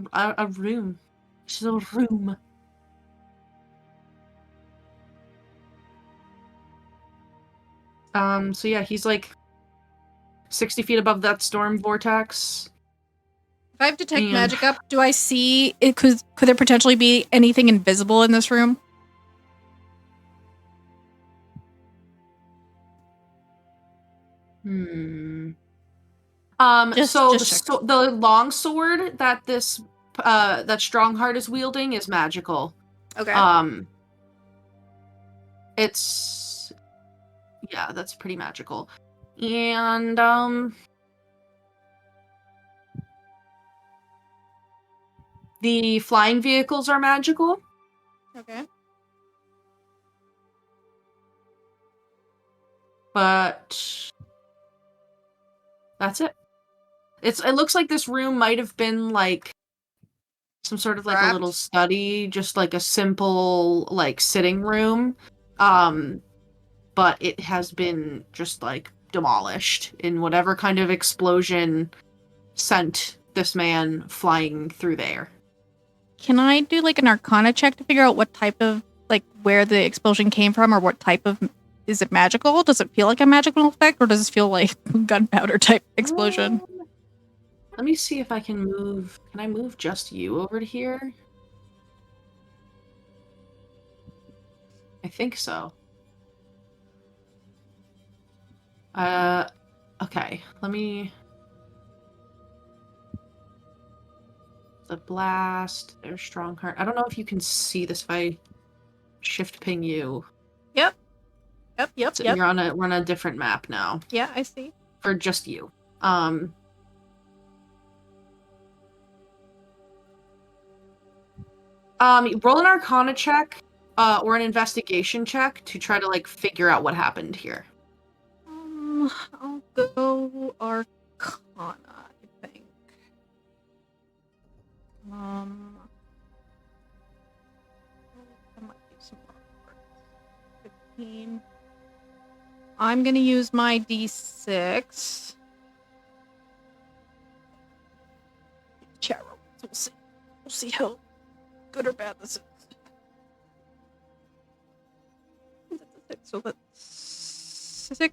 room. It's just a room. So yeah, he's like 60 feet above that storm vortex. If I have detect magic up, do I see it? Could there potentially be anything invisible in this room? The long sword that this that Strongheart is wielding is magical. Okay. It's that's pretty magical. And the flying vehicles are magical. Okay. But that's it. It looks like this room might have been like some sort of like a Trapped? little study, just like a simple like sitting room. But it has been just like demolished in whatever kind of explosion sent this man flying through there. Can I do like an Arcana check to figure out what type of like where the explosion came from, or what type of is it magical? Does it feel like a magical effect, or does it feel like gunpowder type explosion? Let me see if I can move. Can I move just you over to here? I think so. Okay. Let me. The blast. There's strong heart. I don't know if you can see this if I shift ping you. Yep. So we're on a different map now. Yeah, I see. For just you. Roll an Arcana check, or an investigation check to try to like figure out what happened here. I'll go Arcana, I think. I might use some more. 15. I'm gonna use my D6. Chat roll. We'll see. We'll see how good or bad this is. So that's 16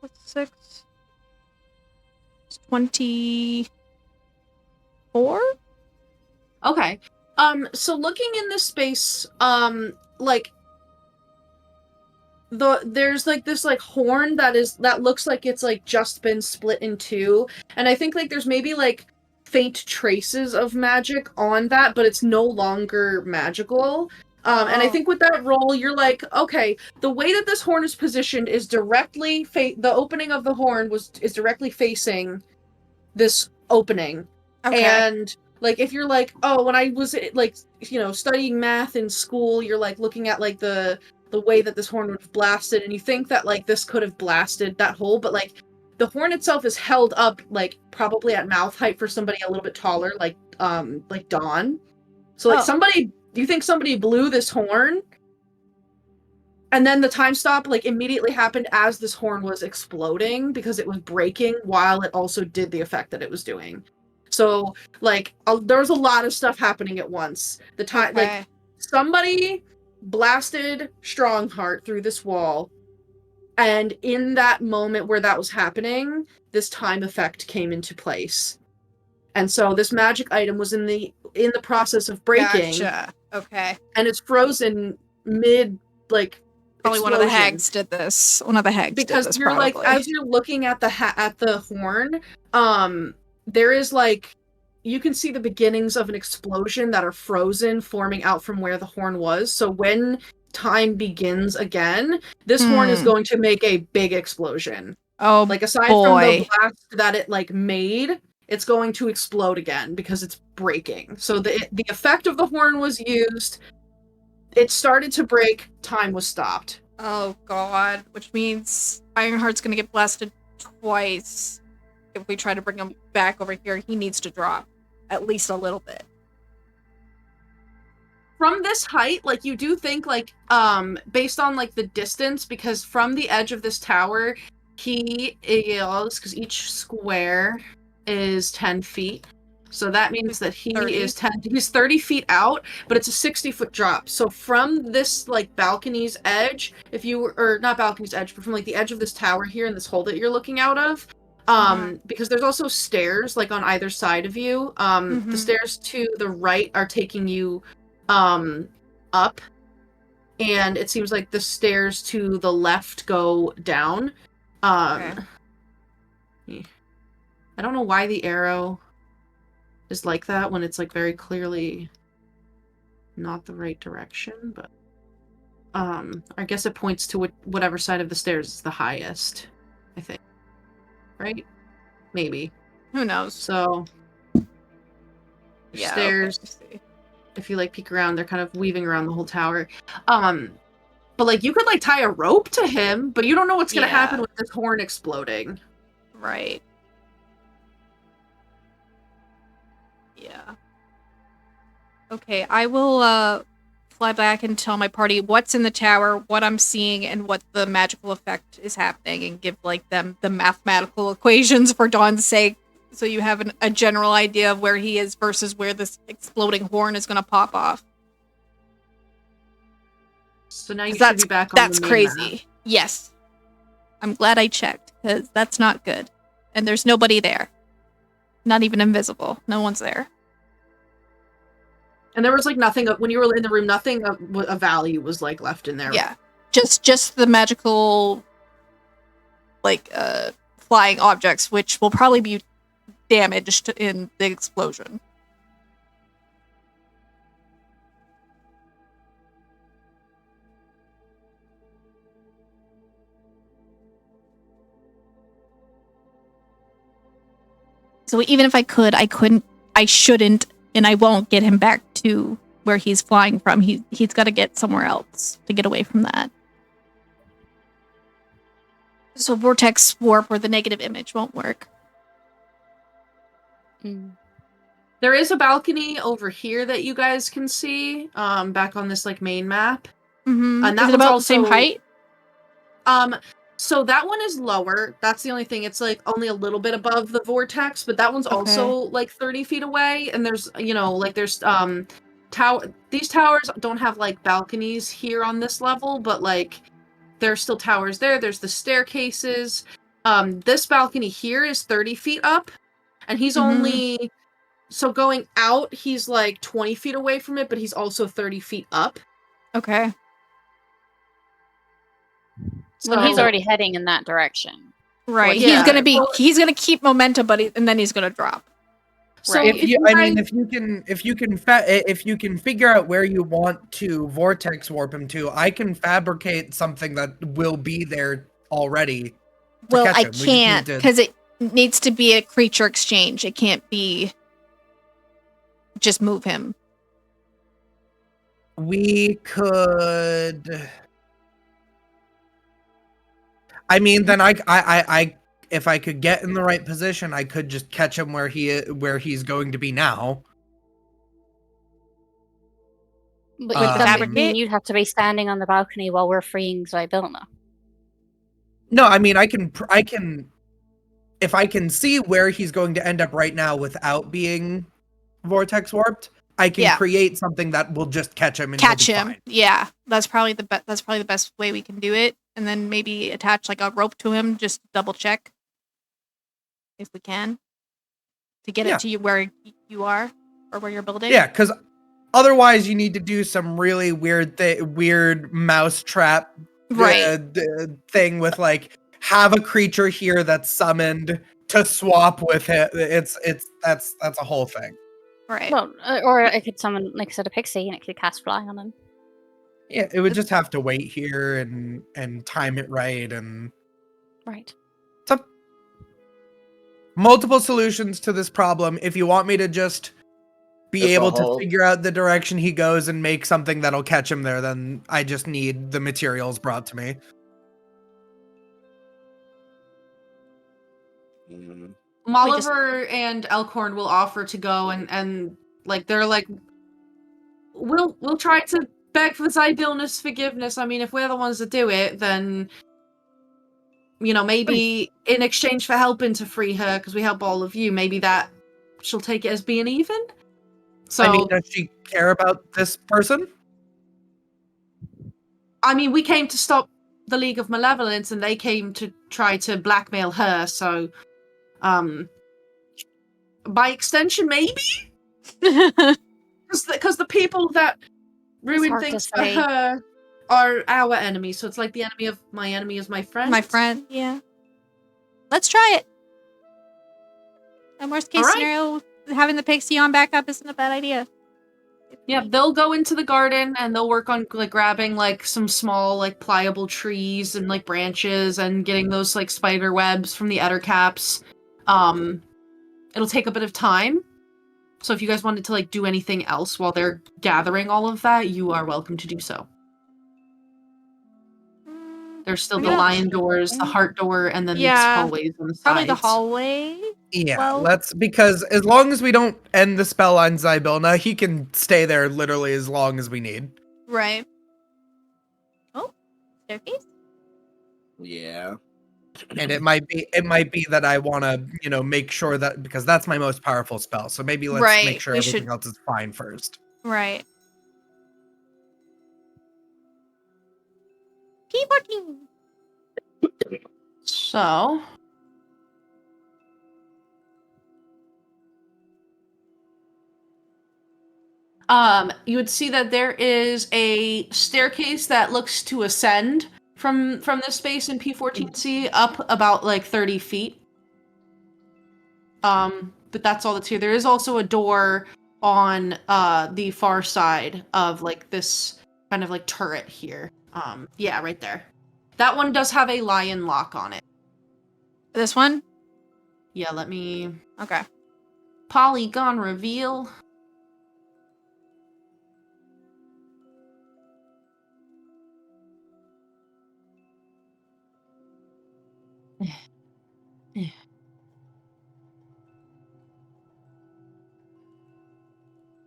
plus 6. It's 24? Okay. So looking in this space, like there's like this like horn that looks like it's like just been split in two, and I think like there's maybe like faint traces of magic on that, but it's no longer magical. And I think with that roll, you're like, okay, the way that this horn is positioned is directly the opening of the horn is directly facing this opening. Okay. And like if you're like, oh, when I was like, you know, studying math in school, you're like looking at like the way that this horn would have blasted, and you think that like this could have blasted that hole, but like the horn itself is held up like probably at mouth height for somebody a little bit taller, like Dawn. So like you think somebody blew this horn, and then the time stop like immediately happened as this horn was exploding because it was breaking while it also did the effect that it was doing. So like there was a lot of stuff happening at once. The time like somebody blasted Strongheart through this wall, and in that moment where that was happening, this time effect came into place. And so this magic item was in the process of breaking. Gotcha. Okay. And it's frozen mid like probably explosion. One of the hags did this. Because you're probably. like as you're looking at the horn, there is like you can see the beginnings of an explosion that are frozen forming out from where the horn was. So when time begins again, this horn is going to make a big explosion. Oh, like aside from the blast that it like made, it's going to explode again because it's breaking. So the effect of the horn was used. It started to break. Time was stopped. Oh god, which means Ironheart's gonna get blasted twice. If we try to bring him back over here, he needs to drop at least a little bit. From this height, like you do think like based on like the distance, because from the edge of this tower, he is, because each square is 10 feet. So that means that he's 30 feet out, but it's a 60-foot drop. So from this like balcony's edge, or not balcony's edge, but from like the edge of this tower here in this hole that you're looking out of, because there's also stairs like on either side of you. The stairs to the right are taking you up, and it seems like the stairs to the left go down. Okay. I don't know why the arrow is like that when it's like very clearly not the right direction, but I guess it points to whatever side of the stairs is the highest, I think. Right? Maybe. Who knows? So yeah, stairs, okay. If you like peek around, they're kind of weaving around the whole tower. But like you could like tie a rope to him, but you don't know what's gonna happen with this horn exploding. Right. Yeah. Okay, I will fly back and tell my party what's in the tower, what I'm seeing, and what the magical effect is happening, and give like them the mathematical equations for Dawn's sake, so you have a general idea of where he is versus where this exploding horn is going to pop off. So now you 'Cause should be back on That's the main crazy. map. Yes. I'm glad I checked, because that's not good. And there's nobody there. Not even invisible. No one's there. And there was like nothing when you were in the room. Nothing of value was like left in there. Yeah. Just the magical, like, flying objects, which will probably be damaged in the explosion. So even if I could, I shouldn't, and I won't get him back to where he's flying from. He's got to get somewhere else to get away from that. So vortex warp or the negative image won't work. There is a balcony over here that you guys can see, back on this like main map. Mm-hmm. And that Is it one's about also the same height? So that one is lower. That's the only thing. It's like only a little bit above the vortex, but that one's also like 30 feet away. And there's, there's these towers don't have like balconies here on this level, but like there's still towers there. There's the staircases. This balcony here is 30 feet up, and he's only, so going out, he's like 20 feet away from it, but he's also 30 feet up. Okay. Well, he's already heading in that direction. Right. Yeah. He's gonna keep momentum, but and then he's gonna drop. So Right. If you can figure out where you want to vortex warp him to, I can fabricate something that will be there already. Well, catch I him. We just can't need to- because it needs to be a creature exchange. It can't be just move him. We could. I mean, then I if I could get in the right position, I could just catch him where he's going to be now. But Um, would mean you'd have to be standing on the balcony while we're freeing Zybilna. No, I mean I can if I can see where he's going to end up right now without being vortex warped, I can create something that will just catch him and he'll be fine. Yeah, that's probably the best way we can do it, and then maybe attach like a rope to him, just double check if we can to get it to you where you are or where you're building. Yeah, because otherwise you need to do some really weird mouse trap thing with like have a creature here that's summoned to swap with it. That's a whole thing. Right. Well, or I could summon, like I said, a pixie, and it could cast fly on him. Yeah, it would just have to wait here and time it right and Right. so multiple solutions to this problem. If you want me to just be It's a able to whole- figure out the direction he goes and make something that'll catch him there, then I just need the materials brought to me. Molliver and Elkhorn will offer to go and like they're like we'll try to beg for Zybilna's forgiveness. I mean, if we're the ones that do it, then maybe in exchange for helping to free her, because we help all of you, maybe that she'll take it as being even. So I mean, does she care about this person? I mean, we came to stop the League of Malevolence, and they came to try to blackmail her. So, by extension, maybe, because the people that ruin hard to things for say. her are our enemies. So it's like the enemy of my enemy is my friend. My friend, yeah. Let's try it. And worst case All right. scenario, having the pixie on backup isn't a bad idea. Yeah, they'll go into the garden and they'll work on like grabbing like some small like pliable trees and like branches and getting those like spider webs from the ettercaps. It'll take a bit of time. So if you guys wanted to like do anything else while they're gathering all of that, you are welcome to do so. There's still the lion doors, the heart door, and then these hallways on the sides. Probably the hallway. Yeah, Well- because as long as we don't end the spell on Zybilna, he can stay there literally as long as we need. Right. Oh, staircase? Yeah. And it might be that I want to, make sure that because that's my most powerful spell. So maybe let's Right, make sure we everything should- else is fine first. Right. Keep working. So, you would see that there is a staircase that looks to ascend from this space in P14C up about like 30 feet. But that's all that's here. There is also a door on the far side of like this kind of like turret here. Yeah, right there. That one does have a lion lock on it. This one? Yeah, let me Okay. polygon reveal.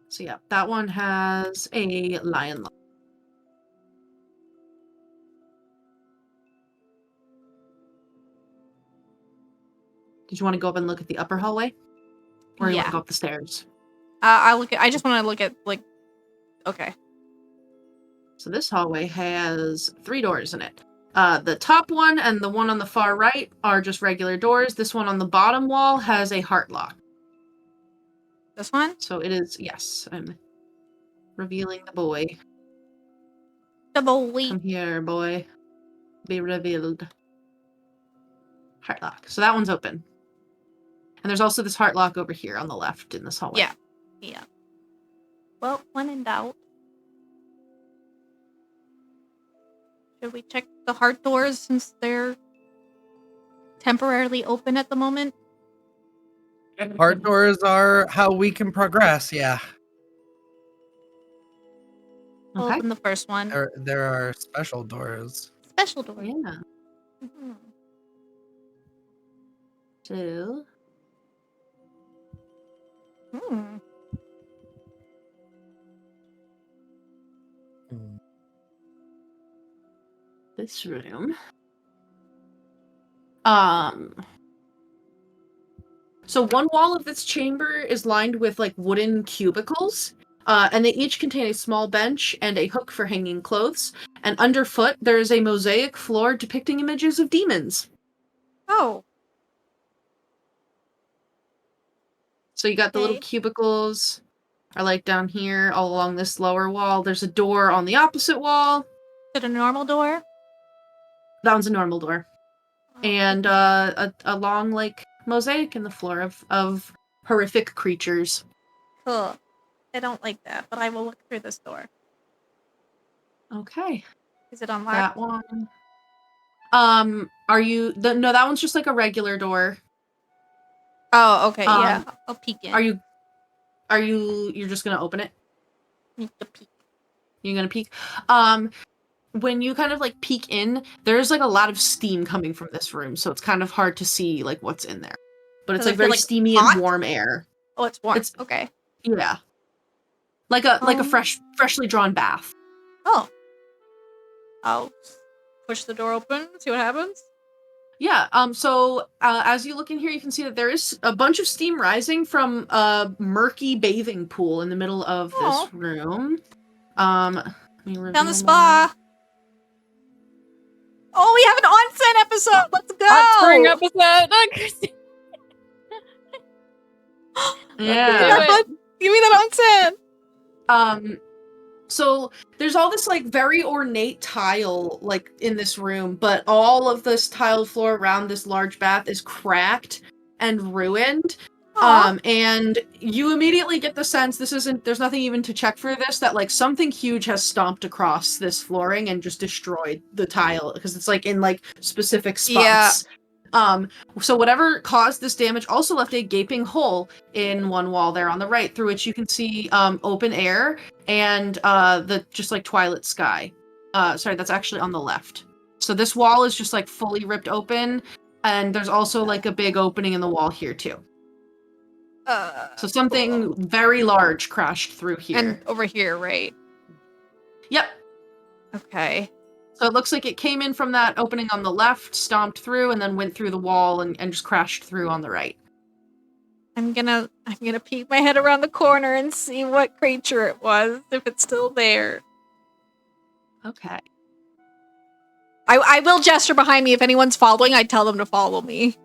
So yeah, that one has a lion lock. Did you want to go up and look at the upper hallway? Or you want Yeah. to go up the stairs? I just want to look at, like... Okay. So this hallway has 3 doors in it. The top one and the one on the far right are just regular doors. This one on the bottom wall has a heart lock. This one? So it is, yes, I'm revealing the boy. Double week. Come here, boy. Be revealed. Heart lock. So that one's open. And there's also this heart lock over here on the left in this hallway. Yeah. Yeah. Well, when in doubt. Should we check the heart doors since they're temporarily open at the moment? Heart doors are how we can progress. Yeah, We'll Okay. open the first one. there are special doors. Special door. Yeah. Mhm. So Hmm. this room. So one wall of this chamber is lined with like wooden cubicles, and they each contain a small bench and a hook for hanging clothes. And underfoot, there is a mosaic floor depicting images of demons. Oh. So you got the little Okay. cubicles are like down here all along this lower wall. There's a door on the opposite wall. Is it a normal door? That one's a normal door. Oh. And a long like mosaic in the floor of horrific creatures. Cool. I don't like that, but I will look through this door. Okay. Is it unlocked? That one. Are you no, that one's just like a regular door. Oh, okay, yeah. I'll peek in. You're just gonna open it? Need to peek. You're gonna peek? When you kind of like peek in, there's like a lot of steam coming from this room, so it's kind of hard to see like what's in there. But it's Does it like feel, very like, steamy hot? and warm air. Oh, it's warm. It's- Okay. Yeah. Like a Um, freshly drawn bath. Oh. I'll push the door open, see what happens. Yeah, so as you look in here, you can see that there is a bunch of steam rising from a murky bathing pool in the middle of Aw. this room. Let me Down reveal the spa. Oh, we have an onsen episode. Let's go. Hot spring episode. Oh, Kristy. more. Give me Yeah. that hot- Give me that onsen. So there's all this like very ornate tile like in this room, but all of this tiled floor around this large bath is cracked and ruined. Aw. And you immediately get the sense there's nothing even to check for this, that like something huge has stomped across this flooring and just destroyed the tile because it's like in like specific spots. So whatever caused this damage also left a gaping hole in one wall there on the right, through which you can see open air and the just like twilight sky. Sorry, that's actually on the left. So this wall is just like fully ripped open, and there's also like a big opening in the wall here too. So something very large crashed through here. And over here, right? Yep. Okay. So it looks like it came in from that opening on the left, stomped through, and then went through the wall and just crashed through on the right. I'm gonna peek my head around the corner and see what creature it was, if it's still there. Okay. I will gesture behind me if anyone's following. I tell them to follow me.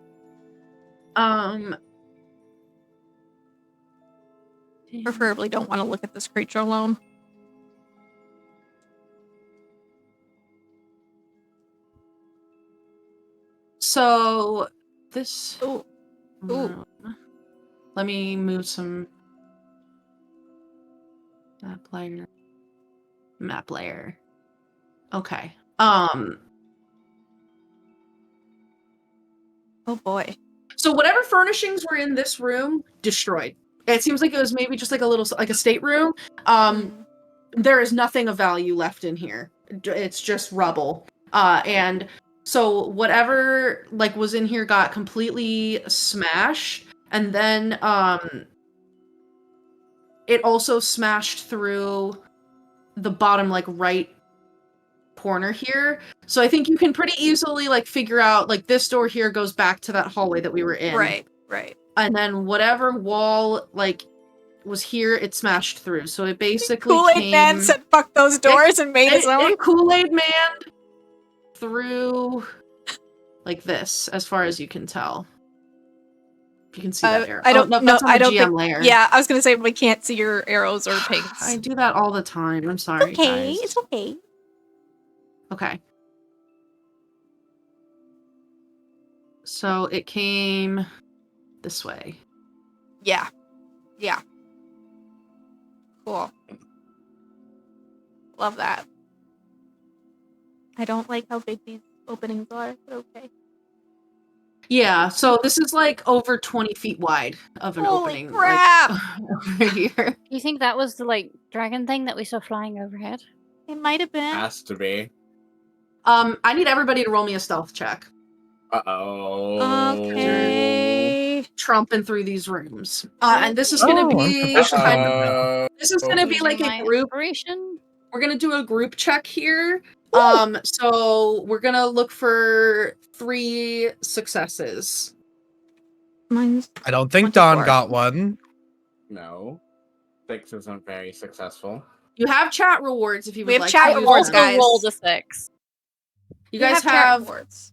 Preferably don't want to look at this creature alone. So this. Ooh. Ooh. Let me move some map layer. Okay. Oh boy. So whatever furnishings were in this room, destroyed. It seems like it was maybe just like a little, like a stateroom. There is nothing of value left in here. It's just rubble. And so whatever like was in here got completely smashed, and then it also smashed through the bottom like right corner here. So I think you can pretty easily like figure out like this door here goes back to that hallway that we were in. Right. And then whatever wall like was here, it smashed through. So it basically Kool-Aid Man said fuck those doors and made his own. Kool-Aid Man through like this, as far as you can tell. If you can see that arrow. I don't know. That's on the I don't GM think. layer. Yeah, I was gonna say we can't see your arrows or pings. I do that all the time. I'm sorry, guys. It's okay. Okay. So it came this way. Yeah. Cool. Love that. I don't like how big these openings are, but okay. Yeah, so this is like over 20 feet wide of an Holy opening. crap! Like, over here. You think that was the like dragon thing that we saw flying overhead? It might have been. Has to be. I need everybody to roll me a stealth check. Okay. Tromping through these rooms. And this is gonna be this is gonna be like a group. We're gonna do a group check here. So we're gonna look for 3 successes. Mine's I don't think 24. Dawn got one. No. 6 isn't very successful. You have chat rewards if you would have like chat to use rewards, them. guys. Roll the 6. You guys chat have rewards.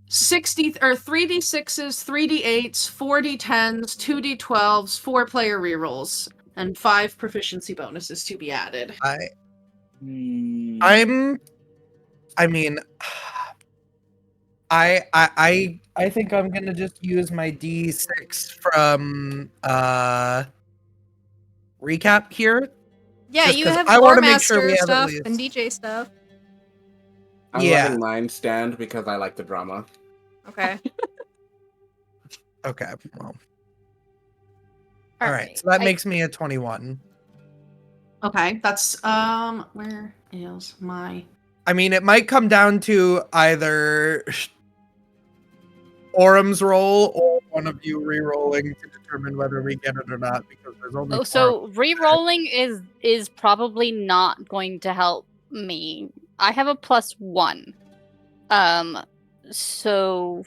60 or 3d6s, 3d8s, 4d10s, 2d12s, 4-player rerolls, and 5 proficiency bonuses to be added. I mean, I think I'm gonna just use my D6 from recap here. Yeah, Just you 'cause have I Lore wanna make sure Master we have at stuff least- and DJ stuff. I'm Yeah. letting mine stand because I like the drama. Okay. Okay, well. All right, so that makes me a 21. Okay, that's where is my I mean, it might come down to either Aurum's roll or one of you re-rolling to determine whether we get it or not, because there's only Oh, so re-rolling is probably not going to help me. I have a +1. So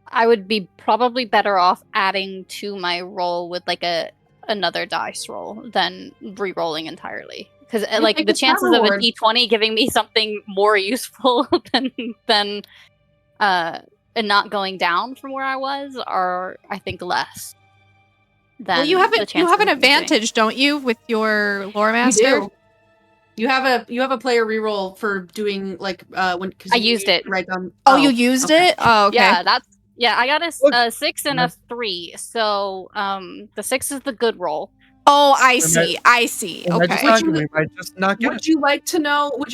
I would be probably better off adding to my roll with like another dice roll than re-rolling entirely. Because like take the a stat chances of a reward. d20 giving me something more useful than and not going down from where I was are, I think, less. Well, you have an advantage, don't you, with your Lore Master? You do. You have a player reroll for doing like when I used it. right down. Oh, you used it? Oh, okay. Yeah, I got a 6 and a 3. So the 6 is the good roll. Oh, I see. Okay. We might just not get Would you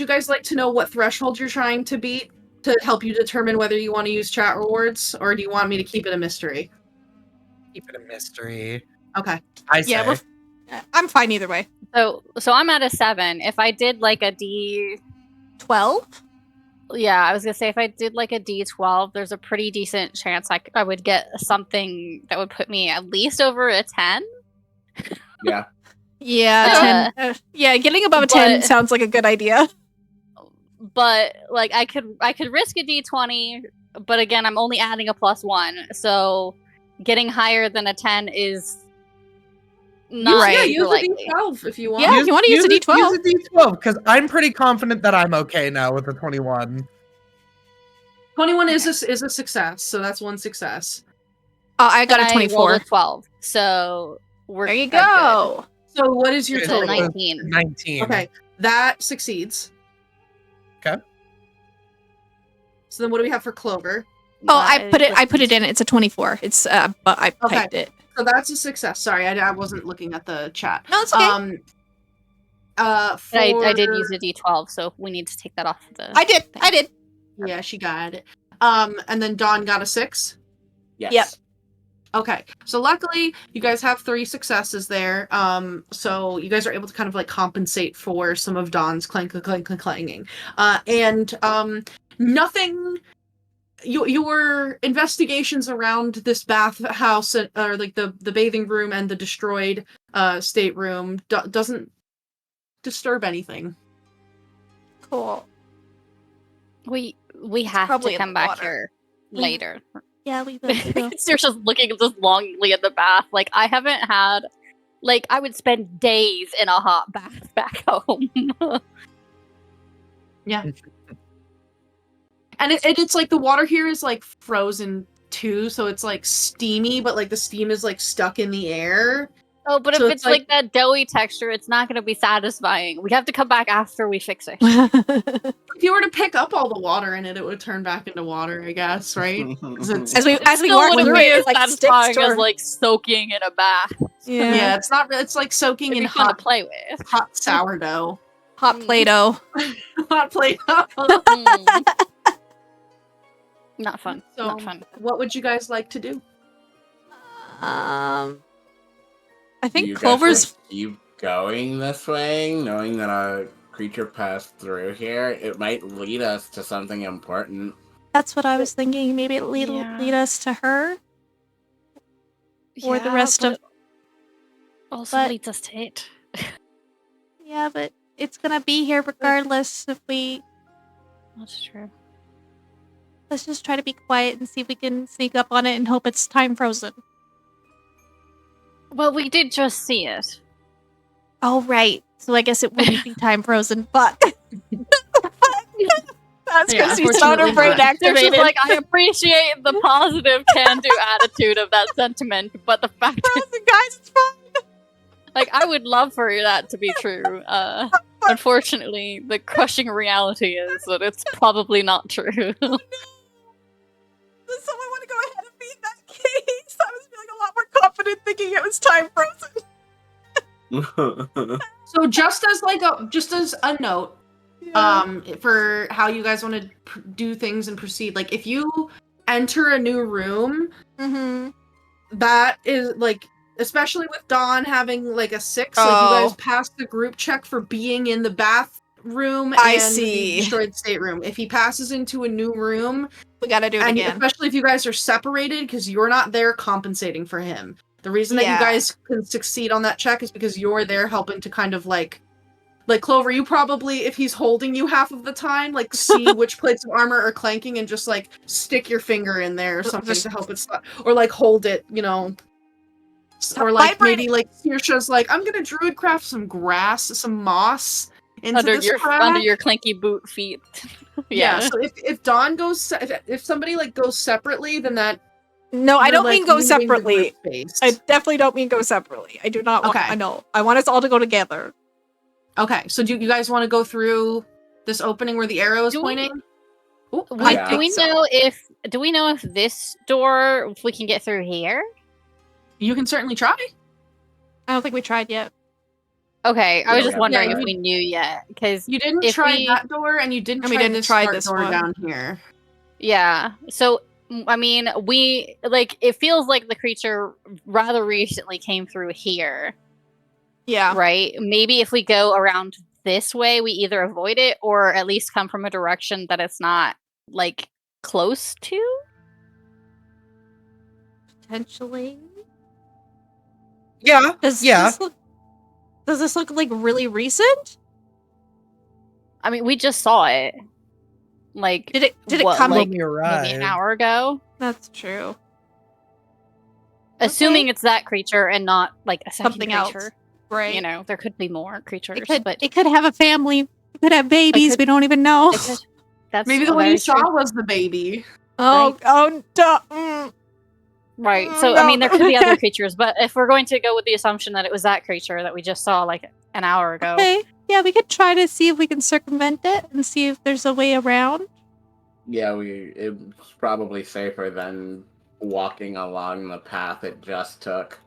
guys like to know what threshold you're trying to beat to help you determine whether you want to use chat rewards, or do you want me to keep it a mystery? Keep it a mystery. Okay. I say. Yeah, I'm fine either way. So I'm at a 7. If I did like a D12, Yeah, I was gonna say if I did like a D12, there's a pretty decent chance I would get something that would put me at least over a 10. Yeah. Yeah, 10. Yeah, getting above a 10 sounds like a good idea. But like I could risk a D20, but again, I'm only adding a +1, so getting higher than a 10 is not Right. Yeah, super use a likely. D12 if you want. Yeah, if you want to use a D12. Use a D12, because I'm pretty confident that I'm okay now with a 21. 21 is a success, so that's one success. I got And a I 24. rolled a 12, so we're There you that's good. go. So what is your Okay, So total? 19. 19. Okay, that succeeds. Okay. So then what do we have for Clover? Oh, I put it in. It's a 24. It's but I Okay. typed it. So that's a success. Sorry, I wasn't looking at the chat. No, it's okay. I did use a D12, so we need to take that off the I did. Yeah, she got it. And then Dawn got a 6. Yes. Yep. Okay, so luckily you guys have 3 successes there. So you guys are able to kind of like compensate for some of Dawn's clanging. And nothing. Your investigations around this bathhouse, or like the bathing room and the destroyed stateroom, doesn't disturb anything. Cool. We have probably to in come the back water. here later. Yeah, we will. You're just looking just longingly at the bath. Like I haven't had, like I would spend days in a hot bath back home. Yeah. And it's like the water here is like frozen too, so it's like steamy, but like the steam is like stuck in the air. Oh, but So if it's it's like that doughy texture, it's not going to be satisfying. We have to come back after we fix it. If you were to pick up all the water in it, it would turn back into water, I guess, right? 'Cause it's- as we Still walk wouldn't through be it, as it like satisfying sticks to as our... like soaking in a bath. yeah, it's not. It's like soaking It'd in be fun to hot play with. sourdough. hot Play-Doh. Hot plate. Mm. Not fun. So, Not fun. what would you guys like to do? I Do think you guys Clover's... wanna keep going this way, knowing that a creature passed through here? It might lead us to something important. That's what I was thinking. Maybe it'll Yeah. lead us to her. Or the rest of... Also but- leads us to it. Yeah, but it's gonna be here regardless if we... That's true. Let's just try to be quiet and see if we can sneak up on it and hope it's time frozen. Well, we did just see it. Oh, right. So I guess it wouldn't be time frozen, but... That's Yeah, because you sound her unfortunately brain not. It's just activated. like, I appreciate the positive can-do attitude of that sentiment, but the fact is, Guys, it's fine. like, I would love for that to be true. Unfortunately, the crushing reality is that it's probably not true. Does someone want to go ahead and be in that case? I was feeling a lot more confident thinking it was time frozen. So just as a note, for how you guys want to do things and proceed, like if you enter a new room, that is like, especially with Dawn having like a 6, like you guys passed the group check for being in the bathroom and the destroyed stateroom. If he passes into a new room, We gotta do it and again. especially if you guys are separated, because you're not there compensating for him. The reason that you guys can succeed on that check is because you're there helping to kind of like Clover, you probably, if he's holding you half of the time, like see which plates of armor are clanking and just like stick your finger in there or something to help it stop, or like hold it, you know. Or like maybe like Saoirse's like, I'm gonna druid craft some grass, some moss into under this your crack. clanky boot feet. Yeah. So if Dawn goes, if somebody like goes separately, then that. No, I you're, don't like, mean go leaving the separately. group space. I definitely don't mean go separately. I do not want... Okay. I know. I want us all to go together. Okay, so do you guys want to go through this opening where the arrow is pointing? Ooh, Yeah. Do we so. know if this door, if we can get through here? You can certainly try. I don't think we tried yet. Okay, I was just Yeah. wondering Yeah, if we knew yet, because You didn't If try we- that door, and you didn't And we try didn't this try smart this door one. down here. yeah. So I mean, we like it feels like the creature rather recently came through here, Yeah. right? Maybe if we go around this way, we either avoid it or at least come from a direction that it's not like close to. Potentially. Yeah. Does this look like really recent? I mean, we just saw it. Like, Did it what, come like When we maybe arrived. an hour ago? That's true. Assuming it's that creature and not like a second Something else. creature. Right. You know, there could be more creatures, but It could have a family. It could have babies. could- we don't even know. it could- that's Maybe the one very you saw true. was the baby. Right. So I mean, there could be Okay. other creatures, but if we're going to go with the assumption that it was that creature that we just saw like an hour ago, Okay. Yeah, we could try to see if we can circumvent it and see if there's a way around. Yeah, it's probably safer than walking along the path it just took.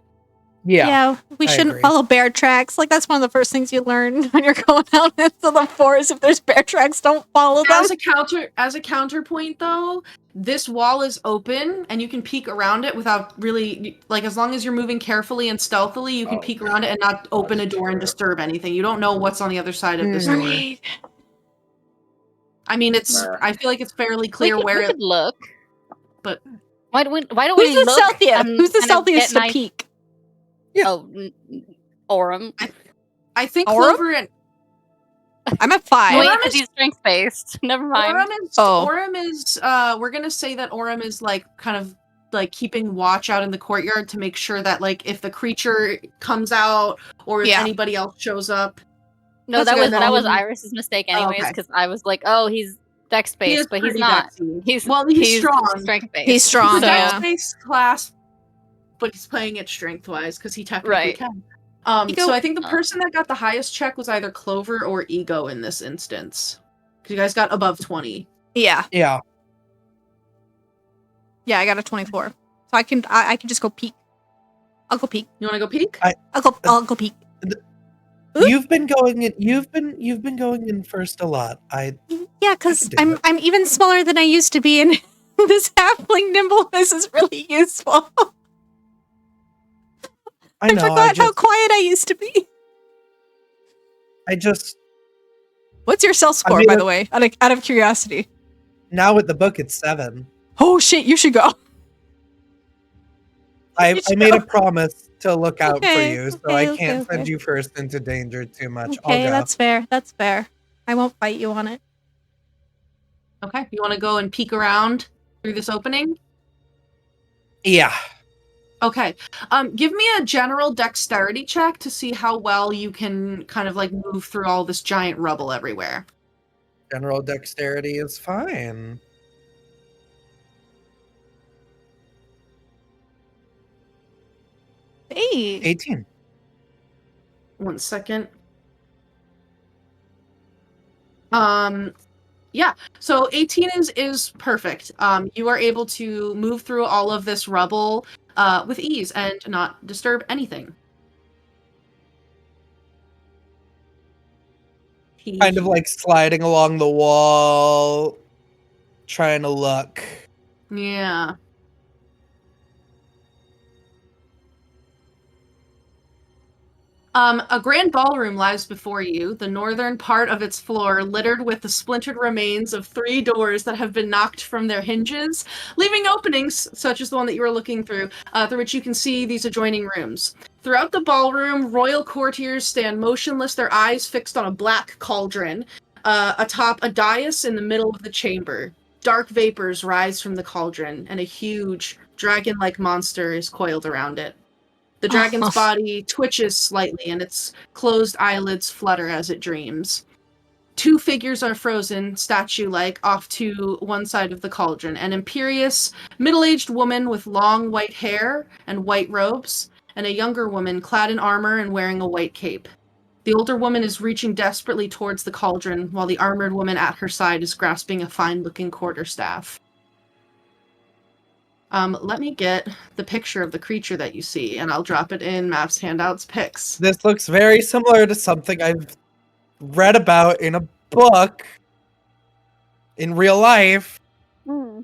Yeah. We I shouldn't agree. follow bear tracks. Like, that's one of the first things you learn when you're going out into the forest. If there's bear tracks, don't follow them. As a counterpoint, though, this wall is open and you can peek around it without really, like, as long as you're moving carefully and stealthily, you can Oh, peek around it and not open a that's door and true. disturb anything. You don't know what's on the other side of this door. Right. I mean, I feel like it's fairly clear we where could look. but- why don't Who's we the look? stealthiest? and Who's the kind of stealthiest get to peek? Yeah. Oh, Aurum. I think Aurum? Clover and I'm at 5. Wait, Aurum because is- he's strength based. Never mind. Aurum is we're gonna say that Aurum is like kind of like keeping watch out in the courtyard to make sure that like if the creature comes out or if Yeah. anybody else shows up. No, That's good. that was Then- Iris's mistake, anyways, okay. because I was like, oh, he's dex He based, is but he's pretty not. dexy. He's He's strong. strength based. He's strong, He's a yeah. dex-based class, but he's playing it strength-wise because he technically Right. can. Ego- So I think the person that got the highest check was either Clover or Ego in this instance. Because you guys got above 20. Yeah. Yeah. Yeah, I got a 24. So I can just go peek. I'll go peek. You want to go peek? I'll go peek. You've been going in first a lot. Yeah, because I can do I'm even smaller than I used to be, and this halfling nimbleness is really useful. I know. forgot how quiet I used to be. What's your self score, mean, by the way? Out of curiosity. Now with the book it's 7. Oh shit, you should go. I made a promise to look out for Okay, you, so okay, I okay, can't okay. send you first into danger too much. Okay, I'll go. that's fair. That's fair. I won't fight you on it. Okay. You want to go and peek around through this opening? Yeah. Okay. Give me a general dexterity check to see how well you can kind of like move through all this giant rubble everywhere. General dexterity is fine. Hey. 18. 1 second. Yeah. So 18 is perfect. You are able to move through all of this rubble with ease and not disturb anything. Kind of like sliding along the wall, trying to look. Yeah. A grand ballroom lies before you, the northern part of its floor littered with the splintered remains of 3 doors that have been knocked from their hinges, leaving openings, such as the one that you were looking through which you can see these adjoining rooms. Throughout the ballroom, royal courtiers stand motionless, their eyes fixed on a black cauldron, atop a dais in the middle of the chamber. Dark vapors rise from the cauldron, and a huge, dragon-like monster is coiled around it. The dragon's body twitches slightly, and its closed eyelids flutter as it dreams. 2 figures are frozen, statue-like, off to one side of the cauldron. An imperious, middle-aged woman with long white hair and white robes, and a younger woman clad in armor and wearing a white cape. The older woman is reaching desperately towards the cauldron, while the armored woman at her side is grasping a fine-looking quarterstaff. Let me get the picture of the creature that you see, and I'll drop it in Maps, Handouts, Picks. This looks very similar to something I've read about in a book in real life. So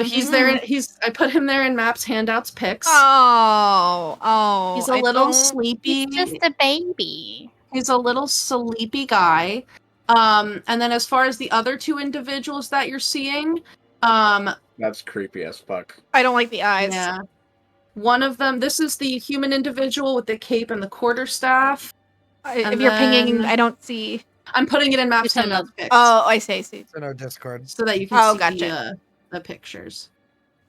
he's there. I put him there in Maps, Handouts, Picks. Oh. He's a little sleepy. He's just a baby. He's a little sleepy guy. And then as far as the other two individuals that you're seeing, That's creepy as fuck. I don't like the eyes. yeah. One of them, this is the human individual with the cape and the quarterstaff. If And you're pinging, then- I don't see. I'm putting it in Maps It's in Handouts the- pics. Oh, I see. It's in our Discord. So that you Oh, can see gotcha. the pictures.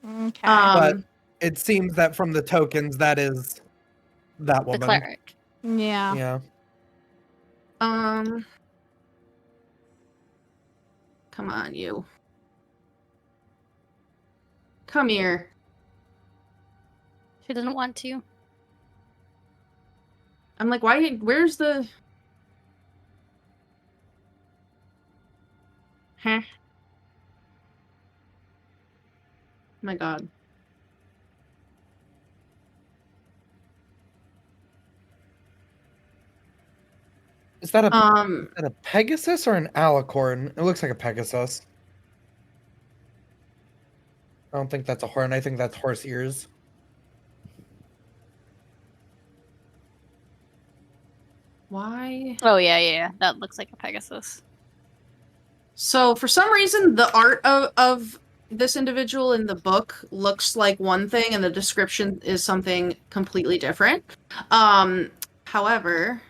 Okay. But it seems that from the tokens, that is that The woman. cleric. yeah. Yeah. Come on, you. Come here. She doesn't want to. I'm like, where's the... Huh? My god. Is that a Um, is that a Pegasus or an alicorn? It looks like a Pegasus. I don't think that's a horn. I think that's horse ears. why? Oh yeah. That looks like a Pegasus. So for some reason, the art of this individual in the book looks like one thing, and the description is something completely different. However,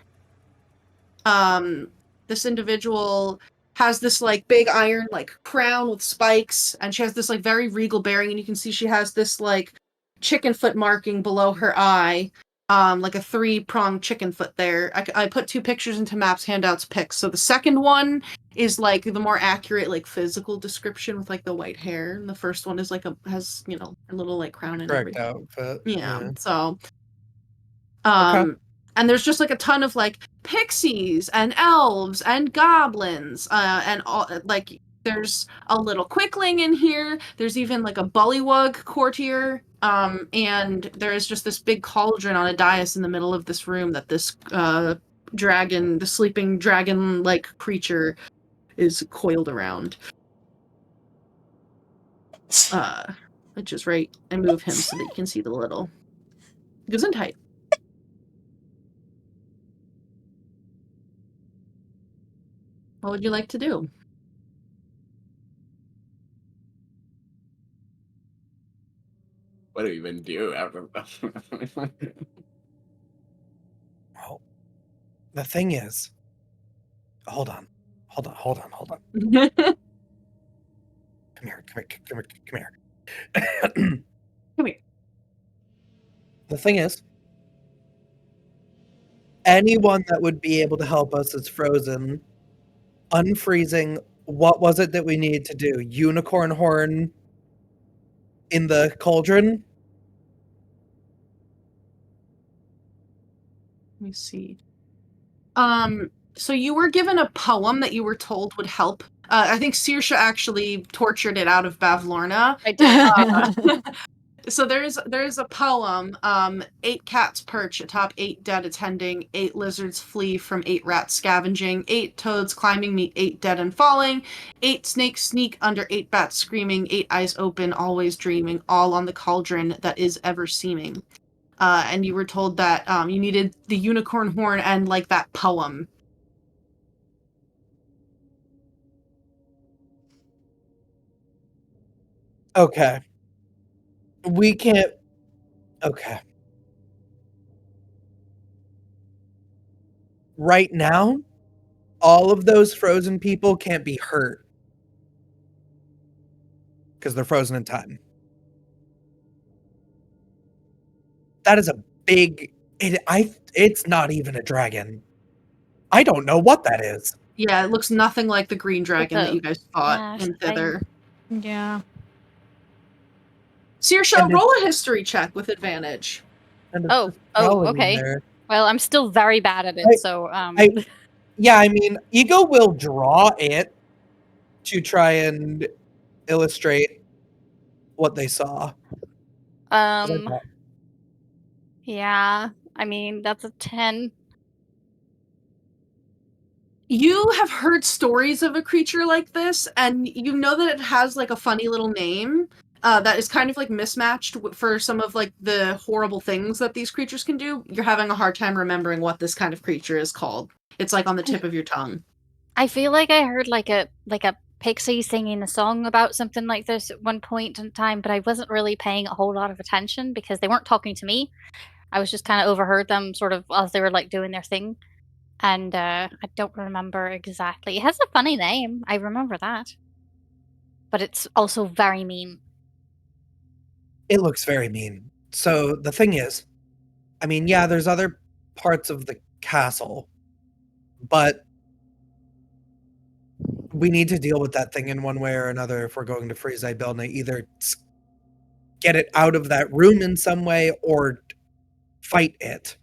this individual has this like big iron like crown with spikes, and she has this like very regal bearing, and you can see she has this like chicken foot marking below her eye. Like a 3-pronged chicken foot there. I put 2 pictures into Maps Handouts pics. So the second one is like the more accurate like physical description with like the white hair, and the first one is like has a little like crown and Correct everything. outfit. Yeah. So Okay. and there's just like a ton of like pixies and elves and goblins, and all like there's a little quickling in here. There's even like a bullywug courtier. And there is just this big cauldron on a dais in the middle of this room that this dragon, the sleeping dragon-like creature, is coiled around. Which is right. I move him so that you can see the little Gesundheit. What would you like to do? What do we even do after Well, the thing is, hold on. Come here. Come here. The thing is, anyone that would be able to help us is frozen. Unfreezing, what was it that we needed to do? Unicorn horn in the cauldron? Let me see. So you were given a poem that you were told would help. I think Saoirse actually tortured it out of Bavlorna. I did. So there's a poem, 8 cats perch atop 8 dead attending, 8 lizards flee from 8 rats scavenging, 8 toads climbing meet 8 dead and falling, 8 snakes sneak under 8 bats screaming, 8 eyes open, always dreaming, all on the cauldron that is ever seeming. And you were told that you needed the unicorn horn and like that poem. Okay. We can't. Okay. Right now, all of those frozen people can't be hurt because they're frozen in time. That is a big. It's not even a dragon. I don't know what that is. Yeah, it looks nothing like the green dragon that a you guys fought flash in thing. Thither. Yeah. Saoirse, And roll a history check with advantage. And it's Oh, just telling me okay. there. Well, I'm still very bad at it, so Yeah, I mean, Ego will draw it to try and illustrate what they saw. yeah. I mean, that's a 10. You have heard stories of a creature like this, and you know that it has like a funny little name, that is kind of like mismatched for some of like the horrible things that these creatures can do. You're having a hard time remembering what this kind of creature is called. It's like on the tip of your tongue. I feel like I heard like a pixie singing a song about something like this at one point in time, but I wasn't really paying a whole lot of attention because they weren't talking to me. I was just kind of overheard them sort of as they were like doing their thing. And I don't remember exactly. It has a funny name. I remember that. But it's also very mean. It looks very mean. So the thing is, I mean, yeah, there's other parts of the castle, but we need to deal with that thing in one way or another if we're going to freeze Ibelna. Either get it out of that room in some way or fight it.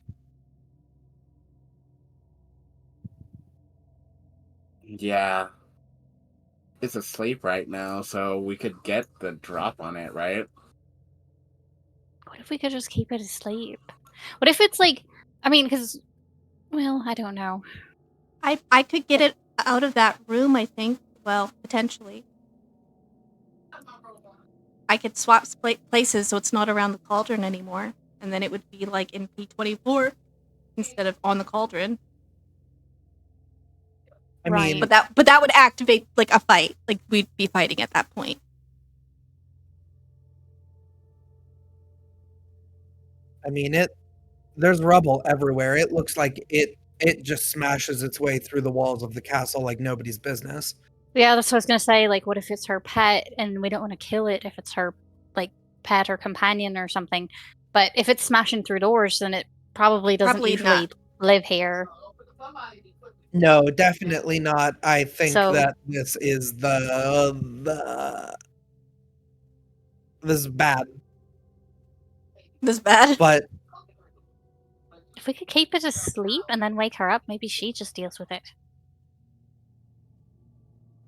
Yeah. It's asleep right now, so we could get the drop on it, right? What if we could just keep it asleep? What if it's like, I mean, because, well, I don't know. I could get it out of that room, I think. Well, potentially. I could swap places so it's not around the cauldron anymore. And then it would be like in P24 instead of on the cauldron. I Right. mean, But that would activate like a fight. Like we'd be fighting at that point. there's rubble everywhere. It looks like it just smashes its way through the walls of the castle like nobody's business. Yeah, that's what I was going to say. Like, what if it's her pet and we don't want to kill it if it's her, like, pet or companion or something? But if it's smashing through doors, then it probably doesn't Probably usually not. live here. No, definitely not. I think So- that this is this is bad. This bad? But If we could keep it asleep and then wake her up, maybe she just deals with it.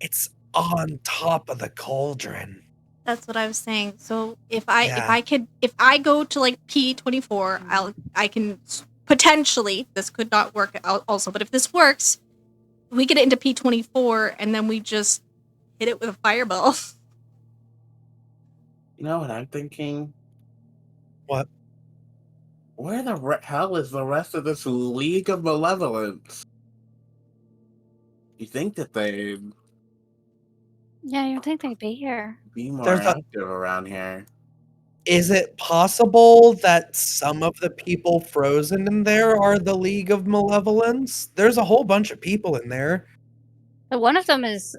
it's on top of the cauldron. That's what I was saying. So if I go to like P24, I can potentially, this could not work out also, but if this works, we get it into P24 and then we just hit it with a fireball. You know what I'm thinking? What? Where the hell is the rest of this League of Malevolence? You think that they'd Yeah, you'd think they'd be here. be more There's a- active around here? Is it possible that some of the people frozen in there are the League of Malevolence? There's a whole bunch of people in there. But one of them is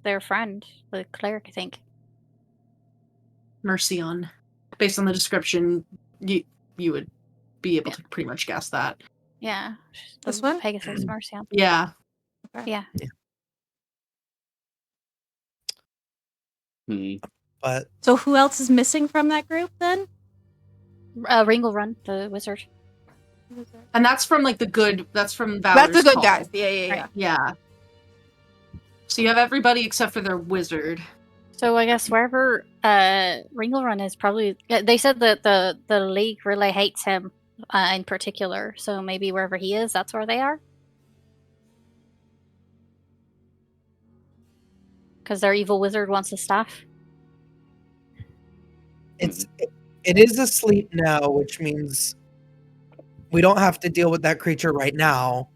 their friend, the cleric, I think. Mercion. Based on the description, you would be able to pretty much guess that. Yeah. This the one? Pegasus Marcion. Yeah. Yeah. But So who else is missing from that group then? Ringle Run, the wizard. And that's from like that's from Valor's That's the good Call. guys. Yeah. Right. Yeah. So you have everybody except for their wizard. So I guess wherever Ringle Run is probably... They said that the League really hates him in particular. So maybe wherever he is, that's where they are? Because their evil wizard wants his staff? it is asleep now, which means we don't have to deal with that creature right now.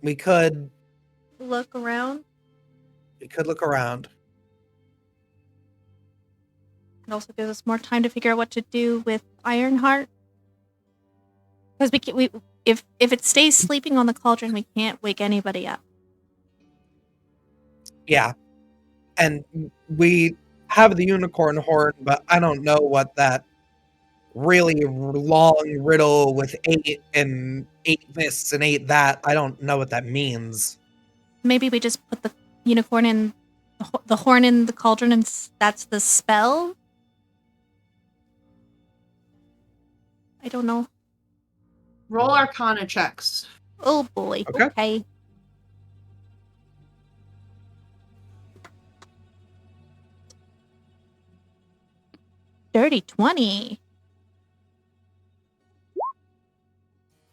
We could Look around. look around. It also gives us more time to figure out what to do with Ironheart. Because if it stays sleeping on the cauldron, we can't wake anybody up. Yeah. And we have the unicorn horn, but I don't know what that really long riddle with 8 this and 8 that, I don't know what that means. Maybe we just put the unicorn in the horn in the cauldron, and that's the spell. I don't know. Roll Arcana checks. Oh boy. Okay. Okay. Dirty 20.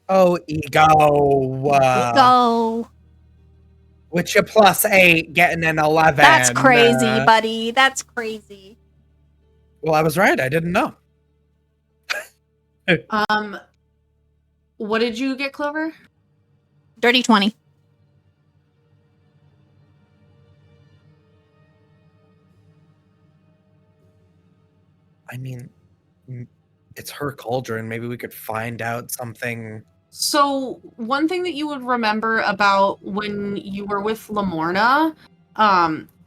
Oh, ego. Go. With your +8, getting an 11. That's crazy, buddy. That's crazy. Well, I was right. I didn't know. What did you get, Clover? Dirty 20. I mean, it's her cauldron. Maybe we could find out something. So one thing that you would remember about when you were with Lamorna,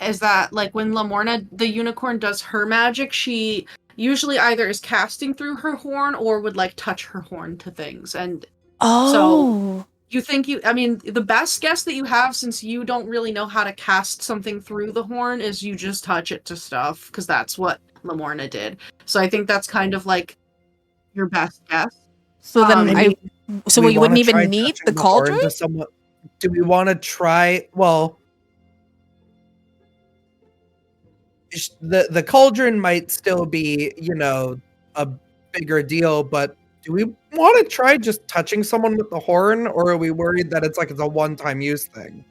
is that like when Lamorna, the unicorn, does her magic, she usually either is casting through her horn or would like touch her horn to things. And Oh. you think the best guess that you have, since you don't really know how to cast something through the horn, is you just touch it to stuff, because that's what Lamorna did. So I think that's kind of like your best guess. So then maybe we wouldn't wanna even try need touching the horn cauldron? to someone. Do we want to try? Well, the cauldron might still be, a bigger deal, but do we want to try just touching someone with the horn, or are we worried that it's a one-time use thing?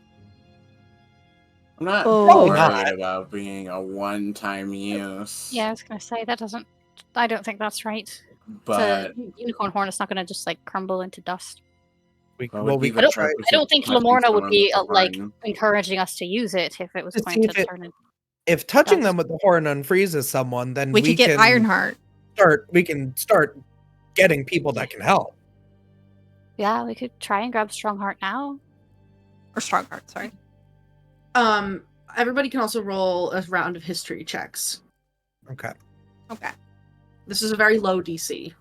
I'm not Probably worried not. about being a one-time use. Yeah, I was gonna say that doesn't. I don't think that's right. But The unicorn horn is not gonna just like crumble into dust. We what would be could the try purpose I don't of think touching Lamorna would someone be with the like horn? encouraging us to use it if it was To going see to if turn into. if touching Dust. them with the horn unfreezes someone, then We could get can Ironheart. start getting people that can help. Yeah, we could try and grab Strongheart now. Or Strongheart, sorry. Everybody can also roll a round of history checks. Okay. Okay. This is a very low DC.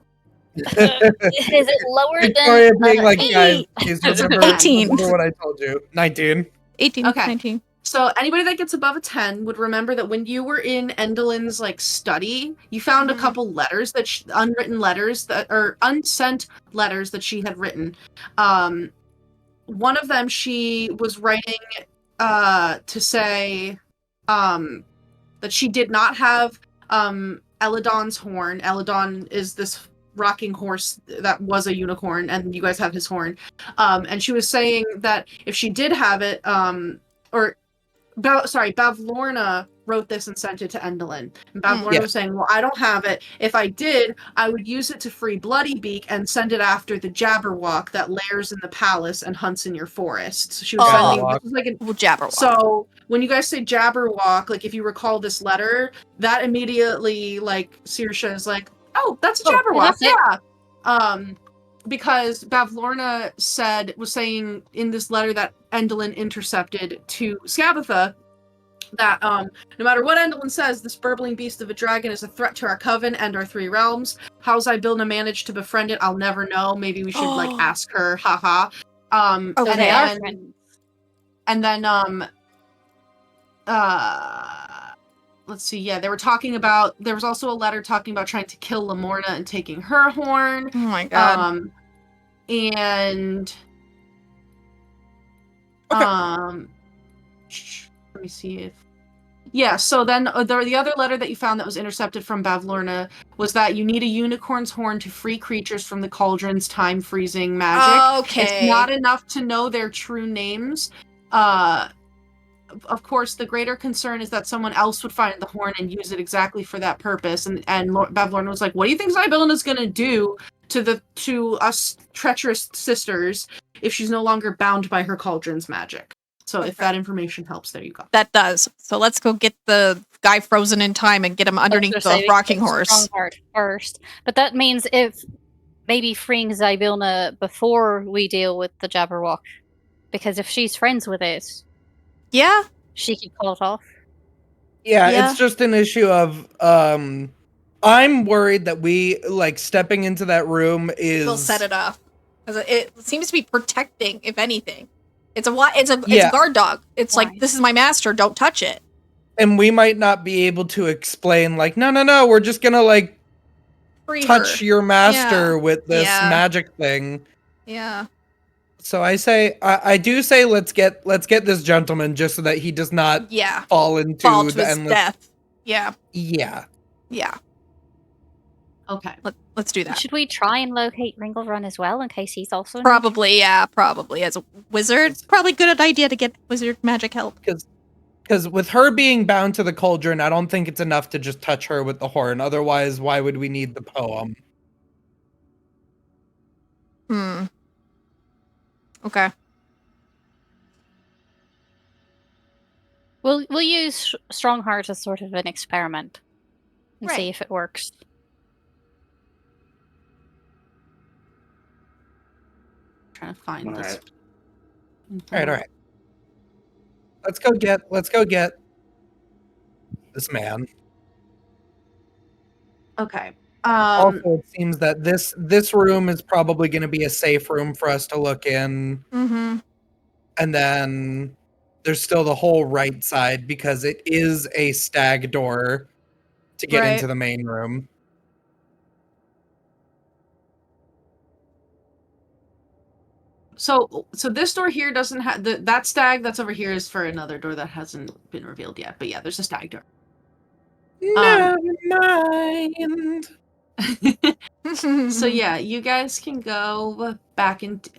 Is it lower Victoria than being like, eight? guys, remember, 18. remember what I told you. 19. 18, Okay. 19. So anybody that gets above a 10 would remember that when you were in Endelin's study, you found a Mhm. couple letters unwritten letters or unsent letters that she had written. One of them she was writing to say that she did not have Eladon's horn. Eladon is this rocking horse that was a unicorn, and you guys have his horn. And she was saying that if she did have it, Bavlorna wrote this and sent it to Endelin. And Bavlorna was saying, well, I don't have it. If I did, I would use it to free Bloodybeak and send it after the Jabberwock that lairs in the palace and hunts in your forest. So she was sending this was Jabberwock. So when you guys say Jabberwock, if you recall this letter, that immediately Saoirse is like, oh, that's a Jabberwock. Yeah. Because Bavlorna was saying in this letter that Endelin intercepted to Scabatha that no matter what Endelin says, this burbling beast of a dragon is a threat to our coven and our 3 realms. How Zybilna managed to befriend it, I'll never know. Maybe we should ask her. Haha. Okay, they are friends. And then let's see. Yeah, they were talking about. There was also a letter talking about trying to kill Lamorna and taking her horn. Oh my god. And Okay. let me see if. Yeah. So then the other letter that you found that was intercepted from Bavlorna was that you need a unicorn's horn to free creatures from the cauldron's time freezing magic. Okay. It's not enough to know their true names. Of course, the greater concern is that someone else would find the horn and use it exactly for that purpose. And Bavlorna was like, "What do you think Zybilna's gonna do to us treacherous sisters if she's no longer bound by her cauldron's magic?" So if that information helps, there you go. That does. So let's go get the guy frozen in time and get him underneath the rocking horse. Strongheart first, but that means if maybe freeing Zybilna before we deal with the Jabberwock, because if she's friends with it. Yeah. She could call it off. Yeah, it's just an issue of I'm worried that we stepping into that room is We'll set it off. Because it seems to be protecting, if anything. It's a guard dog. It's like, this is my master, don't touch it. And we might not be able to explain no, we're just gonna touch your master with this magic thing. Yeah. So I do say let's get this gentleman just so that he does not fall to his endless death. Yeah. Yeah. Yeah. Okay. Let's do that. Should we try and locate Ringelrun as well in case he's also probably as a wizard? It's probably a good idea to get wizard magic help. Because Because with her being bound to the cauldron, I don't think it's enough to just touch her with the horn. Otherwise, why would we need the poem? Okay. We'll use Strongheart as sort of an experiment and see Right. if it works. Trying to find All this. right. All right. Let's go get this man. Okay. Also, it seems that this room is probably going to be a safe room for us to look in. Mm-hmm. And then there's still the whole right side because it is a stag door to get into the main room. So this door here doesn't have that stag that's over here is for another door that hasn't been revealed yet. But yeah, there's a stag door. Never mind. So yeah, you guys can go back into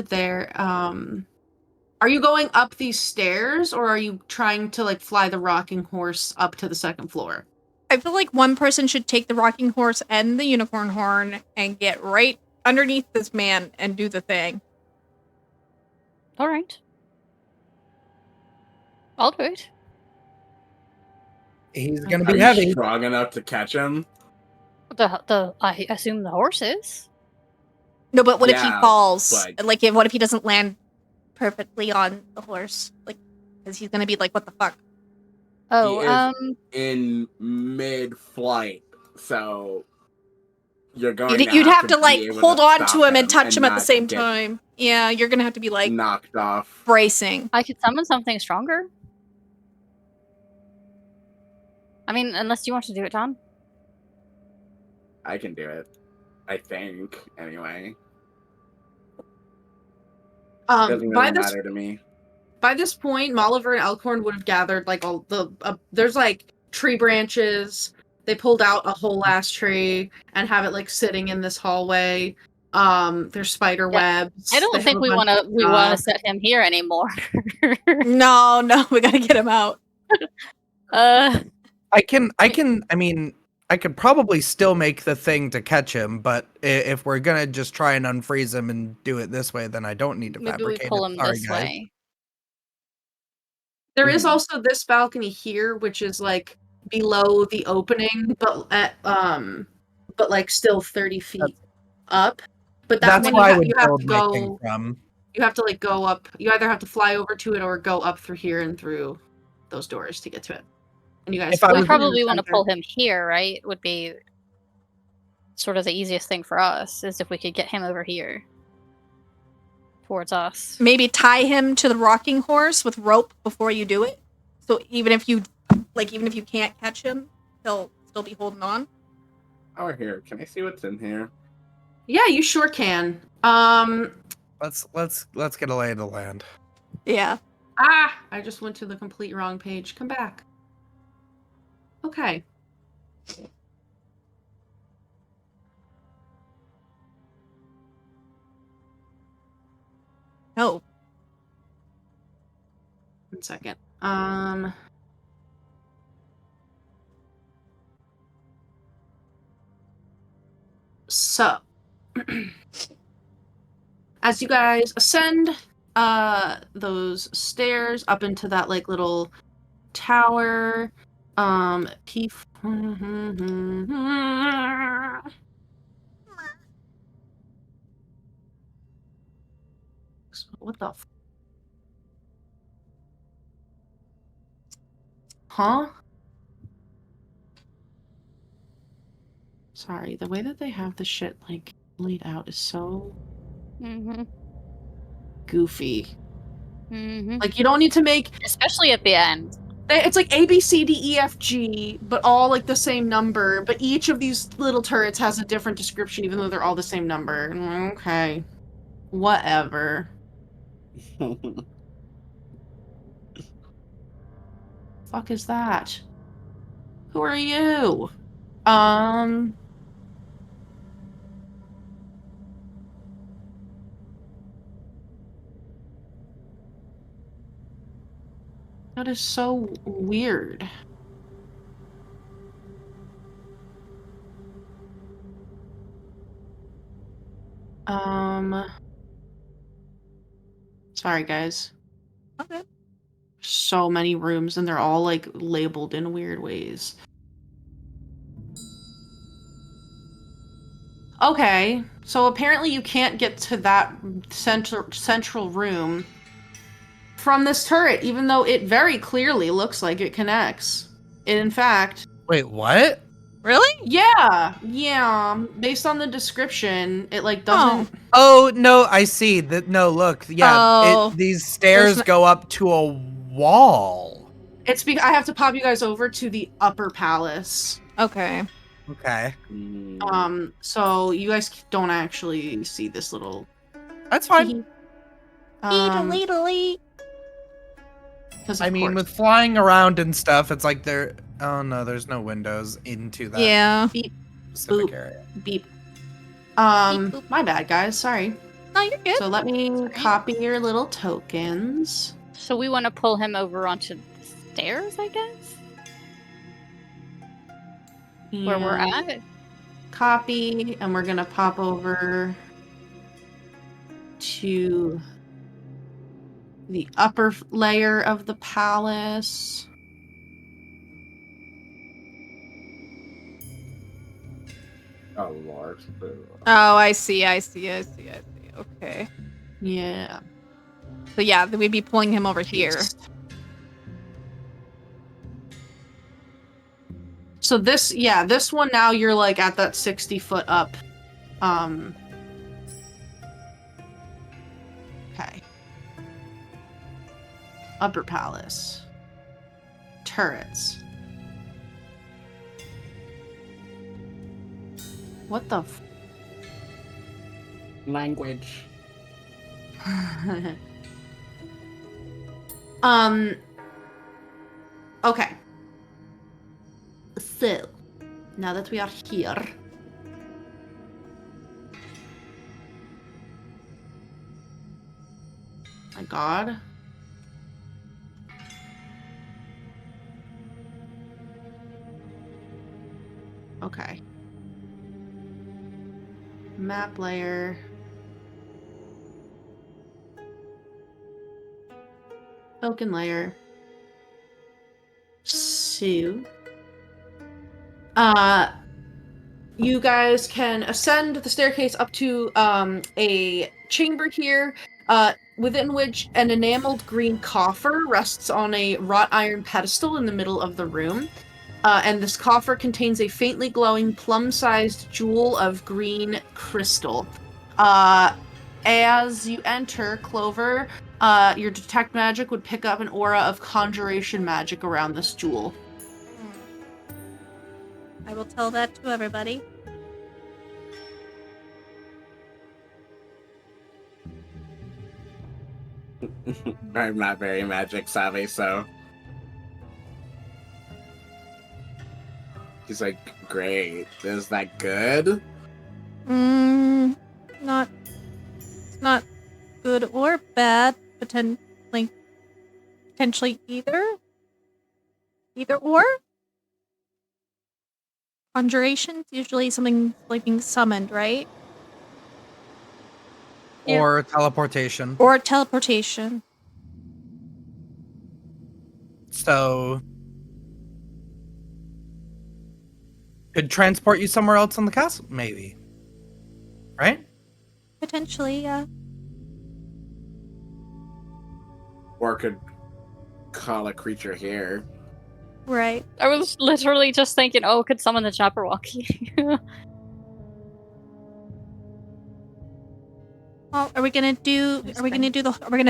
there. Are you going up these stairs or are you trying to like fly the rocking horse up to the second floor? I feel like one person should take the rocking horse and the unicorn horn and get right underneath this man and do the thing. All right. I'll do it. He's gonna Are be you heavy. strong enough to catch him? I assume the horse is. No, but what if he Yeah, falls? but- Like, what if he doesn't land perfectly on the horse? Like, because he's gonna be like, what the fuck? Oh, He is in mid-flight, so you're going. You'd have to be like able hold on stop to him and touch him at the not same get time. Yeah, you're gonna have to be like knocked off. bracing. I could summon something stronger. I mean, unless you want to do it, Don. I can do it. I think, anyway. Doesn't really matter to me. By this point, Molliver and Elkhorn would have gathered like all the there's like tree branches. They pulled out a whole ass tree and have it like sitting in this hallway. There's spider webs. I don't think we want to set him here anymore. No, we gotta get him out. I could probably still make the thing to catch him, but if we're gonna just try and unfreeze him and do it this way, then I don't need to Maybe we fabricate pull it. him Sorry, this guys. way. There is also this balcony here, which is like below the opening, but like still 30 feet up. But That's one where I would you have build to my go. thing from. You have to like go up. You either have to fly over to it or go up through here and through those doors to get to it. And you guys, If I We was- probably want to pull him here, right? Would be sort of the easiest thing for us, is if we could get him over here towards us. Maybe tie him to the rocking horse with rope before you do it. So even if you can't catch him, he'll still be holding on. Oh, here. Can I see what's in here? Yeah, you sure can. Let's get a lay of the land. Yeah. I just went to the complete wrong page. Come back. Okay. No. 1 second. So as you guys ascend those stairs up into that like little tower, what the huh? Sorry, the way that they have the shit like laid out is so goofy. Like you don't need to make, Especially at the end. it's like A, B, C, D, E, F, G, but all like the same number. But each of these little turrets has a different description, even though they're all the same number. Okay, whatever. Fuck is that? Who are you? What is so weird? Sorry, guys. Okay. So many rooms, and they're all, like, labeled in weird ways. Okay, so apparently you can't get to that central room from this turret, even though it very clearly looks like it connects. In fact... Wait, what? Really? Yeah! Based on the description, it, like, doesn't... Oh, no, I see. No, look. Yeah, Oh. these stairs There's go up to a wall. It's I have to pop you guys over to the upper palace. Okay. Okay. So you guys don't actually see this little... That's fine. Eat-a-leet-a-leet. I mean, with flying around and stuff, it's like there... Oh, no, there's no windows into that Yeah. specific Boop. area. Beep. boop. My bad, guys. Sorry. No, you're good. So let me copy your little tokens. So we want to pull him over onto the stairs, I guess? Where we're And at? Copy, and we're gonna pop over to the upper layer of the palace. Oh Lord. Oh, I see. Okay. Yeah. So yeah, then we'd be pulling him over here. Paste. So this one now you're like at that 60-foot up. Okay. Upper palace. Turrets. What the Language. Okay. So, now that we are here. My God. Okay. Map layer. Token layer. So, you guys can ascend the staircase up to a chamber here, within which an enameled green coffer rests on a wrought iron pedestal in the middle of the room. And this coffer contains a faintly glowing plum-sized jewel of green crystal. As you enter, Clover, your detect magic would pick up an aura of conjuration magic around this jewel. I will tell that to everybody. I'm not very magic savvy, so. He's like, great. Is that good? Not good or bad. Potentially either. Either or. Conjuration's usually something like being summoned, right? Or teleportation. Or teleportation. So... could transport you somewhere else in the castle, maybe. Right? Potentially, yeah. Or could call a creature here. Right. I was literally just thinking, oh, could summon the Jabberwocky. Well, are we gonna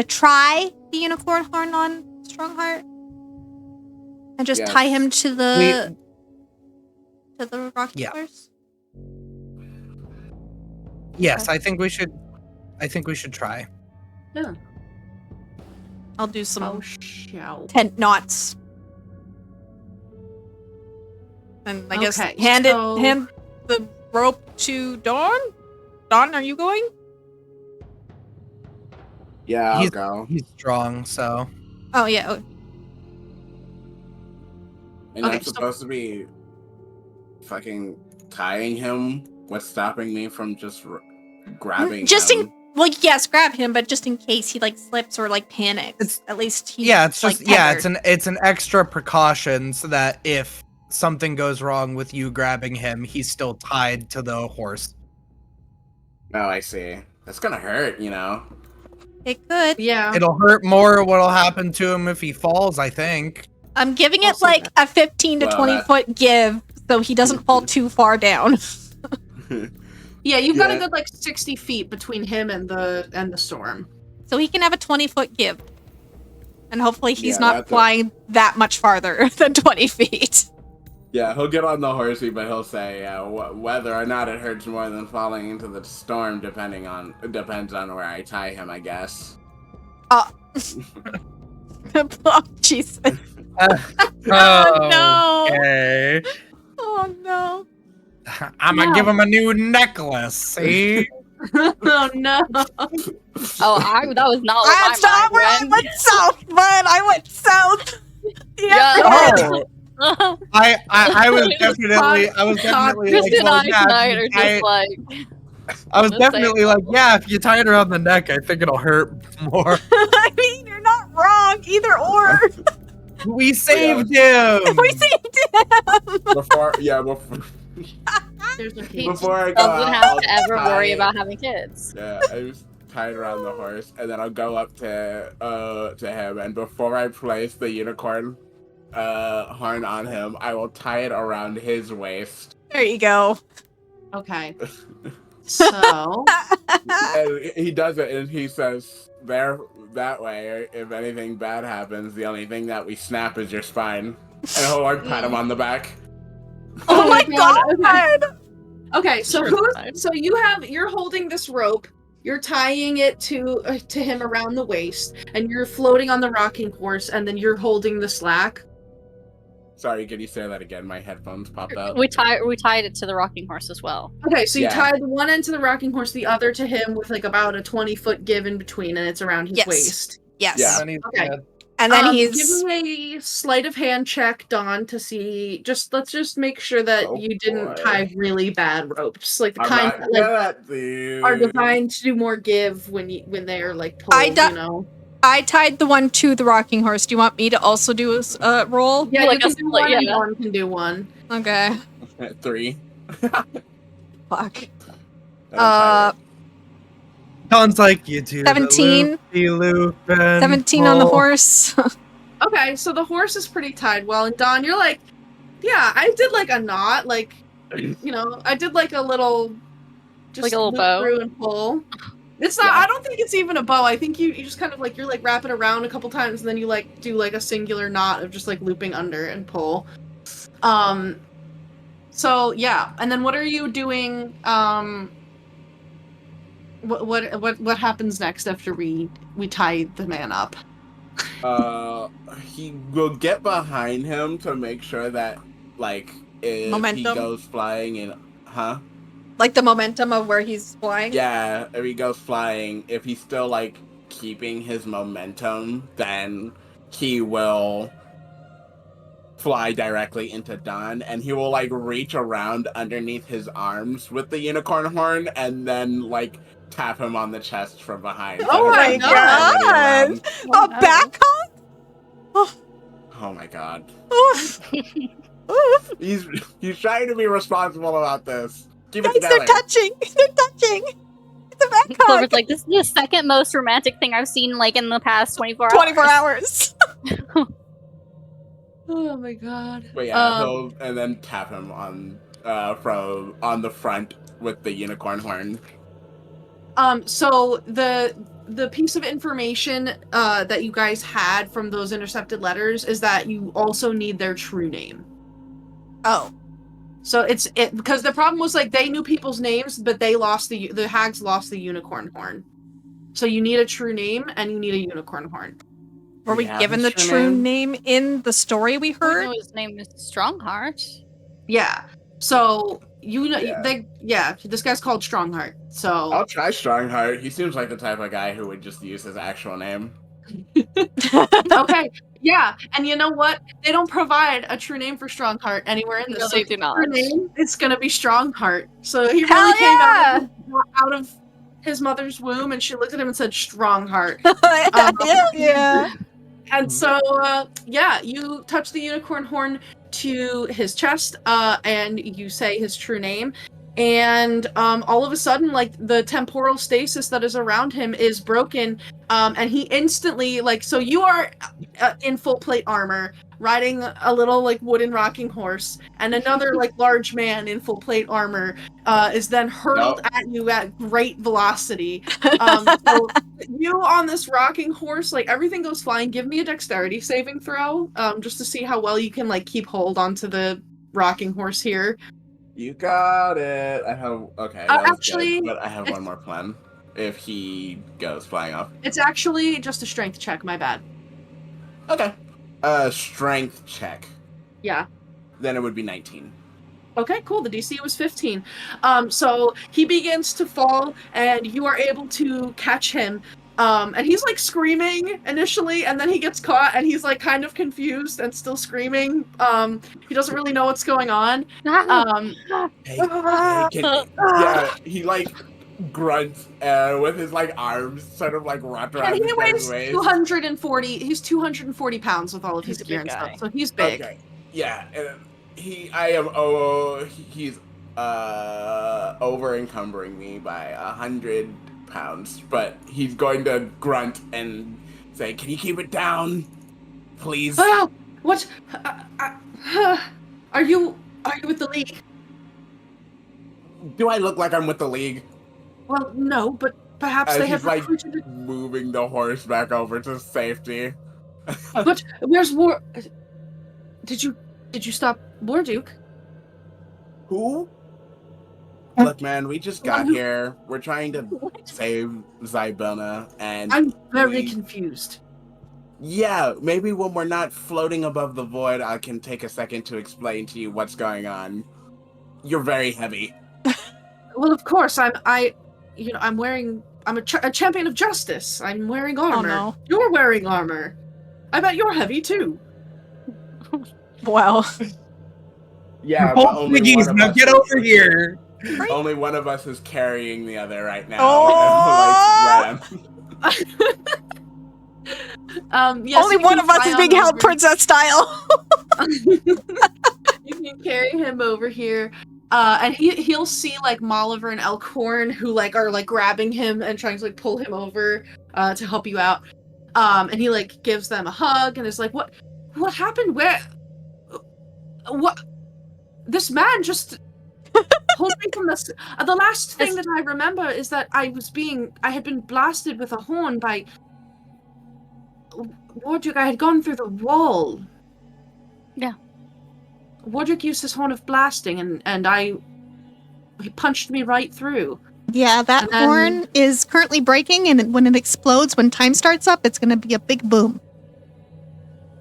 try the unicorn horn on Strongheart? And just Yes. tie him to the rocky Yeah. horse? Yes, I think we should try. Yeah. I'll do some Oh, shout. tent knots. And I guess Okay, hand so- the rope to Dawn? Dawn, are you going? Yeah, I'll go. He's strong, so Oh yeah. And Okay, I'm so- supposed to be fucking tying him. What's stopping me from just grabbing Just him? Well, yes, grab him, but just in case he like slips or like panics, at least he's it's just like, tethered. it's an extra precaution so that if something goes wrong with you grabbing him, he's still tied to the horse. Oh, I see. That's gonna hurt, you know. It could. Yeah. It'll hurt more what'll happen to him if he falls, I think. I'm giving it Also like a 15 to Well, 20 foot give, so he doesn't fall too far down. Yeah, you've got a Yeah. good like 60 feet between him and the storm. So he can have a 20-foot give. And hopefully he's Yeah, not that's flying that much farther than 20 feet. Yeah, he'll get on the horsey, but he'll say whether or not it hurts more than falling into the storm depends on where I tie him, I guess. Oh, Jesus. no. Okay. Oh, no. I'm gonna give him a new necklace, see? Oh no. Oh, that was not what my Stop mind where I went. went south, bud. I went south. Yeah. Oh, I was definitely Chris like, and well, I yeah, tonight if are you tie just it- like, I was on the same definitely like, yeah, if you tie it around the neck, I think it'll hurt more. I mean, you're not wrong. Either or. We saved him. We saved him. Before There's a he before I go doesn't out, have I'll to ever tie worry it. about having kids. Yeah, I just tie it around the horse, and then I'll go up to him, and before I place the unicorn horn on him, I will tie it around his waist. There you go. Okay. So And he does it, and he says, "There, that way. If anything bad happens, the only thing that we snap is your spine." And he'll like pat him on the back. Oh my Okay. god. Okay, so Sure, fine. so you're holding this rope, you're tying it to him around the waist, and you're floating on the rocking horse, and then you're holding the slack. Sorry, can you say that again? My headphones popped out. We tied it to the rocking horse as well. Okay, so you Yeah. tied one end to the rocking horse, the other to him with like about a 20-foot give in between, and it's around his Yes. waist. Yes. Yeah. And he's Okay. dead. And then Give he's me a sleight of hand check, Dawn, to see. Let's just make sure that Oh, you didn't boy. tie really bad ropes, like the I'm kind not that good like, at these. are designed to do more give when they're like pulled. I do- you know. I tied the one to the rocking horse. Do you want me to also do a roll? Yeah, Like you a can do split, one, and yeah. Dawn can do one. Okay. 3. Fuck. Uh, Sounds like you do. 17. The loop and 17 on the pull. horse. Okay, so the horse is pretty tied well, and Dawn, you're like, yeah, I did like a knot, like, I did like a little, just Like a little loop bow? through and pull. It's not. Yeah. I don't think it's even a bow. I think you just kind of like you're like wrap it around a couple times, and then you like do like a singular knot of just like looping under and pull. So yeah, and then what are you doing? What happens next after we tie the man up? he will get behind him to make sure that, like, if Momentum. he goes flying in, Like the momentum of where he's flying. Yeah, if he goes flying, if he's still, like, keeping his momentum, then he will fly directly into Dawn, and he will, like, reach around underneath his arms with the unicorn horn, and then, like, tap him on the chest from behind. Oh So my he's already around. A back hug? Oh my god. Oof. Oof. He's trying to be responsible about this. Keep it Guys, they're together. touching. They're touching. It's a back hug. Clover's like, this is the second most romantic thing I've seen like in the past 24 hours. 24 hours. Oh my god. But yeah, he'll and then tap him on the front with the unicorn horn. So the piece of information that you guys had from those intercepted letters is that you also need their true name. Oh. So it's because the problem was like they knew people's names, but they lost the hags lost the unicorn horn. So you need a true name and you need a unicorn horn. Were we Yeah, given the that's true true, name in the story we We heard? know his name is Strongheart. Yeah. So you know Yeah. this guy's called Strongheart. So I'll try Strongheart. He seems like the type of guy who would just use his actual name. okay. Yeah, and you know what? They don't provide a true name for Strongheart anywhere in this. No, So they do not. her name is gonna be Strongheart. So he Hell really came yeah! out of his mother's womb, and she looked at him and said Strongheart. Yeah. And so, yeah, you touch the unicorn horn to his chest, and you say his true name. And all of a sudden, like, the temporal stasis that is around him is broken, and he instantly, like, so you are in full plate armor, riding a little, like, wooden rocking horse, and another, like, large man in full plate armor is then hurled at you at great velocity. So you on this rocking horse, like, everything goes flying. Give me a dexterity saving throw, just to see how well you can, like, keep hold onto the rocking horse here. You got it. That was Actually, good, but I have one more plan. If he goes flying off. it's actually just a strength check, my bad. Okay. Strength check. Yeah. Then it would be 19. Okay, cool. The DC was 15. So he begins to fall, and you are able to catch him. And he's like screaming initially, and then he gets caught, and he's like kind of confused and still screaming. He doesn't really know what's going on. Yeah, he like grunts with his like arms sort of like wrapped around And he his weighs waist. 240. He's 240 pounds with all of his He's a gear big and guy. stuff, so he's big. Okay. Yeah, and he's over encumbering me by 100 pounds, but he's going to grunt and say, "Can you keep it down, please?" What? Are you with the League? Do I look like I'm with the League? Well, no, but perhaps As they have he's like recruited. moving the horse back over to safety. But where's War? Did you stop Warduke? Who? Look, man, we just got here. We're trying to save Zybella, and I'm very confused. Yeah, maybe when we're not floating above the void, I can take a second to explain to you what's going on. You're very heavy. Well, of course, I'm a champion of justice. I'm wearing armor. Oh, no. You're wearing armor. I bet you're heavy too. Wow. Yeah, but only Piggies, one of now us get is- over here. Only one of us is carrying the other right now. Oh! Yes, Only you one can of us fly is on being held over. princess style. You can carry him over here. And he'll see like Molliver and Elkhorn who like are like grabbing him and trying to like pull him over to help you out. And he like gives them a hug and is like, What happened? What this man just pulled me from the last thing that I remember is that I had been blasted with a horn by Wardruk. I had gone through the wall. Yeah. Wardruk used his horn of blasting, and he punched me right through. Yeah, that And then- horn is currently breaking, and when it explodes, when time starts up, it's going to be a big boom.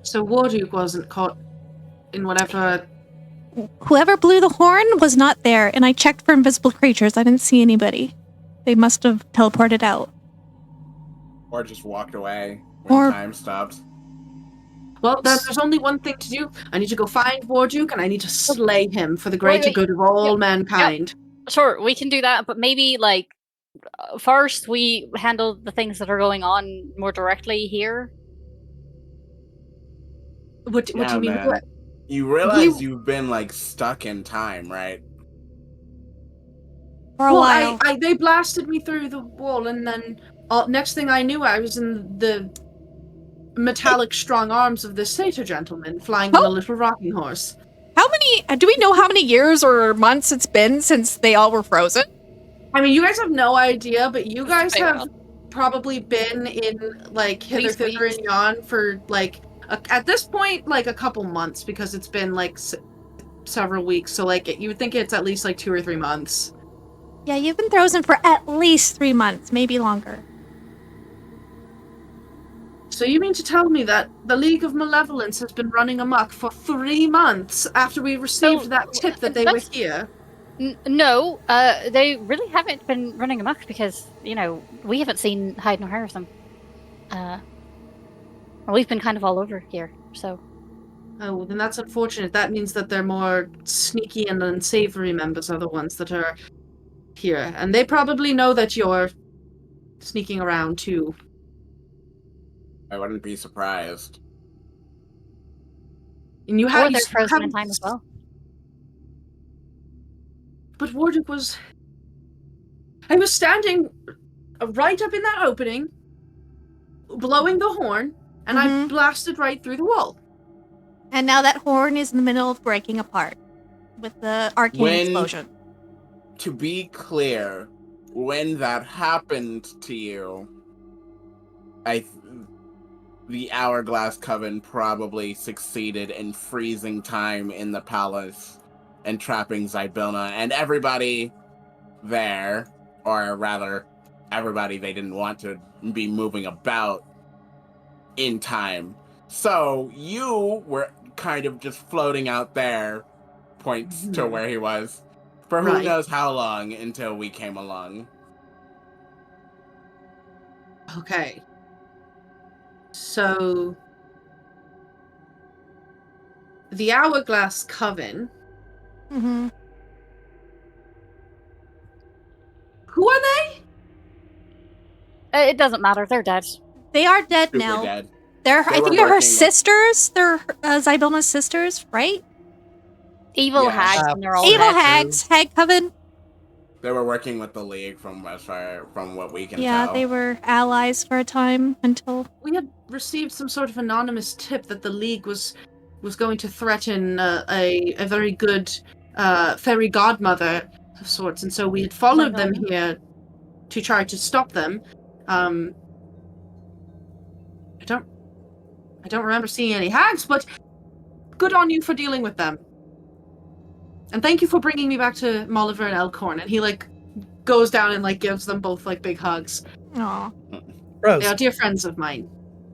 So Wardruk wasn't caught in whatever. Whoever blew the horn was not there, and I checked for invisible creatures. I didn't see anybody. They must have teleported out. Or just walked away when Or- time stopped. Well, there's only one thing to do. I need to go find Wardruk, and I need to slay him for the greater Wait. good of all mankind. Sure, we can do that, but maybe like first we handle the things that are going on more directly here. What do Yeah, you mean? man. What? You realize you've been like stuck in time, right? For a while. They blasted me through the wall, and then next thing I knew, I was in the metallic strong arms of this satyr gentleman flying on a little rocking horse. How many, do we know how many years or months it's been since they all were frozen? I mean, you guys have no idea, but you guys Fair have enough. probably been in like hither, Least thither, weeks. and yon for like at this point like a couple months because it's been like several weeks. So like you would think it's at least like 2 or 3 months. Yeah, you've been frozen for at least 3 months, maybe longer. So you mean to tell me that the League of Malevolence has been running amok for 3 months after we received that tip that they were that's- here? No, they really haven't been running amok because, we haven't seen hide nor hair of them. Well, we've been kind of all over here, so Oh, well, then that's unfortunate. That means that they're more sneaky and unsavory members are the ones that are here. And they probably know that you're sneaking around too. I wouldn't be surprised. And you or have they're frozen in time as well. But Warwick was... I was standing right up in that opening, blowing the horn, and I Mhm. blasted right through the wall. And now that horn is in the middle of breaking apart with the arcane explosion. To be clear, when that happened to you, the Hourglass Coven probably succeeded in freezing time in the palace and trapping Zybilna and everybody there, or rather, everybody they didn't want to be moving about in time. So you were kind of just floating out there, points to where he was, for who Right. knows how long until we came along. Okay. So... The Hourglass Coven... Mm-hmm. Who are they? It doesn't matter. They're dead. They are dead Super now. dead. I They think were they're her working with- sisters. They're Zybilna's sisters, right? Evil Yeah. hags, and they're all Evil dead. hags, hag coven. They were working with the League from what we can Yeah, tell. they were allies for a time until. We had received some sort of anonymous tip that the League was going to threaten a very good fairy godmother of sorts, and so we had followed them here to try to stop them. I don't remember seeing any hags, but good on you for dealing with them. And thank you for bringing me back to Molliver and Elkhorn. And he goes down and gives them both big hugs. Aw. Rose. They are dear friends of mine.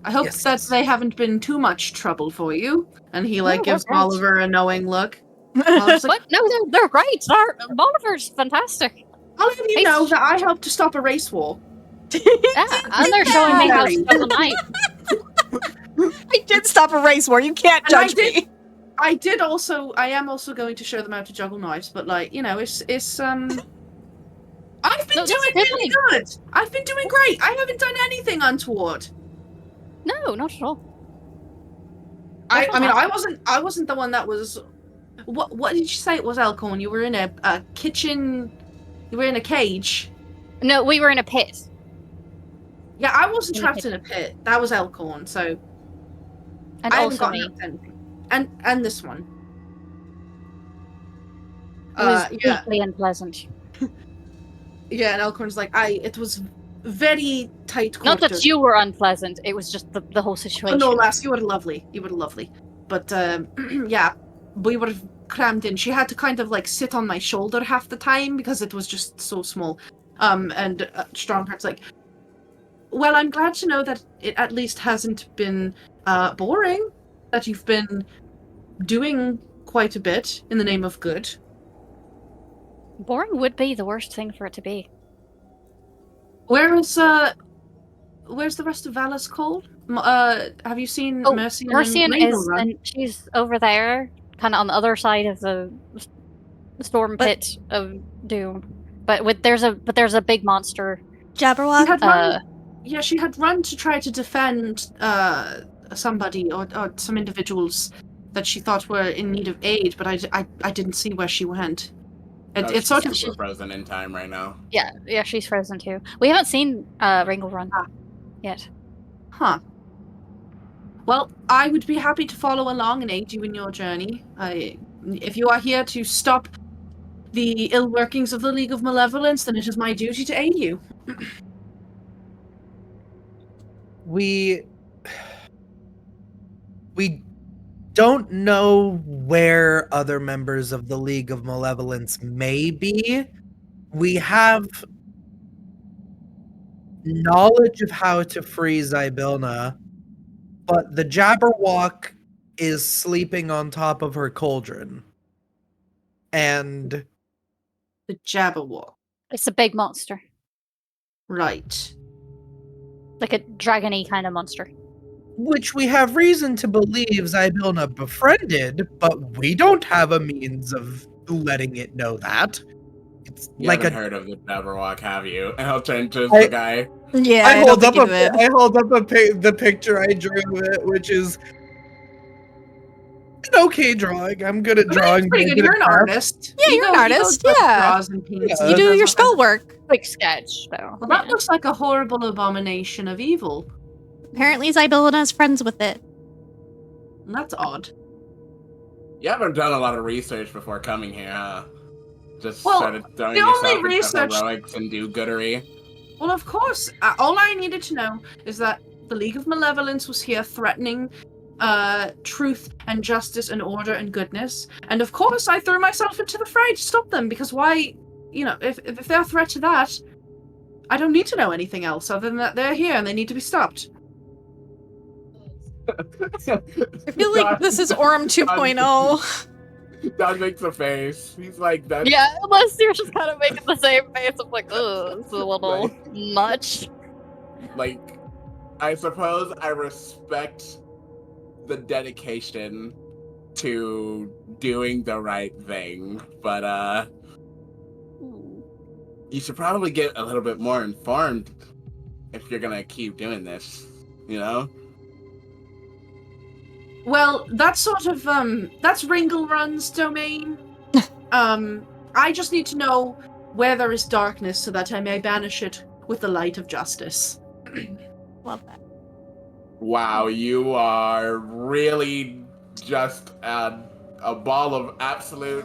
I hope Yes. that they haven't been too much trouble for you. And he No, gives they're great. Molliver a knowing look. Molliver's like, What? No, they're great. Bolivar's fantastic. I'll have you know that I helped to stop a race war. Yeah, and they're showing me how to Very. spend the night. I did stop a race war. You can't And I judge did- me. I am also going to show them how to juggle knives, but I've been No, doing that's really good. I've been doing great. I haven't done anything untoward. No, not at all. I That's mean, fantastic. I wasn't the one that was. What did you say it was, Elkhorn? You were in a kitchen. You were in a cage. No, we were in a pit. Yeah, I wasn't In a trapped in a pit. That was Elkhorn. So And I haven't also gotten me. up to anything. And this one. It was Yeah, deeply unpleasant. yeah. And Elkhorn's like, it was very tight. Not that quarters. you were unpleasant, it was just the whole Oh, situation. no, lass, you were lovely. You were lovely. But, yeah, we were crammed in. She had to kind of, sit on my shoulder half the time because it was just so small. And Strongheart's like, well, I'm glad to know that it at least hasn't been boring, that you've been doing quite a bit in the name of good. Boring would be the worst thing for it to be. Where's the rest of Valis Cole? Have you seen Oh, Mercian? Mercian and is, and she's over there, kind of on the other side of the storm pit of doom. But there's a big monster. Jabberwock. She had run to try to defend somebody or some individuals that she thought were in need of aid, but I didn't see where she went. It's sort of super frozen in time right now. Yeah, she's frozen too. We haven't seen Ringle run yet. Huh. Well, I would be happy to follow along and aid you in your journey. If you are here to stop the ill workings of the League of Malevolence, then it is my duty to aid you. We don't know where other members of the League of Malevolence may be. We have knowledge of how to free Zybilna, but the Jabberwock is sleeping on top of her cauldron. And The Jabberwock. It's a big monster, Right. like a dragony kind of monster. which we have reason to believe Zybelna befriended, but we don't have a means of letting it know that. It's You like haven't a heard of the Jabberwock, have you? And I'll turn to I- the guy. Yeah, I hold up it. the picture I drew of it, which is an okay drawing. I'm good at I mean, drawing. it's pretty but I'm good. You're at an math. artist. Yeah, you're an artist, yeah. Draws and paints. Yeah. You do your does- spell work. Quick sketch, though. Well, that looks like a horrible abomination of evil. Apparently, Zybelna is friends with it. That's odd. You haven't done a lot of research before coming here, huh? Just Well, started throwing the yourself only into research- heroics and do-goodery. Well, of course. All I needed to know is that the League of Malevolence was here threatening truth and justice and order and goodness. And of course, I threw myself into the fray to stop them, because why, if they're a threat to that, I don't need to know anything else other than that they're here and they need to be stopped. I feel like this is Aurum 2.0. Don makes a face. He's like, that's Yeah, unless you're just kind of making the same face of like, oh, this is a little much. like, I suppose I respect the dedication to doing the right thing, but you should probably get a little bit more informed if you're gonna keep doing this, you know? Well, that's sort of, that's Ringelrun's domain. I just need to know where there is darkness so that I may banish it with the light of justice. Love that. Wow, you are really just a ball of absolute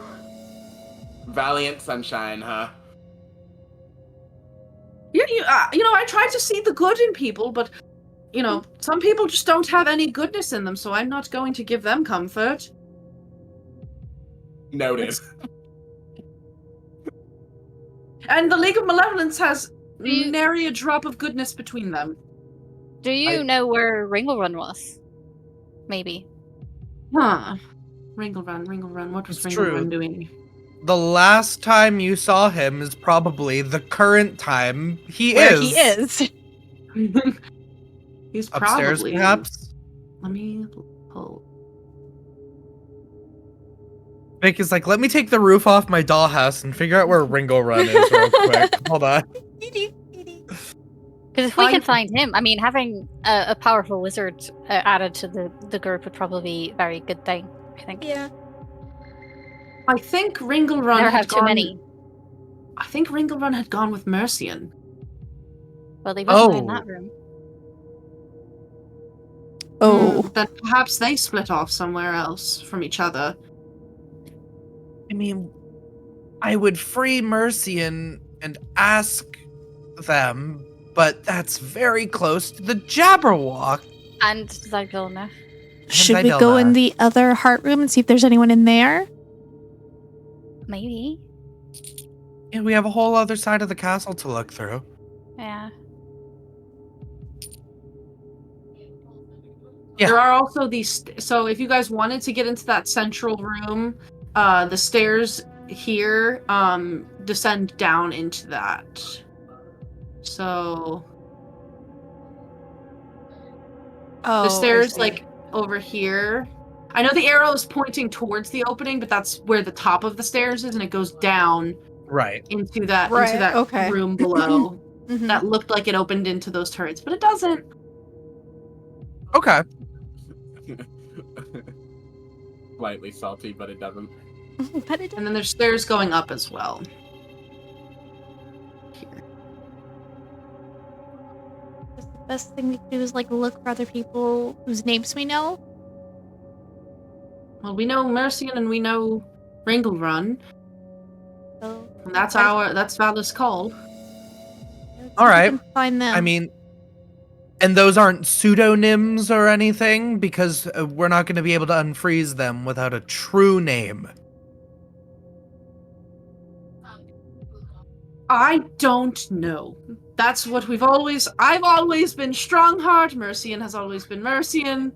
valiant sunshine, huh? Yeah, I try to see the good in people, but, some people just don't have any goodness in them, so I'm not going to give them comfort. Noted. And the League of Malevolence has nary a drop of goodness between them. Do you know where Ringelrun was? Maybe. Huh. Ringelrun, what was It's Ringelrun true. doing? The last time you saw him is probably the current time he Where is. he is. He's Upstairs, probably... perhaps? Let me pull. Vic is like, let me take the roof off my dollhouse and figure out where Ringo Run is real quick. Hold on. Because if we can find him, I mean, having a powerful wizard added to the group would probably be a very good thing, I think. Yeah. I think Ringelrun Never had have too gone... many. I think Ringelrun had gone with Mercian. Well, they wasn't in Oh. that room. Oh. Then perhaps they split off somewhere else from each other. I mean, I would free Mercian and ask them, but that's very close to the Jabberwock. And Zybelna. Should we go in the other heart room and see if there's anyone in there? Maybe. Yeah, we have a whole other side of the castle to look through. Yeah. Yeah. There are also these... So if you guys wanted to get into that central room, the stairs here descend down into that. So... Oh, the I stairs, see. like, over here. I know the arrow is pointing towards the opening, but that's where the top of the stairs is, and it goes down Right. into that Right, okay. room below. Mhm. That looked like it opened into those turrets, but it doesn't. Okay. Slightly salty, but it doesn't. But it And then there's stairs going up as well. the best thing we can do is like look for other people whose names we know. Well, we know Mercian and we know Ringelrun, So and that's Vala's call. let's see All if we right. can find them. I mean, and those aren't pseudonyms or anything, because we're not going to be able to unfreeze them without a true name. I don't know. That's what I've always been Strongheart, Mercian has always been Mercian,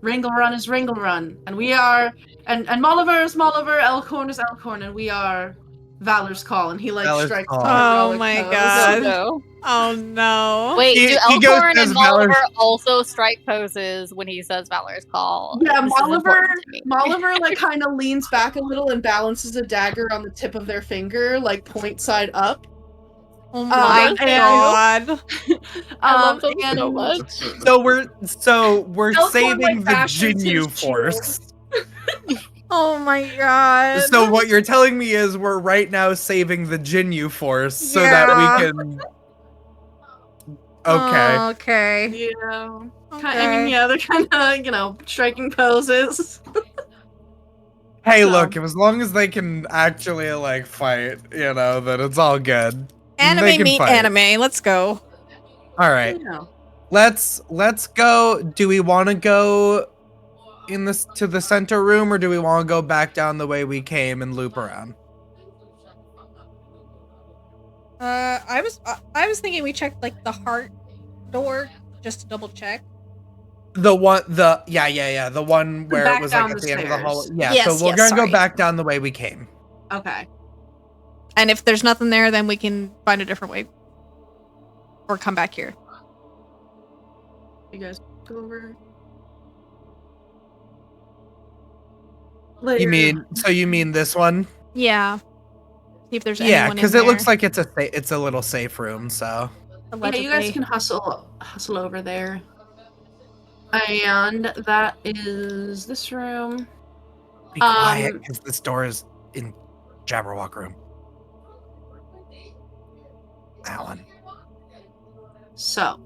Ringelrun is Ringelrun, and we are, and Molliver is Molliver, Elkhorn is Elkhorn, and we are Valor's Call, and he like Valor's strikes Call. the Oh heroic my pose. God. No. Oh no. Wait, He do goes Elkhorn as and Valor- Molliver also strike poses when he says Valor's call? Yeah, This is important to me. Molliver like kind of leans back a little and balances a dagger on the tip of their finger, like point side up. Oh my and- god. I love them and so much. So we're Elkhorn, saving like, the fashions Jinyu his Force. Oh my god. So what you're telling me is we're right now saving the Jinyu Force so Yeah. that we can. Okay. Okay. Yeah. Okay. I mean, yeah, they're kind of, striking poses. Hey, So- look, as long as they can actually like fight, then it's all good. They Anime can meet fight. anime. Let's go. All right. Yeah. Let's go. Do we want to go to the center room, or do we want to go back down the way we came and loop around? I was thinking we checked like the heart door just to double check. The one where Back it was down like at the the end of the hall. stairs. Yeah, Yes, so we're yes, gonna sorry. go back down the way we came. Okay. And if there's nothing there, then we can find a different way. Or come back here. You guys go over. Later. You mean this one? Yeah. See if there's Yeah, anyone because in it looks there, like it's a little safe room. So Yeah, allegedly. you guys can hustle over there. And that is this room. be quiet, because this door is in Jabberwock room. That one. So,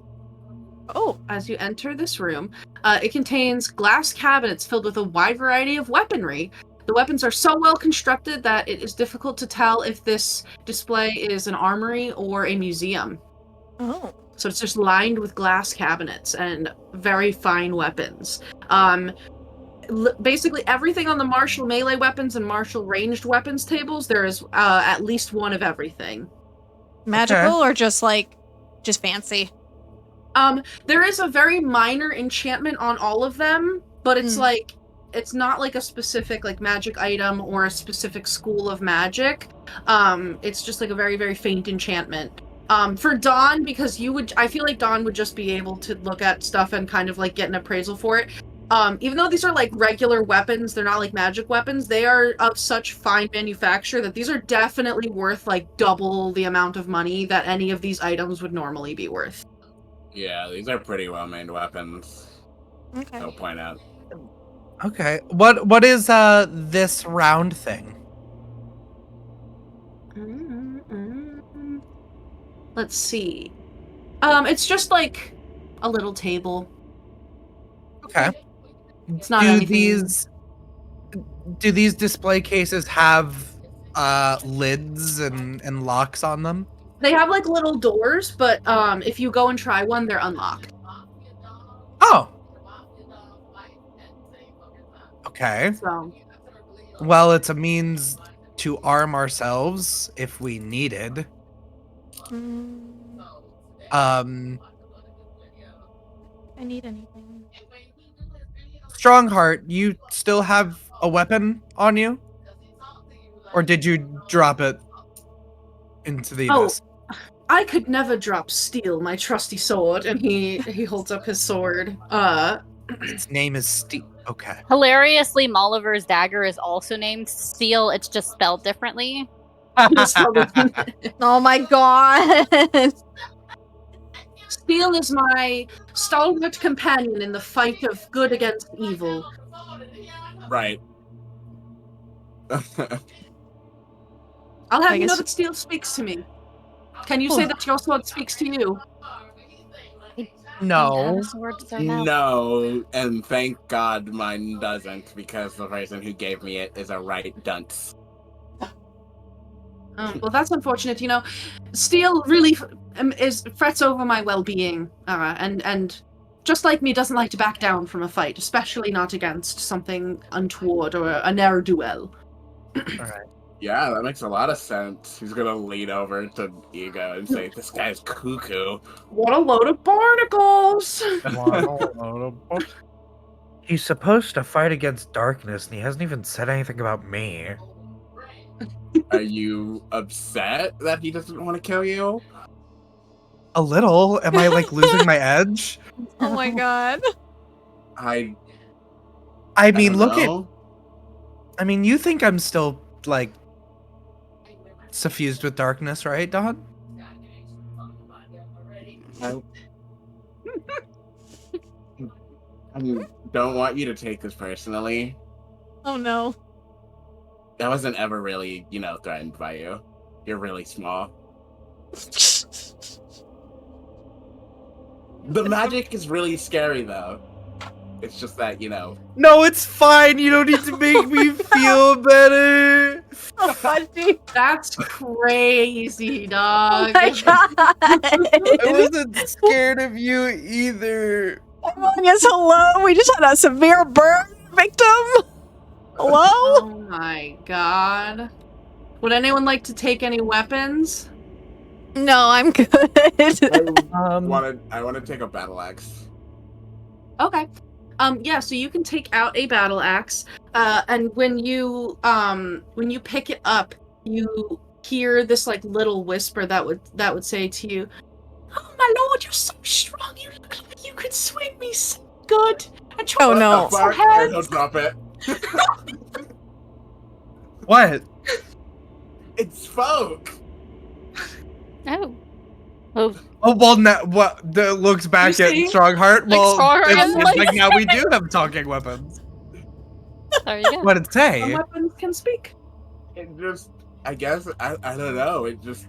Oh, as you enter this room, it contains glass cabinets filled with a wide variety of weaponry. The weapons are so well constructed that it is difficult to tell if this display is an armory or a museum. oh. So it's just lined with glass cabinets and very fine weapons. Basically everything on the martial melee weapons and martial ranged weapons tables, there is at least one of everything. Magical or just fancy? There is a very minor enchantment on all of them, but it's it's not like a specific like magic item or a specific school of magic. It's just like a very, very faint enchantment. For Dawn, because I feel like Dawn would just be able to look at stuff and kind of like get an appraisal for it. Even though these are like regular weapons, they're not like magic weapons, they are of such fine manufacture that these are definitely worth like double the amount of money that any of these items would normally be worth. Yeah, these are pretty well-made weapons. Okay. I'll point out. Okay. What is this round thing? Let's see. It's just like a little table. Okay. It's not do anything. Do these display cases have lids and locks on them? They have like little doors, but if you go and try one, they're unlocked. Oh. Okay. So Well, it's a means to arm ourselves if we needed. I need anything. Strongheart, you still have a weapon on you? Or did you drop it into the abyss? I could never drop Steel, my trusty sword, and he holds up his sword. Its name is Steve. Okay. Hilariously, Molliver's dagger is also named Steel. It's just spelled differently. Oh my god. Steel is my stalwart companion in the fight of good against evil. Right. I'll have I you know guess- that Steel speaks to me. Can you say that your sword speaks to you? No. No, and thank God mine doesn't, because the person who gave me it is a right dunce. Well, that's unfortunate. Steel really frets over my well-being, and just like me, doesn't like to back down from a fight, especially not against something untoward or a ne'er-do-well. Yeah, that makes a lot of sense. He's gonna lean over to Ego and say, "This guy's cuckoo." What a load of barnacles! He's supposed to fight against darkness, and he hasn't even said anything about me. Are you upset that he doesn't want to kill you? A little. Am I like losing my edge? Oh my god. I mean, don't look at. know. I mean, you think I'm still like suffused with darkness, right, Don? I don't want you to take this personally. Oh no. I wasn't ever really, threatened by you. You're really small. The magic is really scary, though. It's just that, No, it's fine. You don't need to make me feel better. Oh, Fudgy. That's crazy, Oh dog. my god. I wasn't scared of you either. Yes, hello. We just had a severe burn victim. Hello? Oh my god. Would anyone like to take any weapons? No, I'm good. I want to take a battle axe. Okay. Yeah, so you can take out a battle axe, and when you pick it up, you hear this like little whisper that would say to you, "Oh my lord, you're so strong. You look like you could swing me so good." And Oh, no. Fuck, I don't drop it. What? It spoke. Oh. Oh. Oh well, now what? The looks back You at see? Strongheart. Well, Strongheart, it's like now we do have talking weapons. There you go. What'd it Some say? weapons can speak. It just, I guess, I don't know. It just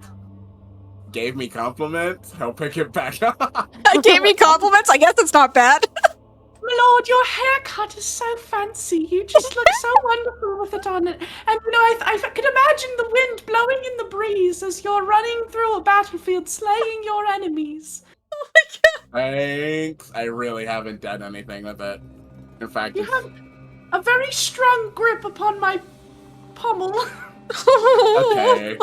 gave me compliments. I'll pick it back up. Gave me compliments. I guess it's not bad. My lord, your haircut is so fancy. You just look so wonderful with it on. And I can imagine the wind blowing in the breeze as you're running through a battlefield, slaying your enemies. Thanks. I really haven't done anything with it. In fact, You it's- have a very strong grip upon my pommel. Okay.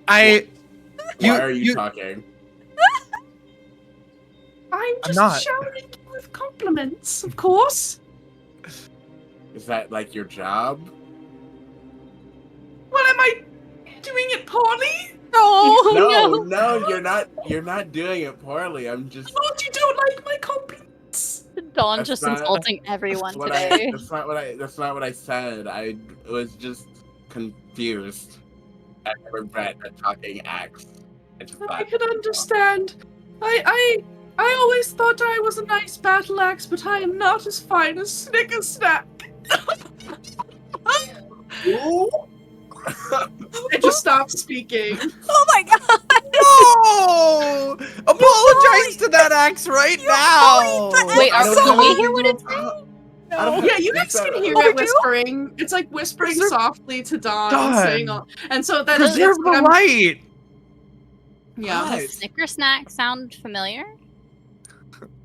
I. why are you talking? I'm just not. showering you with compliments, of course. Is that like your job? Well, am I doing it poorly? Oh, No, you're not. You're not doing it poorly. I'm just. Lord, you don't like my compliments. Dawn That's just not- insulting everyone What today. that's not what I. That's not what I said. I was just confused. I never read a talking axe. I just I thought. can understand. I always thought I was a nice battle axe, but I am not as fine as Snicker Snack. I just stopped speaking. Oh my god. No! Apologize to that axe right now. Wait, I are don't we have hear what anything it's to apo- No. I don't Yeah, have- you guys said- can hear Oh, it we do? whispering. It's like whispering Preserve- softly to Dawn, Dawn. saying all, and so then Preserve it's the light. yeah. What? Does Snicker Snack sound familiar?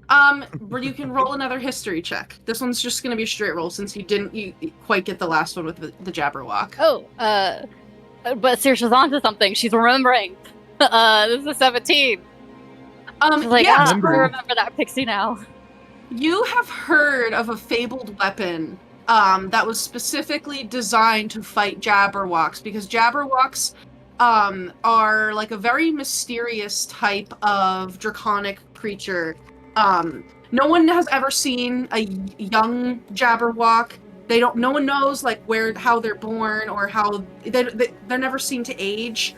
But you can roll another history check. This one's just gonna be a straight roll since you didn't quite get the last one with the Jabberwock. Oh, but Saoirse's onto something. She's remembering. This is 17. She's like, yeah, I remember. remember that pixie now. you have heard of a fabled weapon that was specifically designed to fight Jabberwocks because Jabberwocks are like a very mysterious type of draconic creature. No one has ever seen a young Jabberwock. No one knows like how they're born or how they're never seen to age.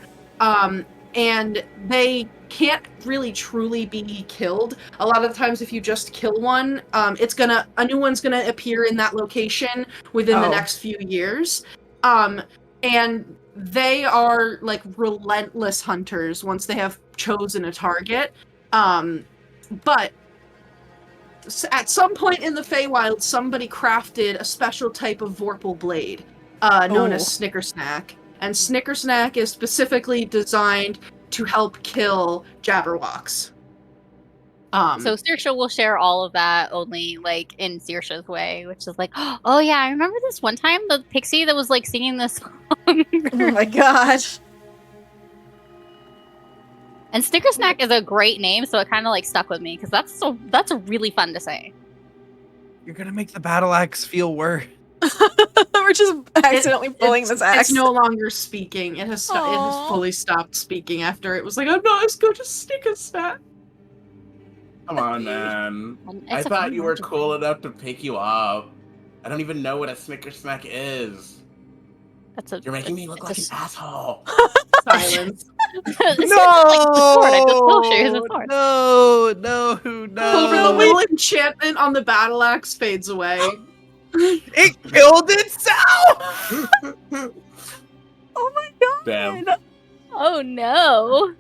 And they can't really truly be killed. A lot of the times if you just kill one, a new one's gonna appear in that location within the Oh. next few years. And they are like relentless hunters once they have chosen a target. But at some point in the Feywild, somebody crafted a special type of Vorpal blade, known as Snickersnack. And Snickersnack is specifically designed to help kill Jabberwocks. So Saoirse will share all of that only like in Saoirse's way, which is like, oh yeah, I remember this one time the pixie that was like singing this song. Oh my god. And Snickersnack is a great name, so it kind of like stuck with me because that's really fun to say. You're gonna make the battle axe feel worse. We're just accidentally pulling this axe. It's no longer speaking. It has fully stopped speaking after it was like, I'm not as good as Snickersnack. Come on, man. I It's a thought you were fun cool one. enough to pick you up. I don't even know what a Snickersnack is. You're making me look like an asshole. Silence. I just told you he's a sword. No. Clover, the little enchantment on the battle axe fades away. It killed itself! Oh my god. Damn. Oh no.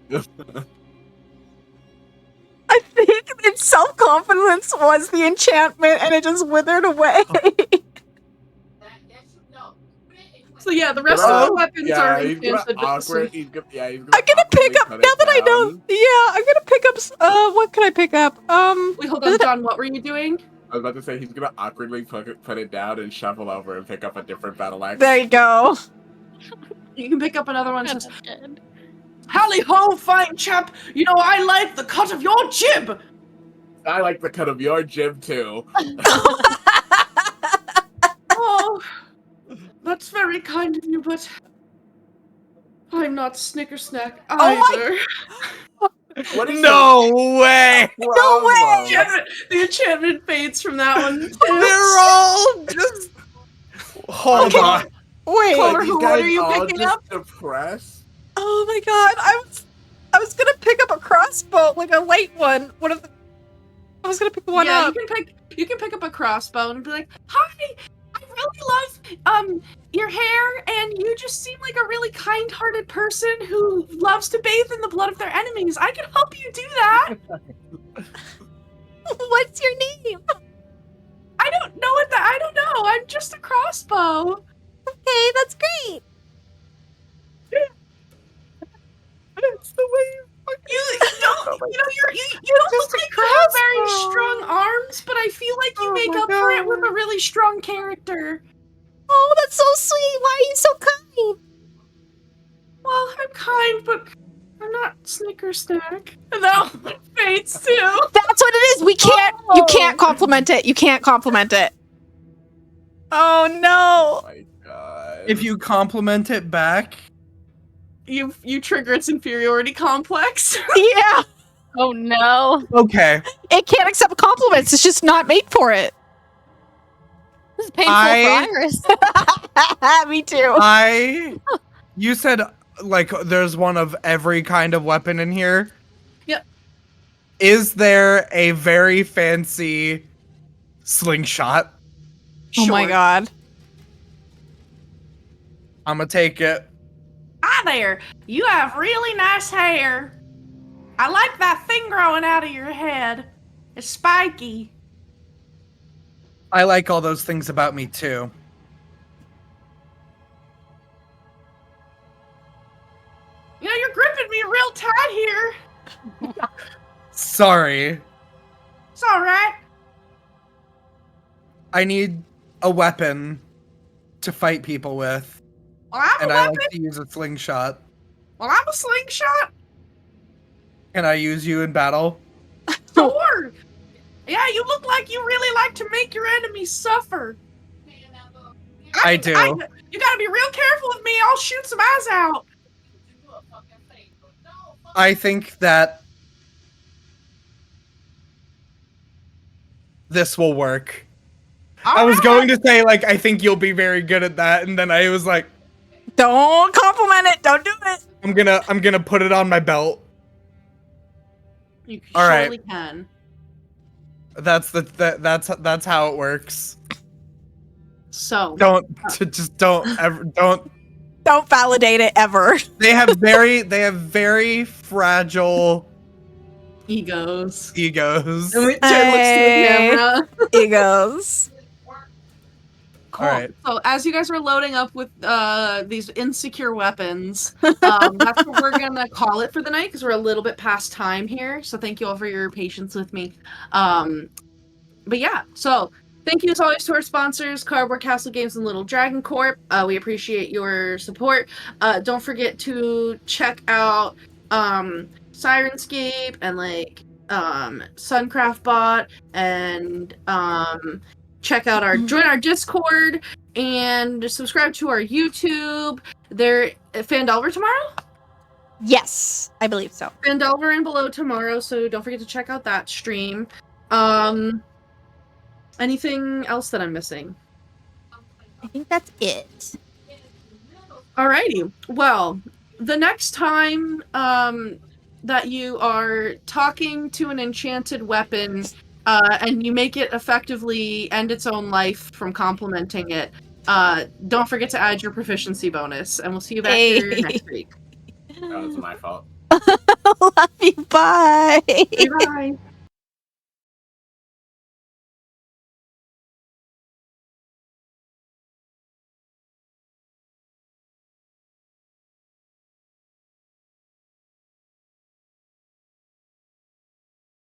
I think its self-confidence was the enchantment and it just withered away. So yeah, the rest of the weapons are he's gonna enchanted. awkward. He's gonna I'm gonna pick up, now that I know, I'm gonna pick up, what can I pick up? Wait, hold on, John, what were you doing? I was about to say he's gonna awkwardly put it down and shuffle over and pick up a different battle axe. There you go. You can pick up another one. Says, Hally ho, fine chap! You know, I like the cut of your jib! I like the cut of your jib too. Oh, that's very kind of you, but I'm not Snickersnack either. What is No way! No way! The enchantment fades from that one. Too. They're all just. Hold on. Wait. Clover, You what guys are you all picking just up? depressed? Oh my god, I was gonna pick up a crossbow, like a light one. I was gonna pick one up. You can pick up a crossbow and be like, "Hi, I really love your hair, and you just seem like a really kind-hearted person who loves to bathe in the blood of their enemies. I can help you do that." What's your name? I don't know. I'm just a crossbow. Okay, that's great. That's the way. You don't look like you have very strong arms, but I feel like you make up for it with a really strong character. Oh, that's so sweet. Why are you so kind? Well, I'm kind, but I'm not Snickersnack. And that one fades too. That's what it is. You can't compliment it. You can't compliment it. Oh no. Oh my god. If you compliment it back, You trigger its inferiority complex. Yeah. Oh no. okay. It can't accept compliments. It's just not made for it. This is painful for Iris. Me too. You said like there's one of every kind of weapon in here. Yep. Is there a very fancy slingshot? Oh my Sure. god. I'm gonna take it. Hi there. You have really nice hair. I like that thing growing out of your head. It's spiky. I like all those things about me too. You know, you're gripping me real tight here. Sorry. It's alright. I need a weapon to fight people with, Well, I'm and a I weapon. like to use a slingshot. Well, I'm a slingshot. Can I use you in battle? Sure. Yeah, you look like you really like to make your enemies suffer. I do. You gotta be real careful with me. I'll shoot some eyes out. I think that this will work. I was going to say, like, I think you'll be very good at that, and then I was like, Don't compliment it. Don't do it. I'm gonna put it on my belt. You All right. surely can. That's how it works. So Don't Don't validate it ever. They have very fragile egos. egos. And Jen looks to the Hey. camera. Egos. Cool. All right. So as you guys are loading up with these insecure weapons, that's what we're gonna call it for the night because we're a little bit past time here. So thank you all for your patience with me. But yeah, so thank you as always to our sponsors, Cardboard Castle Games and Little Dragon Corp. We appreciate your support. Don't forget to check out Sirenscape and like Suncraft Bot and check out our join our Discord And subscribe to our YouTube. There, Fandelver tomorrow? Yes, I believe so. Fandelver and Below tomorrow, so don't forget to check out that stream. Anything else that I'm missing? I think that's it. Alrighty. Well, the next time that you are talking to an enchanted weapon and you make it effectively end its own life from complementing it, don't forget to add your proficiency bonus, and we'll see you back here next week. That was my fault. Love you. Bye. Bye.